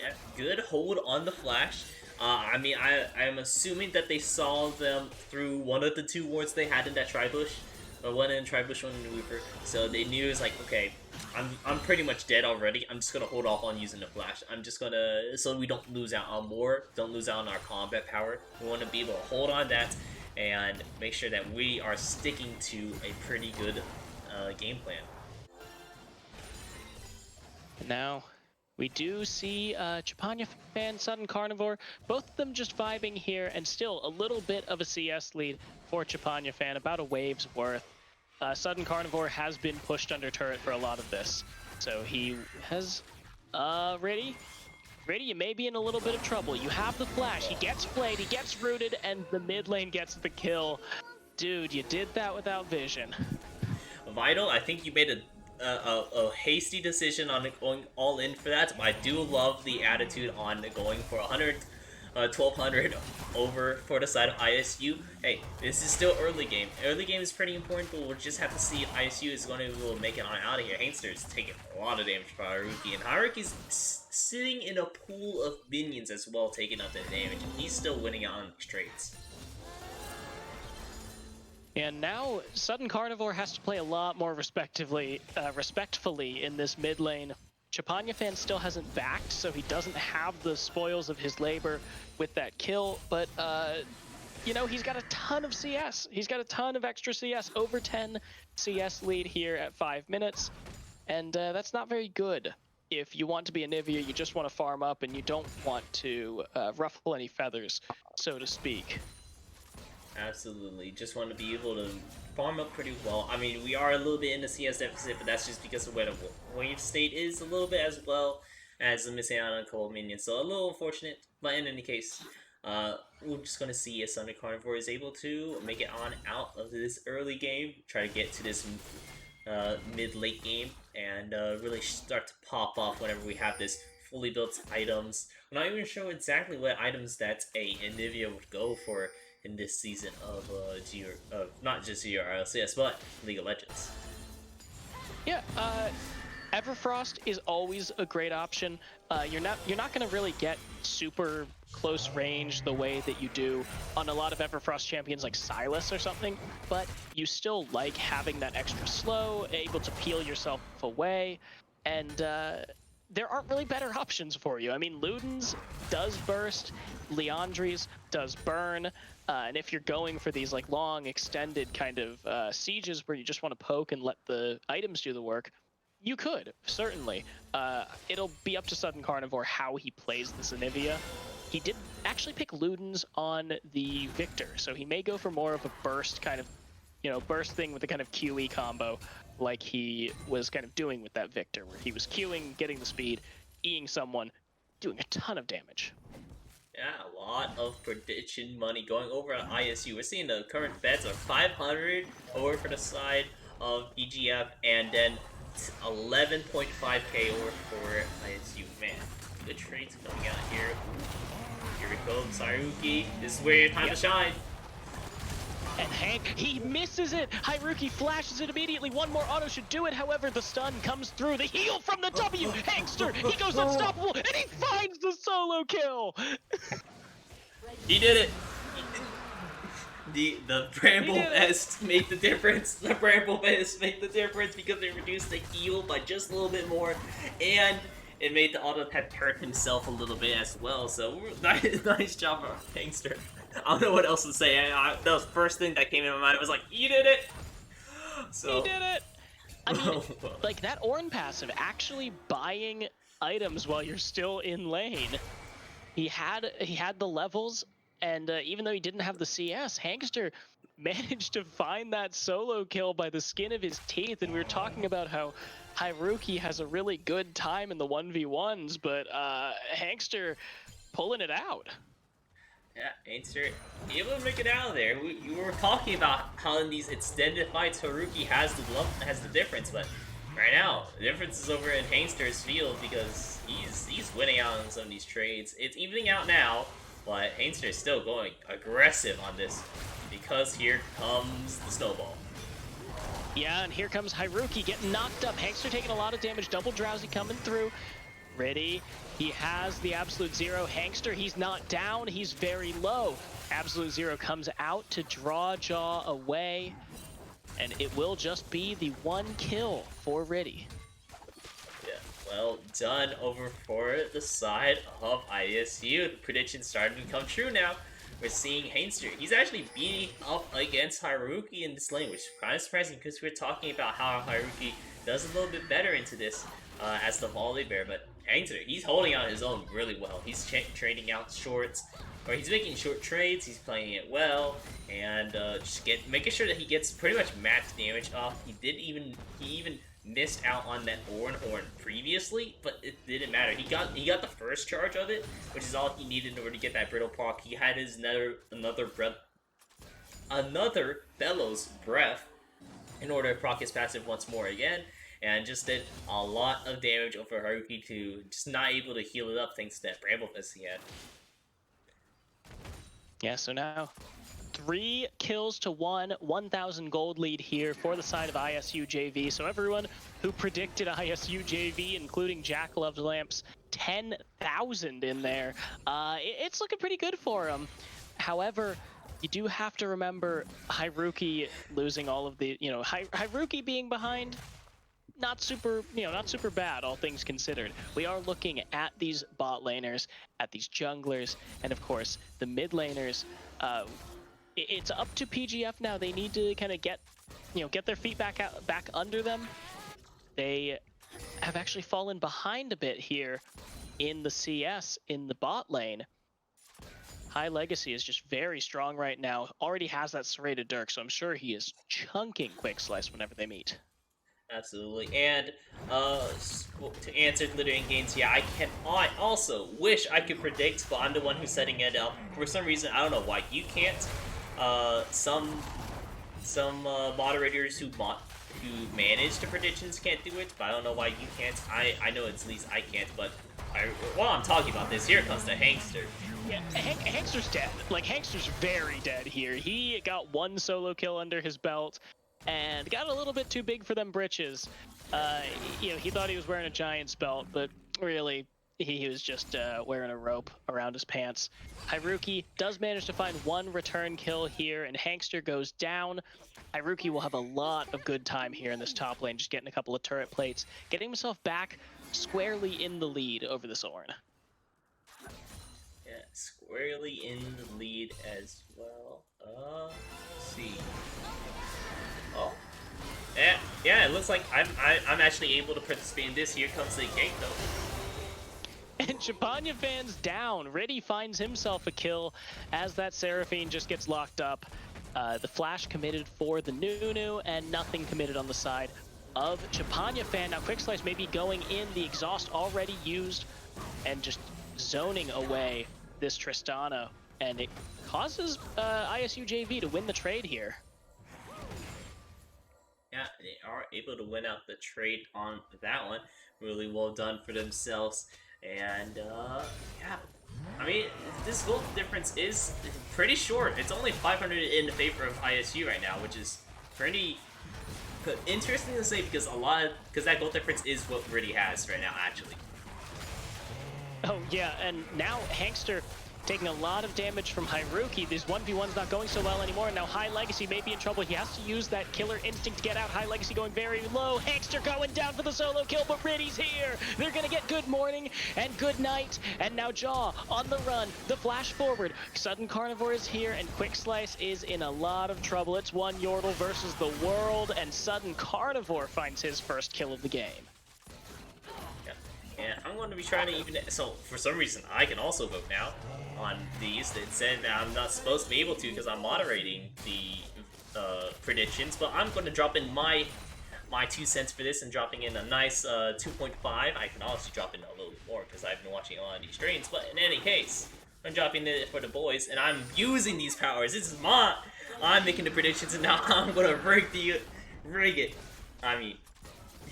Yeah, good hold on the flash. I mean, I'm assuming that they saw them through one of the two wards they had in that Tribush. One in Tribush, one in Weaver. So they knew it's like, okay, I'm pretty much dead already. I'm just gonna hold off on using the flash. I'm just gonna, so we don't lose out on more, don't lose out on our combat power. We want to be able to hold on that and make sure that we are sticking to a pretty good game plan. Now, we do see Chapanya Fan, Sudden Carnivore, both of them just vibing here, and still a little bit of a CS lead for Chapanya Fan, about a wave's worth. Sudden Carnivore has been pushed under turret for a lot of this, so he has... Riddy, you may be in a little bit of trouble. You have the flash, he gets played, he gets rooted, and the mid lane gets the kill. Dude, you did that without vision. Vital, I think you made a hasty decision on going all in for that, but I do love the attitude on going for 1200 over for the side of ISU. Hey, this is still early game. Early game is pretty important, but we'll just have to see if ISU is going to be able to make it on out of here. Hankster is taking a lot of damage from Haruki, and Haruki's sitting in a pool of minions as well, taking up the damage, and he's still winning out on these trades. And now Sudden Carnivore has to play a lot more respectfully in this mid lane. Chapanya Fan still hasn't backed, so he doesn't have the spoils of his labor with that kill, but you know, he's got a ton of CS. He's got a ton of extra CS, over 10 CS lead here at 5 minutes, and that's not very good. If you want to be a Nivea, you just want to farm up and you don't want to ruffle any feathers, so to speak. Absolutely. Just want to be able to farm up pretty well. I mean, we are a little bit in the CS deficit, but that's just because of where the wave state is a little bit, as well as missing out on cold minions. So a little unfortunate, but in any case, we're just going to see if Thunder Carnivore is able to make it on out of this early game, try to get to this mid-late game, and really start to pop off whenever we have this fully built items. I'm not even sure exactly what items that a Anivia would go for in this season of not just GRLCS, but League of Legends. Yeah, Everfrost is always a great option. You're not going to really get super close range the way that you do on a lot of Everfrost champions like Sylas or something, but you still like having that extra slow, able to peel yourself away, and there aren't really better options for you. I mean, Luden's does burst, Leandri's does burn, and if you're going for these like long, extended kind of sieges where you just want to poke and let the items do the work, you could, certainly. It'll be up to Sudden Carnivore how he plays this Anivia. He did actually pick Ludens on the Victor, so he may go for more of a burst kind of, burst thing with the kind of QE combo like he was kind of doing with that Victor, where he was Qing, getting the speed, Eing someone, doing a ton of damage. Yeah, a lot of prediction money going over at ISU. We're seeing the current bets are 500 over for the side of EGF, and then 11.5k over for ISU. Man, good trades coming out here. Here we go, Saruki. This is where your time to shine. And Hank, he misses it! Haruki flashes it immediately. One more auto should do it. However, the stun comes through. The heal from the W! Hankster, he goes unstoppable, and he finds the solo kill! He did it! The Bramble Vest made the difference. The Bramble Vest made the difference because they reduced the heal by just a little bit more, and it made the auto pet hurt himself a little bit as well. So nice job, Hankster. I don't know what else to say. That was the first thing that came in my mind. I was like, "You did it!" So he did it. I mean, like that Ornn passive, actually buying items while you're still in lane. He had the levels. And even though he didn't have the CS, Hankster managed to find that solo kill by the skin of his teeth. And we were talking about how Haruki has a really good time in the 1v1s, but Hankster pulling it out. Yeah, Hankster able to make it out of there. We were talking about how in these extended fights Haruki has the difference, but right now the difference is over in Hankster's field because he's winning out on some of these trades. It's evening out now. But Hankster is still going aggressive on this because here comes the snowball. Yeah, and here comes Haruki getting knocked up. Hankster taking a lot of damage, double drowsy coming through. Ready, he has the Absolute Zero. Hankster, he's not down, he's very low. Absolute Zero comes out to draw Jaw away, and it will just be the one kill for Riddy. Well done over for the side of ISU. The predictions starting to come true now. We're seeing Hankster. He's actually beating up against Haruki in this lane, which is kind of surprising because we're talking about how Haruki does a little bit better into this as the volley bear. But Hankster, he's holding on his own really well. He's trading out shorts, or he's making short trades. He's playing it well, and just making sure that he gets pretty much max damage off. He even missed out on that Ornn Horn previously, but it didn't matter. He got the first charge of it, which is all he needed in order to get that brittle proc. He had his another Bellows breath in order to proc his passive once more again, and just did a lot of damage over Haruki to just not able to heal it up thanks to that Bramble Fist he had. Yeah, so now 3 kills to 1,000 gold lead here for the side of ISU JV. So everyone who predicted ISU JV, including Jack Loves Lamps, 10,000 in there. It's looking pretty good for him. However, you do have to remember Haruki losing all of the, Haruki being behind, not super bad, all things considered. We are looking at these bot laners, at these junglers, and of course, the mid laners. It's up to PGF now. They need to kind of get their feet back under them. They have actually fallen behind a bit here in the CS in the bot lane. High Legacy is just very strong right now. Already has that serrated Dirk, so I'm sure he is chunking Quick Slice whenever they meet. Absolutely. And to answer Glittering Games, yeah, I also wish I could predict, but I'm the one who's setting it up. For some reason, I don't know why you can't. Some moderators who manage the predictions can't do it, but I don't know why you can't. I know at least I can't, but while I'm talking about this, here comes the Hankster. Yeah, Hankster's dead. Like, Hankster's very dead here. He got one solo kill under his belt and got a little bit too big for them britches. You know, he thought he was wearing a Giant's belt, but really, he was just wearing a rope around his pants. Haruki does manage to find one return kill here, and Hankster goes down. Haruki will have a lot of good time here in this top lane, just getting a couple of turret plates, getting himself back squarely in the lead over the Zorn. Yeah, squarely in the lead as well. Let's see. Oh. Yeah, it looks like I'm actually able to participate in this. Here comes the gank though. And Champagne fans down. Riddy finds himself a kill as that Seraphine just gets locked up. The flash committed for the Nunu, and nothing committed on the side of Champagne fan. Now Quick Slice may be going in, the exhaust already used, and just zoning away this Tristana, and it causes ISU JV to win the trade here. Yeah, they are able to win out the trade on that one. Really well done for themselves. And, yeah. I mean, this gold difference is pretty short. It's only 500 in favor of ISU right now, which is pretty interesting to say because that gold difference is what Riddy has right now, actually. Oh, yeah, and now Hankster taking a lot of damage from Haruki. This 1v1's not going so well anymore. Now High Legacy may be in trouble. He has to use that killer instinct to get out. High Legacy going very low. Hankster going down for the solo kill, but Riddy's here. They're going to get good morning and good night. And now Jaw on the run. The flash forward. Sudden Carnivore is here, and Quick Slice is in a lot of trouble. It's one Yordle versus the world, and Sudden Carnivore finds his first kill of the game. And I'm going to be trying to even... So, for some reason, I can also vote now on these. It said that I'm not supposed to be able to because I'm moderating the predictions, but I'm going to drop in my 2 cents for this and dropping in a nice 2.5. I can also drop in a little more because I've been watching a lot of these streams, but in any case, I'm dropping it for the boys, and I'm using these powers. This is I'm making the predictions, and now I'm going to rig it. I mean...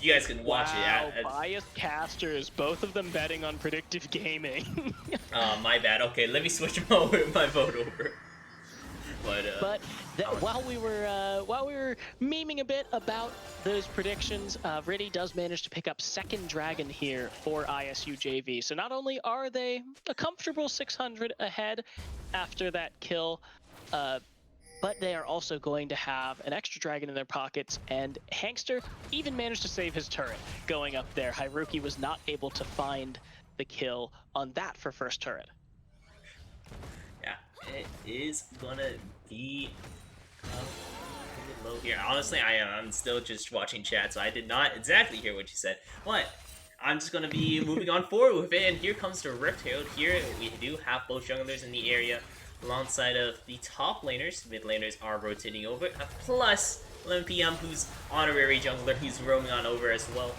You guys can watch it. Biased casters, both of them betting on Predictive Gaming. My bad. Okay, let me switch my vote over. But while we were memeing a bit about those predictions, Riddy does manage to pick up second dragon here for ISU JV. So not only are they a comfortable 600 ahead after that kill, but they are also going to have an extra dragon in their pockets, and Hankster even managed to save his turret going up there. Haruki was not able to find the kill on that for first turret. Yeah, it is gonna be low here. Honestly, I'm still just watching chat, so I did not exactly hear what you said, but I'm just gonna be moving on forward with it, and here comes the Rift Herald. Here we do have both junglers in the area, alongside of the top laners. Mid laners are rotating over, plus 11 PM, who's honorary jungler, who's roaming on over as well.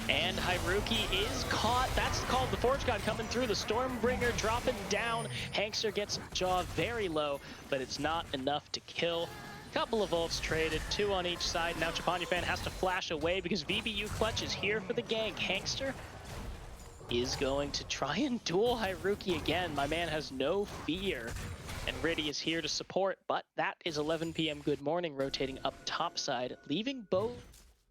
And Haruki is caught. That's called the Forge God coming through. The Stormbringer dropping down. Hankster gets Jaw very low, but it's not enough to kill. Couple of ults traded, 2 on each side. Now Champagne fan has to flash away because VBU Clutch is here for the gank. Hankster is going to try and duel Haruki again. My man has no fear, and Riddy is here to support, but that is 11 PM good morning rotating up top side, leaving both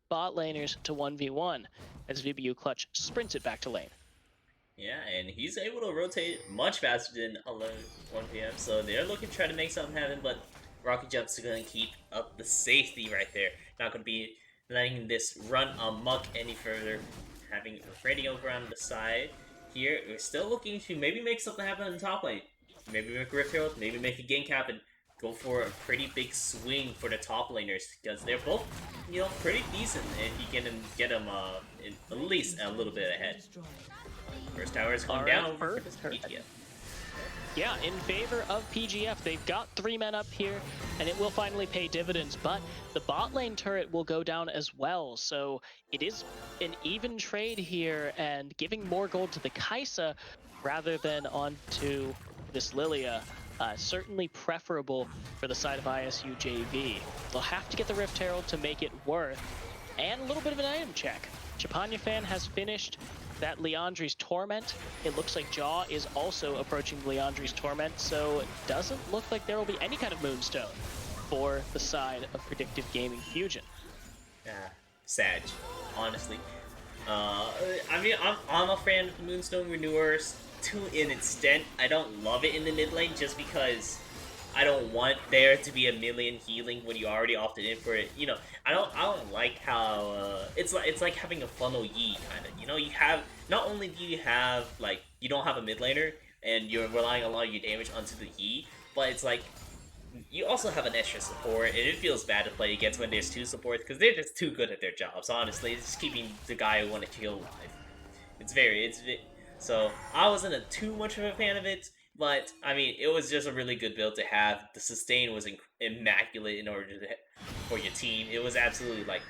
bot laners to 1v1 as VBU Clutch sprints it back to lane. Yeah, and he's able to rotate much faster than 1 PM, so they're looking to try to make something happen, but Rocket Jump's going to keep up the safety right there. Not going to be letting this run amok any further. Having Freddy over on the side here, we're still looking to maybe make something happen in the top lane. Maybe make a Rift Herald, maybe make a gank happen. Go for a pretty big swing for the top laners because they're both, you know, pretty decent if you can get them at least a little bit ahead. First tower is going down over for this BTF. Yeah, in favor of PGF. They've got 3 men up here, and it will finally pay dividends, but the bot lane turret will go down as well. So it is an even trade here, and giving more gold to the Kaisa rather than onto this Lilia, certainly preferable for the side of ISU JV. They'll have to get the Rift Herald to make it worth, and a little bit of an item check. Chapanya fan has finished that Leandri's Torment. It looks like Jaw is also approaching Leandri's Torment, so it doesn't look like there will be any kind of Moonstone for the side of Predictive Gaming Fujin. Yeah, Sag, honestly. I mean, I'm a fan of the Moonstone Renewers to an extent. I don't love it in the mid lane just because I don't want there to be a million healing when you already opted in for it. You know, I don't like how it's like having a funnel Yi kind of. You know, you have not only do you have like you don't have a mid laner and you're relying a lot of your damage onto the Yi, but it's like you also have an extra support, and it feels bad to play against when there's 2 supports because they're just too good at their jobs. Honestly, it's just keeping the guy who want to kill alive. So I wasn't too much of a fan of it. But, I mean, it was just a really good build to have. The sustain was immaculate in order for your team. It was absolutely, like,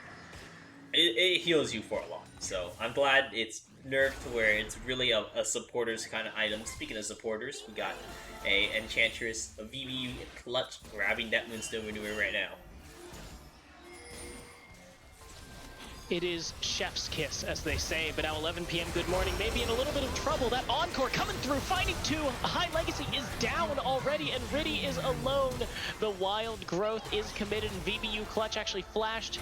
it heals you for a lot. So, I'm glad it's nerfed to where it's really a supporters kind of item. Speaking of supporters, we got a Enchantress, a VVU clutch, grabbing that Moonstone Renewer right now. It is chef's kiss, as they say, but now 11 p.m. good morning, maybe in a little bit of trouble. That Encore coming through, finding 2. High Legacy is down already, and Riddy is alone. The Wild Growth is committed, and VBU Clutch actually flashed.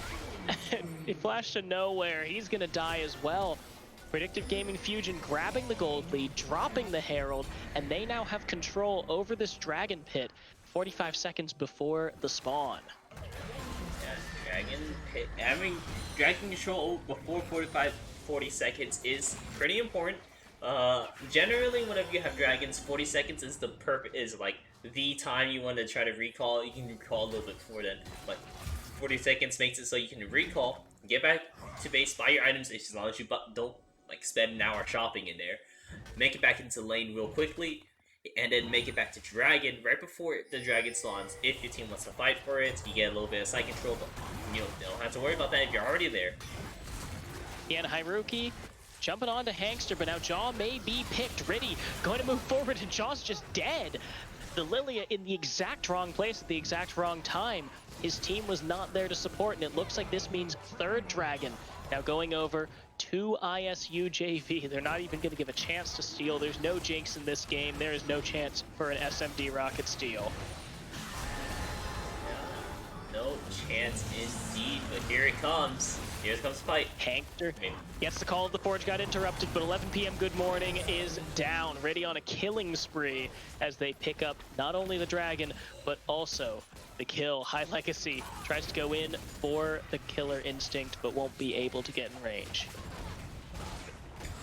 It flashed to nowhere. He's going to die as well. Predictive Gaming Fujin grabbing the gold lead, dropping the Herald, and they now have control over this Dragon Pit 45 seconds before the spawn. Dragon control before 40 seconds is pretty important. Generally, whenever you have dragons, 40 seconds is like the time you want to try to recall. You can recall a little bit before then, but 40 seconds makes it so you can recall, get back to base, buy your items as long as you don't like spend an hour shopping in there, make it back into lane real quickly, and then make it back to Dragon right before the Dragon spawns. If your team wants to fight for it, you get a little bit of side control, but you don't have to worry about that if you're already there. Yeah, and Hyruki jumping on to Hangster, but now Jaw may be picked. Riddy going to move forward, and Jaw's just dead. The Lilia in the exact wrong place at the exact wrong time. His team was not there to support, and it looks like this means 3rd Dragon now going over to ISU JV. They're not even going to give a chance to steal. There's no jinx in this game. There is no chance for an SMD rocket steal. No chance indeed, but here it comes. Here comes the fight. Hangster gets the call of the Forge, got interrupted, but 11 p.m. good morning is down. Ready on a killing spree as they pick up not only the Dragon, but also the kill. High Legacy tries to go in for the Killer Instinct, but won't be able to get in range.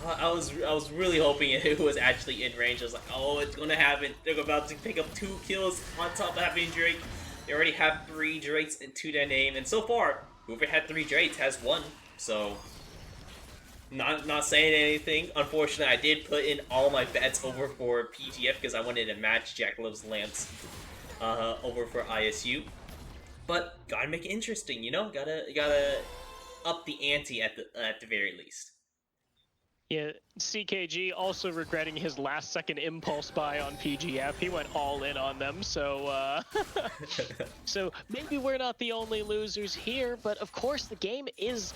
I was really hoping it was actually in range. I was like, oh, it's gonna happen. They're about to pick up 2 kills on top of having Drake. They already have 3 Drakes into their name, and so far, whoever had 3 Drakes has 1. So, not saying anything. Unfortunately, I did put in all my bets over for PGF because I wanted to match Jack Love's Lamps over for ISU. But gotta make it interesting, you know. Gotta up the ante at the very least. Yeah, CKG also regretting his last-second impulse buy on PGF. He went all in on them, so so maybe we're not the only losers here. But of course, the game's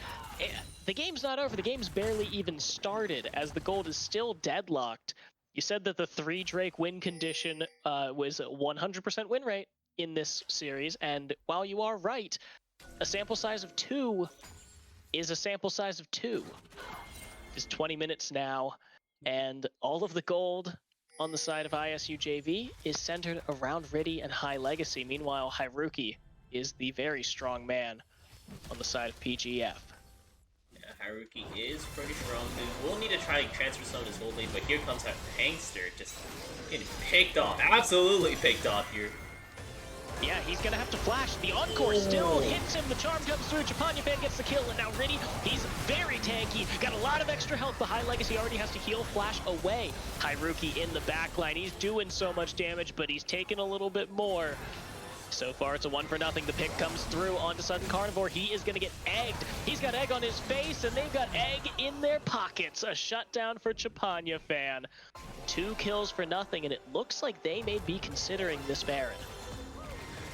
not over. The game's barely even started, as the gold is still deadlocked. You said that the 3 Drake win condition was 100% win rate in this series, and while you are right, a sample size of 2 is a sample size of 2. Is 20 minutes now, and all of the gold on the side of ISU JV is centered around Riddy and High Legacy. Meanwhile, Hyruki is the very strong man on the side of PGF. Yeah, Hyruki is pretty strong. We'll need to try to transfer some of this gold lead, but here comes that Hangster just getting picked off. Absolutely picked off here. Yeah, he's gonna have to flash. The encore still hits him. The charm comes through. Fan gets the kill, and now Riddy, he's very tanky. Got a lot of extra health. The High Legacy already has to heal flash away. Hyruki in the backline. He's doing so much damage, but he's taking a little bit more. So far, it's a 1-0. The pick comes through onto Sudden Carnivore. He is going to get egged. He's got egg on his face, and they've got egg in their pockets. A shutdown for Fan. 2 kills for nothing, and it looks like they may be considering this Baron.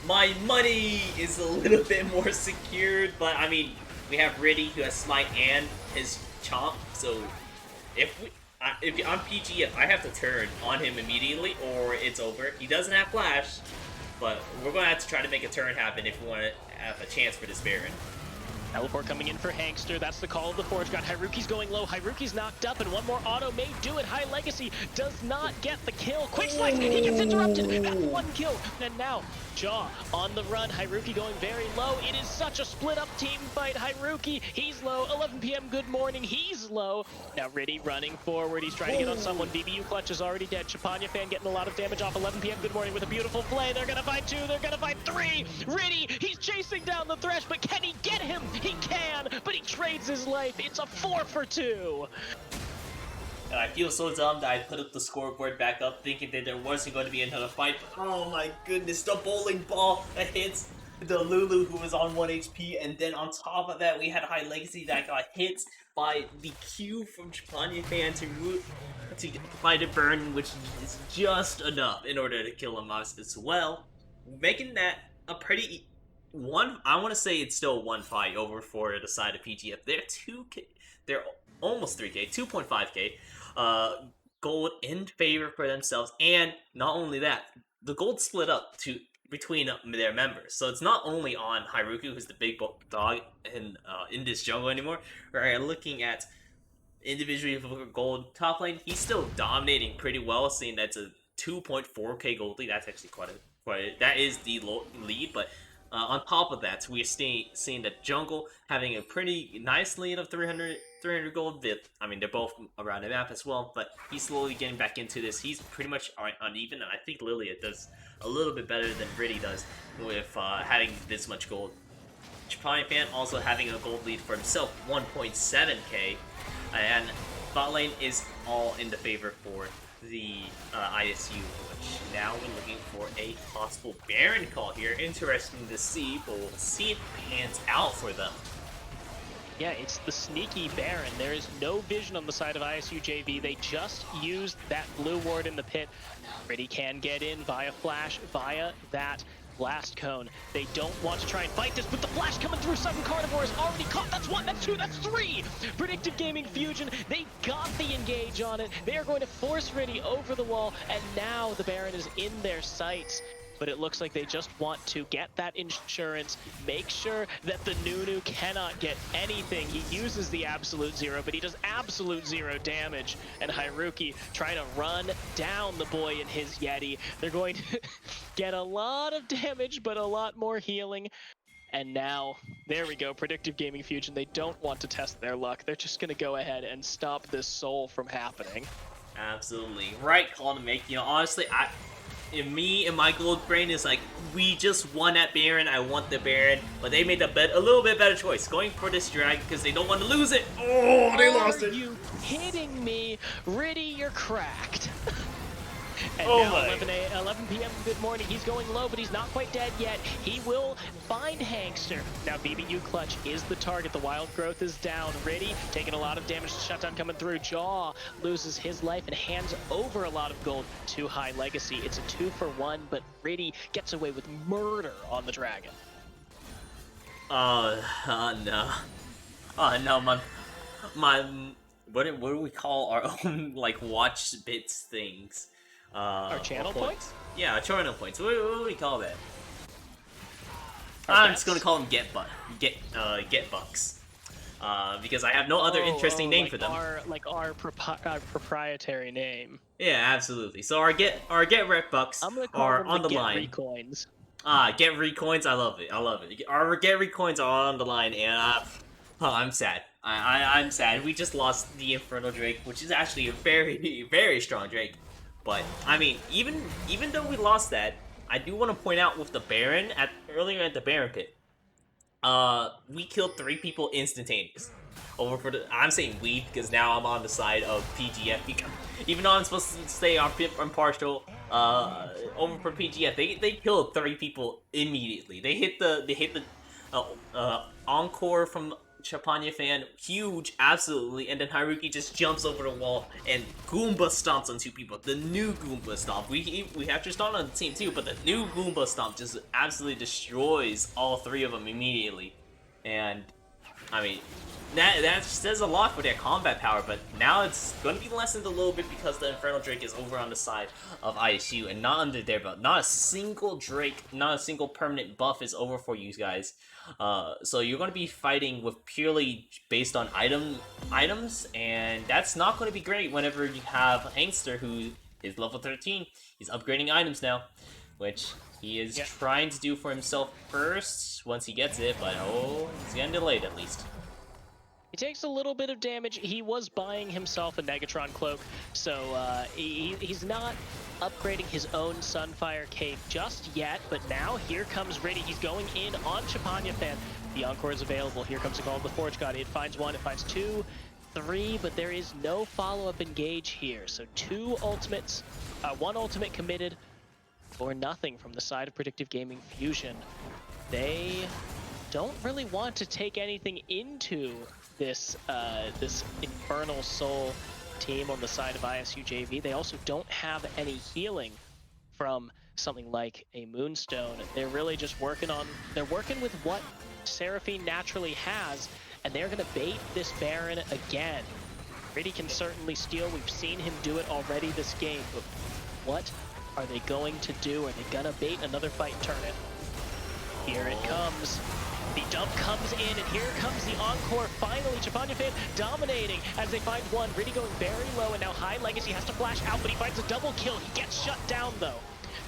My money is a little bit more secured, but I mean, we have Riddy who has Smite and his Chomp, so if I'm PG, I have to turn on him immediately or it's over. He doesn't have Flash, but we're going to have to try to make a turn happen if we want to have a chance for this Baron. Teleport coming in for Hankster. That's the call of the Forge God. Hyruki's going low. Hyruki's knocked up, and one more auto may do it. High Legacy does not get the kill. Quick slice! He gets interrupted. That's 1 kill. And now, Jaw on the run. Hyruki going very low. It is such a split-up team fight. Hyruki, he's low. 11 p.m. good morning. He's low. Now Riddy running forward. He's trying to get on someone. BBU Clutch is already dead. Fan getting a lot of damage off 11 p.m. good morning with a beautiful play. They're going to fight 2. They're going to fight 3. Riddy, he's chasing down the Thresh, but can he get him? He can, but he trades his life. It's a 4 for 2. And I feel so dumb that I put up the scoreboard back up thinking that there wasn't going to be another fight. But oh my goodness, the bowling ball that hits the Lulu who was on 1 HP. And then on top of that, we had a High Legacy that got hit by the Q from Fan to fight a burn, which is just enough in order to kill him as well. Making that a pretty... I want to say it's still 1-5 over for the side of PGF. They're almost 3k, 2.5k gold in favor for themselves, and not only that, the gold split up between their members. So it's not only on Hyruki, who's the big dog in this jungle anymore. We're looking at individually for gold top lane. He's still dominating pretty well, seeing that's a 2.4k gold lead. That's actually that is the lead, but. On top of that, we're seeing the jungle having a pretty nice lead of 300 gold. I mean, they're both around the map as well, but he's slowly getting back into this. He's pretty much uneven, and I think Lilia does a little bit better than Riddy does with having this much gold. Fan also having a gold lead for himself, 1.7k, and bot lane is all in the favor for the ISU, which now we're looking for a possible Baron call here. Interesting to see, but we'll see if it pans out for them. Yeah, it's the sneaky Baron. There is no vision on the side of ISU JV. They just used that blue ward in the pit. Riddy can get in via flash, via that blast cone. They don't want to try and fight this, but the flash coming through Sudden Carnivore is already caught. That's 1, that's 2, that's 3! Predictive Gaming Fujin, they got the engage on it. They are going to force Riddy over the wall, and now the Baron is in their sights. But it looks like they just want to get that insurance, make sure that the Nunu cannot get anything. He uses the Absolute Zero, but he does absolute 0 damage. And Hyruki trying to run down the boy in his Yeti. They're going to get a lot of damage, but a lot more healing. And now, there we go, Predictive Gaming Fusion. They don't want to test their luck. They're just going to go ahead and stop this soul from happening. Absolutely. Right call to make. You know, honestly, me and my gold brain is like, we just won at Baron, I want the Baron, but they made a little bit better choice, going for this drag because they don't want to lose it. Oh, they lost it. Are you kidding me? Riddy, you're cracked. And oh now 11 p.m. good morning. He's going low, but he's not quite dead yet. He will find Hankster. Now BBU Clutch is the target. The wild growth is down. Riddy taking a lot of damage. Shutdown coming through. Jaw loses his life and hands over a lot of gold to High Legacy. It's a 2 for 1, but Riddy gets away with murder on the dragon. No. No, what do we call our own like watch bits things? Our channel points? Yeah, channel points. What do we call that? I'm just gonna call them get bucks. Because I have no other interesting name for them. Our proprietary name. Yeah, absolutely. So our get rep bucks are on the line. Recoins. Get recoins. I love it. Our get recoins are on the line, and I'm sad. I'm sad. We just lost the Infernal Drake, which is actually a very, very strong Drake. But I mean, even though we lost that, I do want to point out with the Baron, earlier at the Baron pit, we killed 3 people instantaneous. Over for the, I'm saying we because now I'm on the side of PGF. Because, even though I'm supposed to stay on impartial, over for PGF, they killed 3 people immediately. They hit the encore from Chapanya fan, huge, absolutely, and then Haruki just jumps over the wall and Goomba stomps on 2 people. The new Goomba stomp. We have just on the team too, but the new Goomba stomp just absolutely destroys all 3 of them immediately. And I mean, that says a lot for their combat power, but now it's going to be lessened a little bit because the Infernal Drake is over on the side of ISU and not under their belt. Not a single Drake, not a single permanent buff is over for you guys. So you're going to be fighting with purely based on items, and that's not going to be great whenever you have Hangster who is level 13. He's upgrading items now, which he is trying to do for himself first once he gets it, but oh, he's getting delayed at least. He takes a little bit of damage. He was buying himself a Negatron cloak, so he's not upgrading his own Sunfire cape just yet, but now here comes Riddy. He's going in on Chapanya fan. The Encore is available. Here comes the call of the Forge God. It finds 1, it finds 2, 3, but there is no follow-up engage here. So 2 ultimates, 1 ultimate committed or nothing from the side of Predictive Gaming Fusion. They don't really want to take anything into this Infernal Soul team on the side of ISU JV. They also don't have any healing from something like a Moonstone. They're really just working with what Seraphine naturally has, and they're gonna bait this Baron again. Riddy can certainly steal. We've seen him do it already this game, but what are they going to do? Are they gonna bait another fight turn it? Here it comes. The dump comes in, and here comes the Encore. Finally, Chapanya fan dominating as they find 1. Riddy going very low, and now High Legacy has to flash out, but he finds a double kill. He gets shut down, though.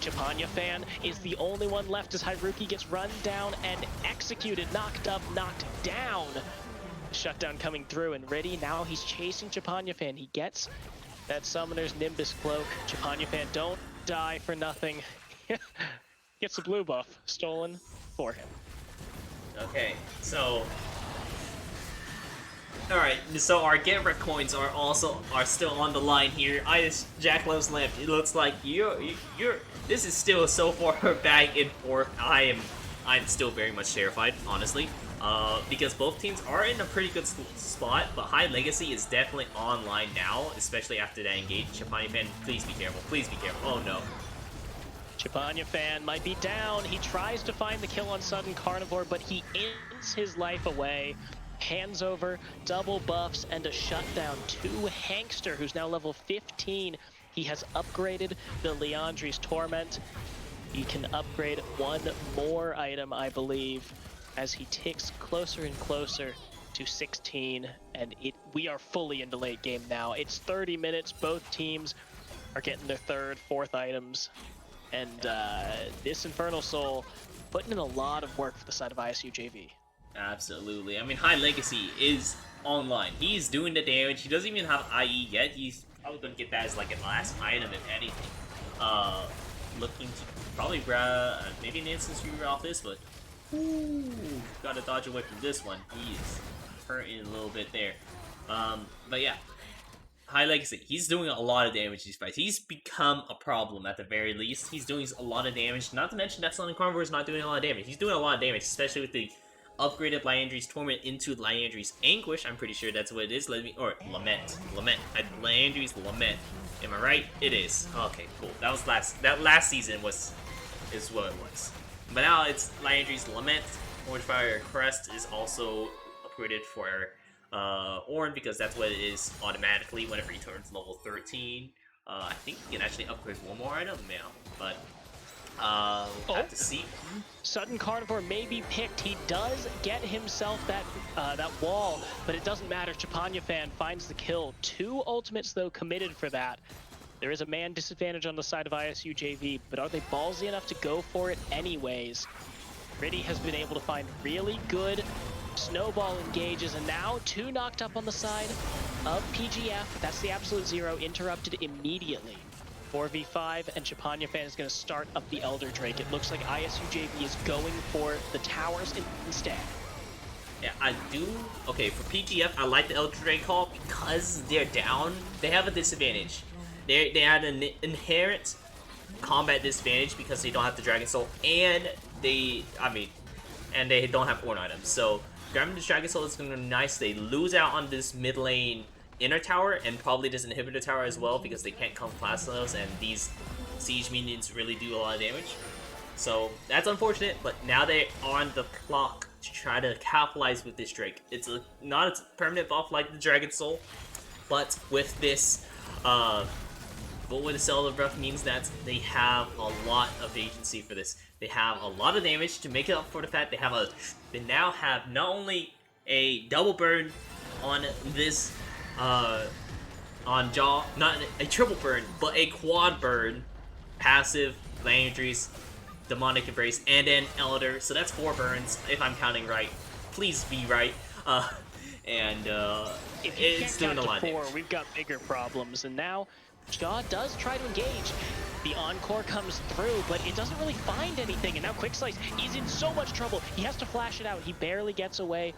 Chapanya fan is the only one left as Haruki gets run down and executed, knocked up, knocked down. Shutdown coming through, and Riddy, now he's chasing Chapanya fan. He gets that Summoner's Nimbus cloak. Chapanya fan, don't die for nothing. Gets the blue buff stolen for him. Okay, so alright, so our get wreck coins are still on the line here. Jack Love's Lamp, it looks like this is still so far back and forth. I'm still very much terrified, honestly. Because both teams are in a pretty good spot, but High Legacy is definitely online now, especially after that engage. Chapanya fan, please be careful, please be careful. Oh no. Chapanya fan might be down. He tries to find the kill on Sudden Carnivore, but he ends his life away. Hands over, double buffs, and a shutdown to Hangster, who's now level 15. He has upgraded the Leandri's Torment. He can upgrade 1 more item, I believe, as he ticks closer and closer to 16, and we are fully into late game now. It's 30 minutes. Both teams are getting their 3rd, 4th items. And this Infernal Soul putting in a lot of work for the side of ISU JV. Absolutely. I mean, High Legacy is online. He's doing the damage. He doesn't even have IE yet. He's probably going to get that as like a last item, if anything. Looking to probably grab maybe an instance reaver off this, but ooh, got to dodge away from this one. He's hurting a little bit there. But yeah. High Legacy, he's doing a lot of damage these fights. He's become a problem at the very least. He's doing a lot of damage. Not to mention that Sudden Carnivore is not doing a lot of damage. He's doing a lot of damage, especially with the upgraded Liandry's Torment into Liandry's Anguish. I'm pretty sure that's what it is. Lament. Liandry's Lament. Am I right? It is. Okay, cool. That was last season is what it was. But now it's Liandry's Lament. Orange Fire Crest is also upgraded for Ornn, because that's what it is automatically whenever he turns level 13. I think you can actually upgrade 1 more item now, but we'll have to see. Sudden Carnivore may be picked. He does get himself that wall, but it doesn't matter. Chapanya fan finds the kill. 2 ultimates, though, committed for that. There is a man disadvantage on the side of ISU JV, but are they ballsy enough to go for it anyways? Riddy has been able to find really good snowball engages, and now 2 knocked up on the side of PGF. That's the absolute 0, interrupted immediately. 4v5, and Chapanyafan is going to start up the Elder Drake. It looks like ISUJV is going for the towers instead. Yeah, I do. Okay, for PGF, I like the Elder Drake call because they're down. They have a disadvantage. They had an inherent combat disadvantage because they don't have the Dragon Soul, and they don't have Ornn items. So grabbing this Dragon Soul is going to be nice. They lose out on this mid lane inner tower and probably this inhibitor tower as well because they can't come fast enough, and these siege minions really do a lot of damage. So that's unfortunate, but now they're on the clock to try to capitalize with this Drake. It's not a permanent buff like the Dragon Soul, but with this, but with the Cellular Breath means that they have a lot of agency for this. They have a lot of damage to make it up for the fact they now have not only a double burn on this, on Jaw, not a triple burn, but a quad burn, passive, Landry's, Demonic Embrace, and an Elder, so that's 4 burns, if I'm counting right. Please be right. It's doing a lot of damage. We've got bigger problems, and now Jaw does try to engage. The Encore comes through, but it doesn't really find anything, and now Quickslice is in so much trouble. He has to flash it out. He barely gets away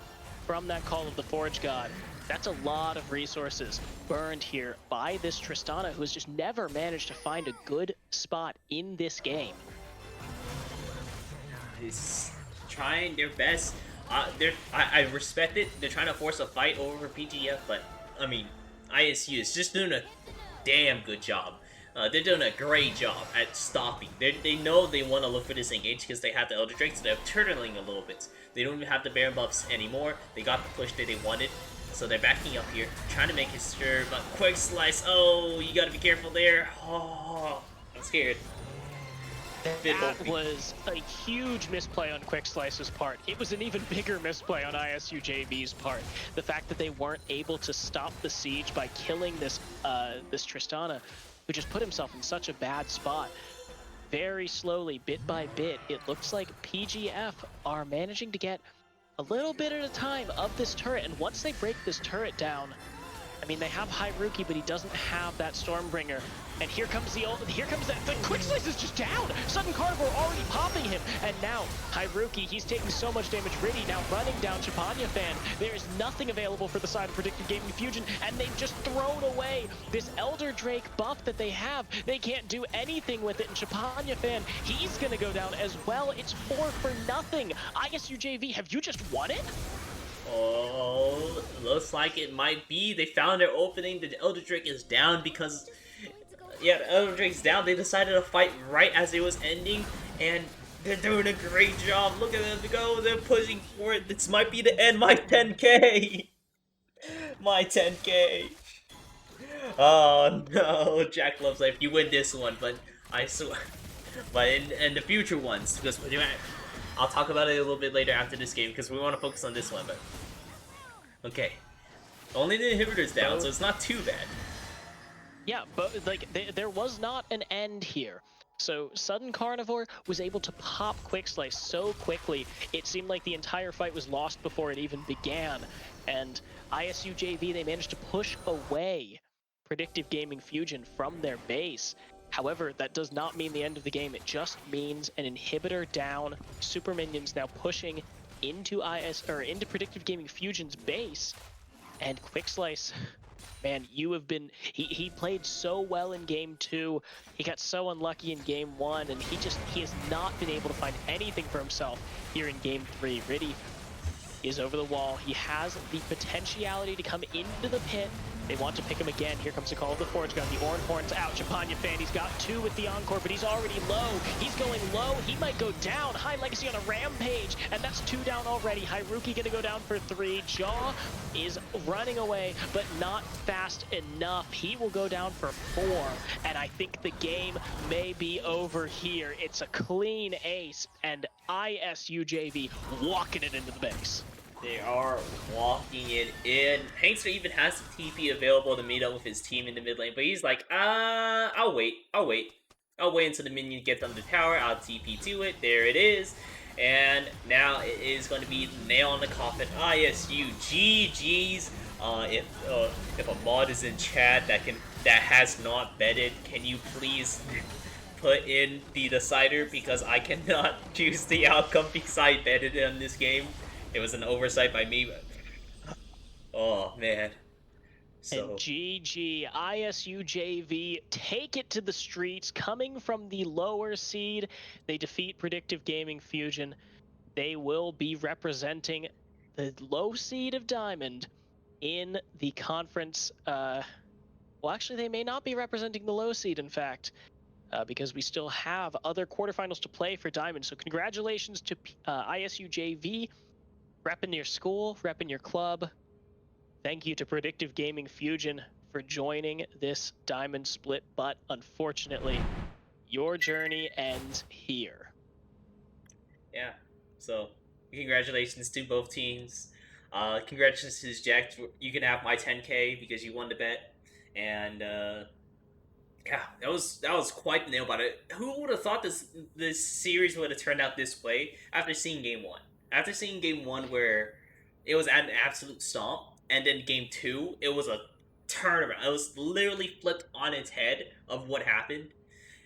from that call of the Forge God. That's a lot of resources burned here by this Tristana, who has just never managed to find a good spot in this game. He's trying their best. I respect it. They're trying to force a fight over PGF, but I mean, ISU is just doing a damn good job. They're doing a great job at stopping. They know they want to look for this engage because they have the Elder Drake, so they're turtling a little bit. They don't even have the Baron buffs anymore. They got the push that they wanted, so they're backing up here, trying to make it sure. But Quick Slice, oh, you gotta be careful there. Oh, I'm scared. That was a huge misplay on Quickslice's part. It was an even bigger misplay on ISUJV's part. The fact that they weren't able to stop the siege by killing this this Tristana, who just put himself in such a bad spot. Very slowly, bit by bit, it looks like PGF are managing to get a little bit at a time of this turret, and once they break this turret down, I mean, they have Hyruki, but he doesn't have that Stormbringer. And here comes the Quickslice is just down! Sudden Carnivore already popping him! And now, Hyruki, he's taking so much damage. Riddy now running down Chapanyafan. There is nothing available for the side of Predictive Gaming Fujin, and they've just thrown away this Elder Drake buff that they have. They can't do anything with it, and Chapanyafan, he's gonna go down as well. It's 4-0. ISUJV, have you just won it? Oh, looks like it might be. They found their opening. The Elder Drake is down because, yeah, the Elder Drake's down. They decided to fight right as it was ending, and they're doing a great job. Look at them go. They're pushing for it. This might be the end. My 10K. My 10K. Oh no, Jack loves life. You win this one, but I swear. But in the future ones, because I'll talk about it a little bit later after this game because we want to focus on this one. But okay, only the inhibitor's down, so it's not too bad. Yeah, but like there was not an end here. So Sudden Carnivore was able to pop Quickslice so quickly, it seemed like the entire fight was lost before it even began. And ISUJV, they managed to push away Predictive Gaming Fujin from their base. However, that does not mean the end of the game. It just means an inhibitor down, super minions now pushing into into Predictive Gaming Fujin's base, and Quickslice, man, you have been he played so well in game 2. He got so unlucky in game 1, and he has not been able to find anything for himself here in game 3. Riddy is over the wall. He has the potentiality to come into the pit. They want to pick him again. Here comes the call of the Forge Gun. The Ornn Horn's out. Chapanyafan, he's got 2 with the Encore, but he's already low. He's going low. He might go down. High Legacy on a rampage, and that's 2 down already. Hyruki gonna go down for 3. Jaw is running away, but not fast enough. He will go down for 4, and I think the game may be over here. It's a clean ace, and ISUJV walking it into the base. They are walking it in. Hangster even has the TP available to meet up with his team in the mid lane, but he's like, I'll wait until the minion gets on the tower, I'll TP to it, there it is. And now it is going to be nail on the coffin. ISU GG's. If a mod is in chat that has not betted, can you please put in the decider, because I cannot choose the outcome because I betted on this game. It was an oversight by me. But... Oh man. And So GG, ISU JV take it to the streets, coming from the lower seed. They defeat Predictive Gaming Fujin. They will be representing the low seed of Diamond in the conference. Well, actually, they may not be representing the low seed, in fact, because we still have other quarterfinals to play for Diamond. So congratulations to ISU JV, repping your school, repping your club. Thank you to Predictive Gaming Fujin for joining this Diamond split, but unfortunately, your journey ends here. yeah. So congratulations to both teams. Congratulations to Jack. You can have my 10K because you won the bet. And yeah, that was quite the nail biter. Who would have thought this series would have turned out this way after seeing game one? After seeing game one, where it was an absolute stomp, and then game two, it was a turnaround. It was literally flipped on its head of what happened,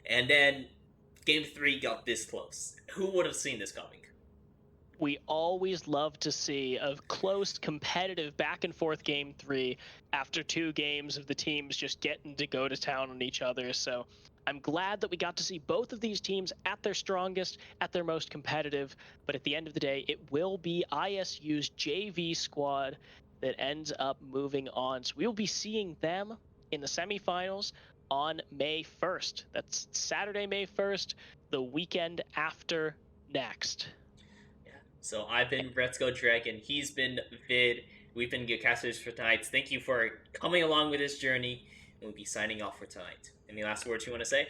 and then game three got this close. Who would have seen this coming? We always love to see a close, competitive back and forth game three after 2 games of the teams just getting to go to town on each other. So I'm glad that we got to see both of these teams at their strongest, at their most competitive. But at the end of the day, it will be ISU's JV squad that ends up moving on. So we'll be seeing them in the semifinals on May 1st. That's Saturday, May 1st, the weekend after next. So I've been Let's Go Dragon. He's been Vid. We've been Gearcasters for tonight. Thank you for coming along with this journey. And we'll be signing off for tonight. Any last words you want to say?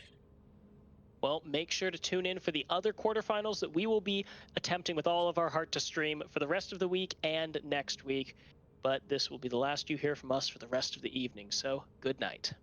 Well, make sure to tune in for the other quarterfinals that we will be attempting with all of our heart to stream for the rest of the week and next week. But this will be the last you hear from us for the rest of the evening. So good night.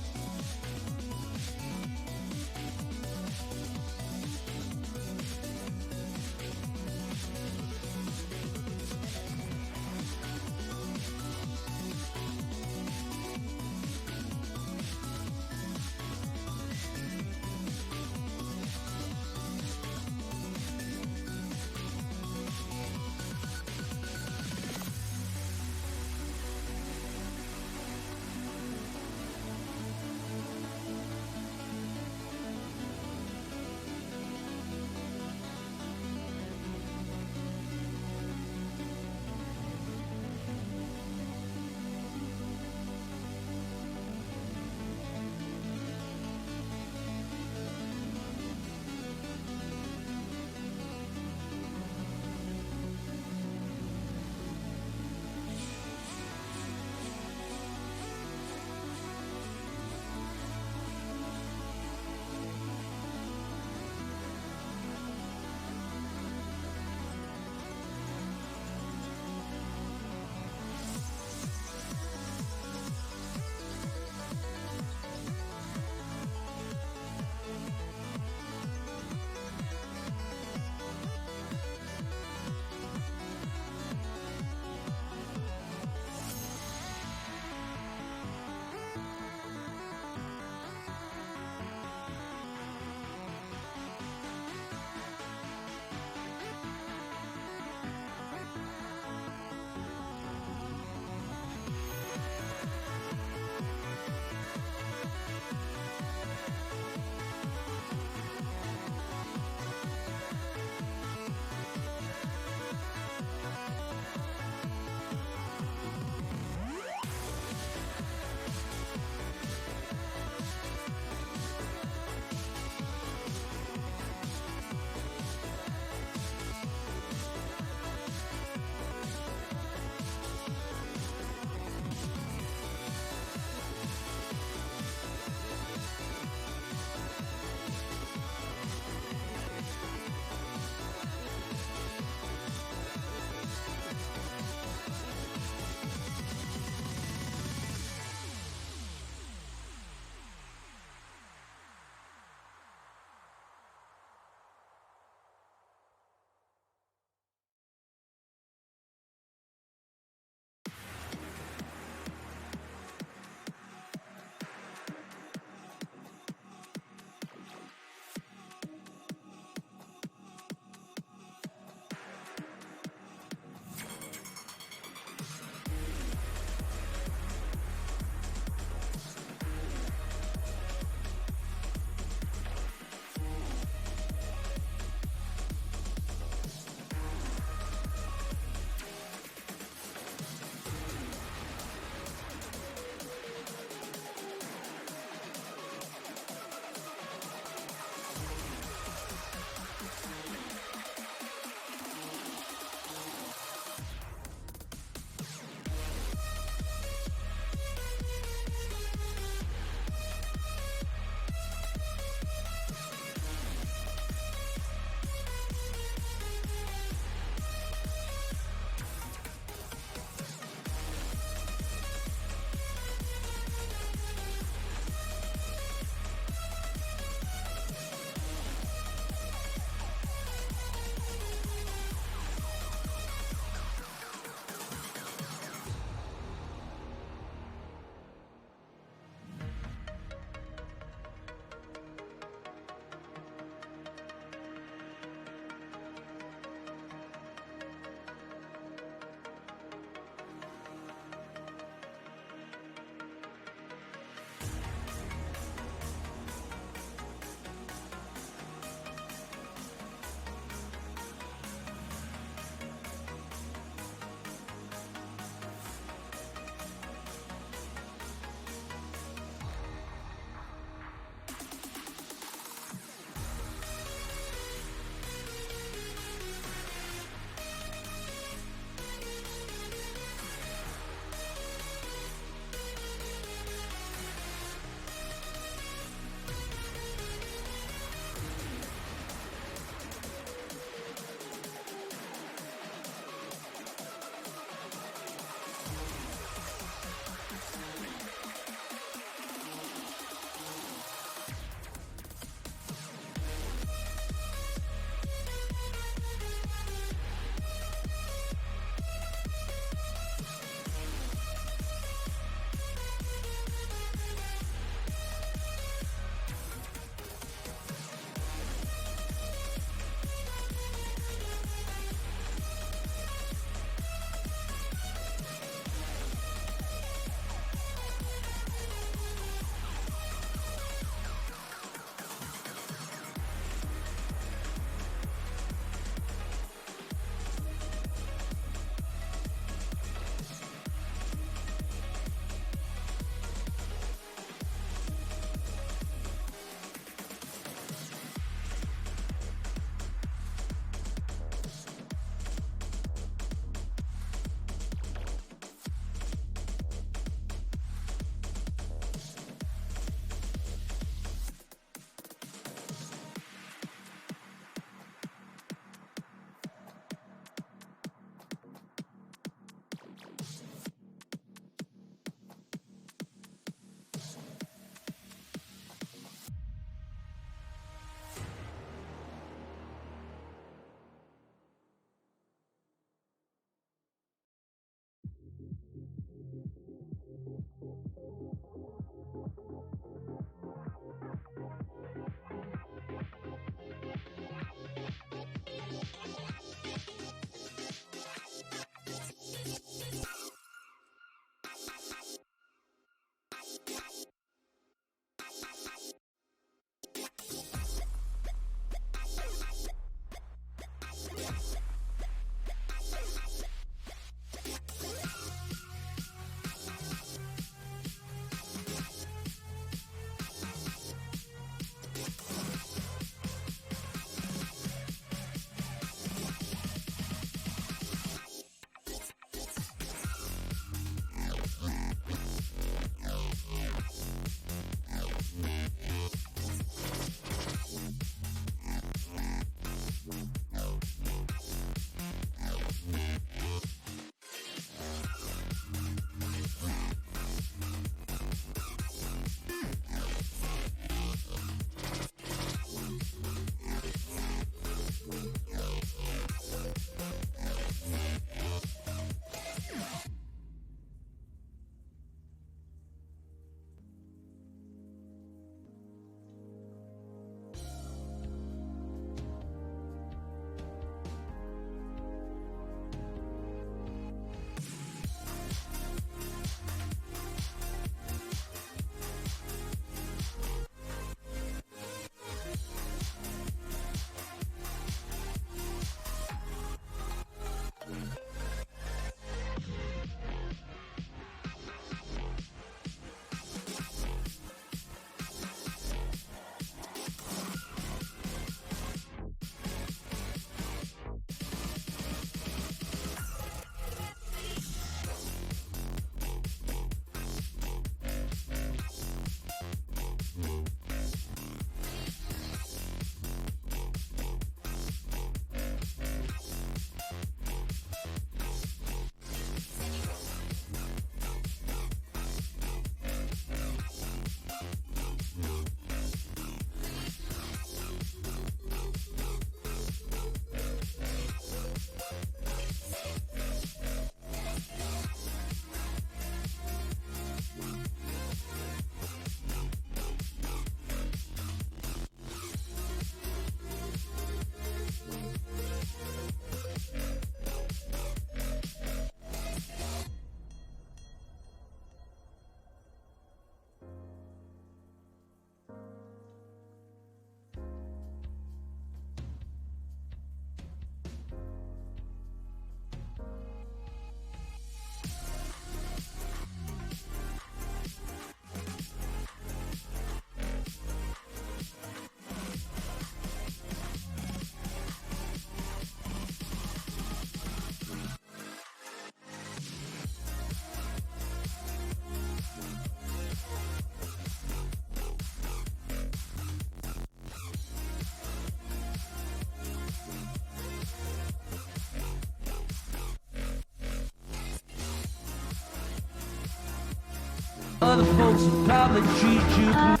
Other folks will probably treat you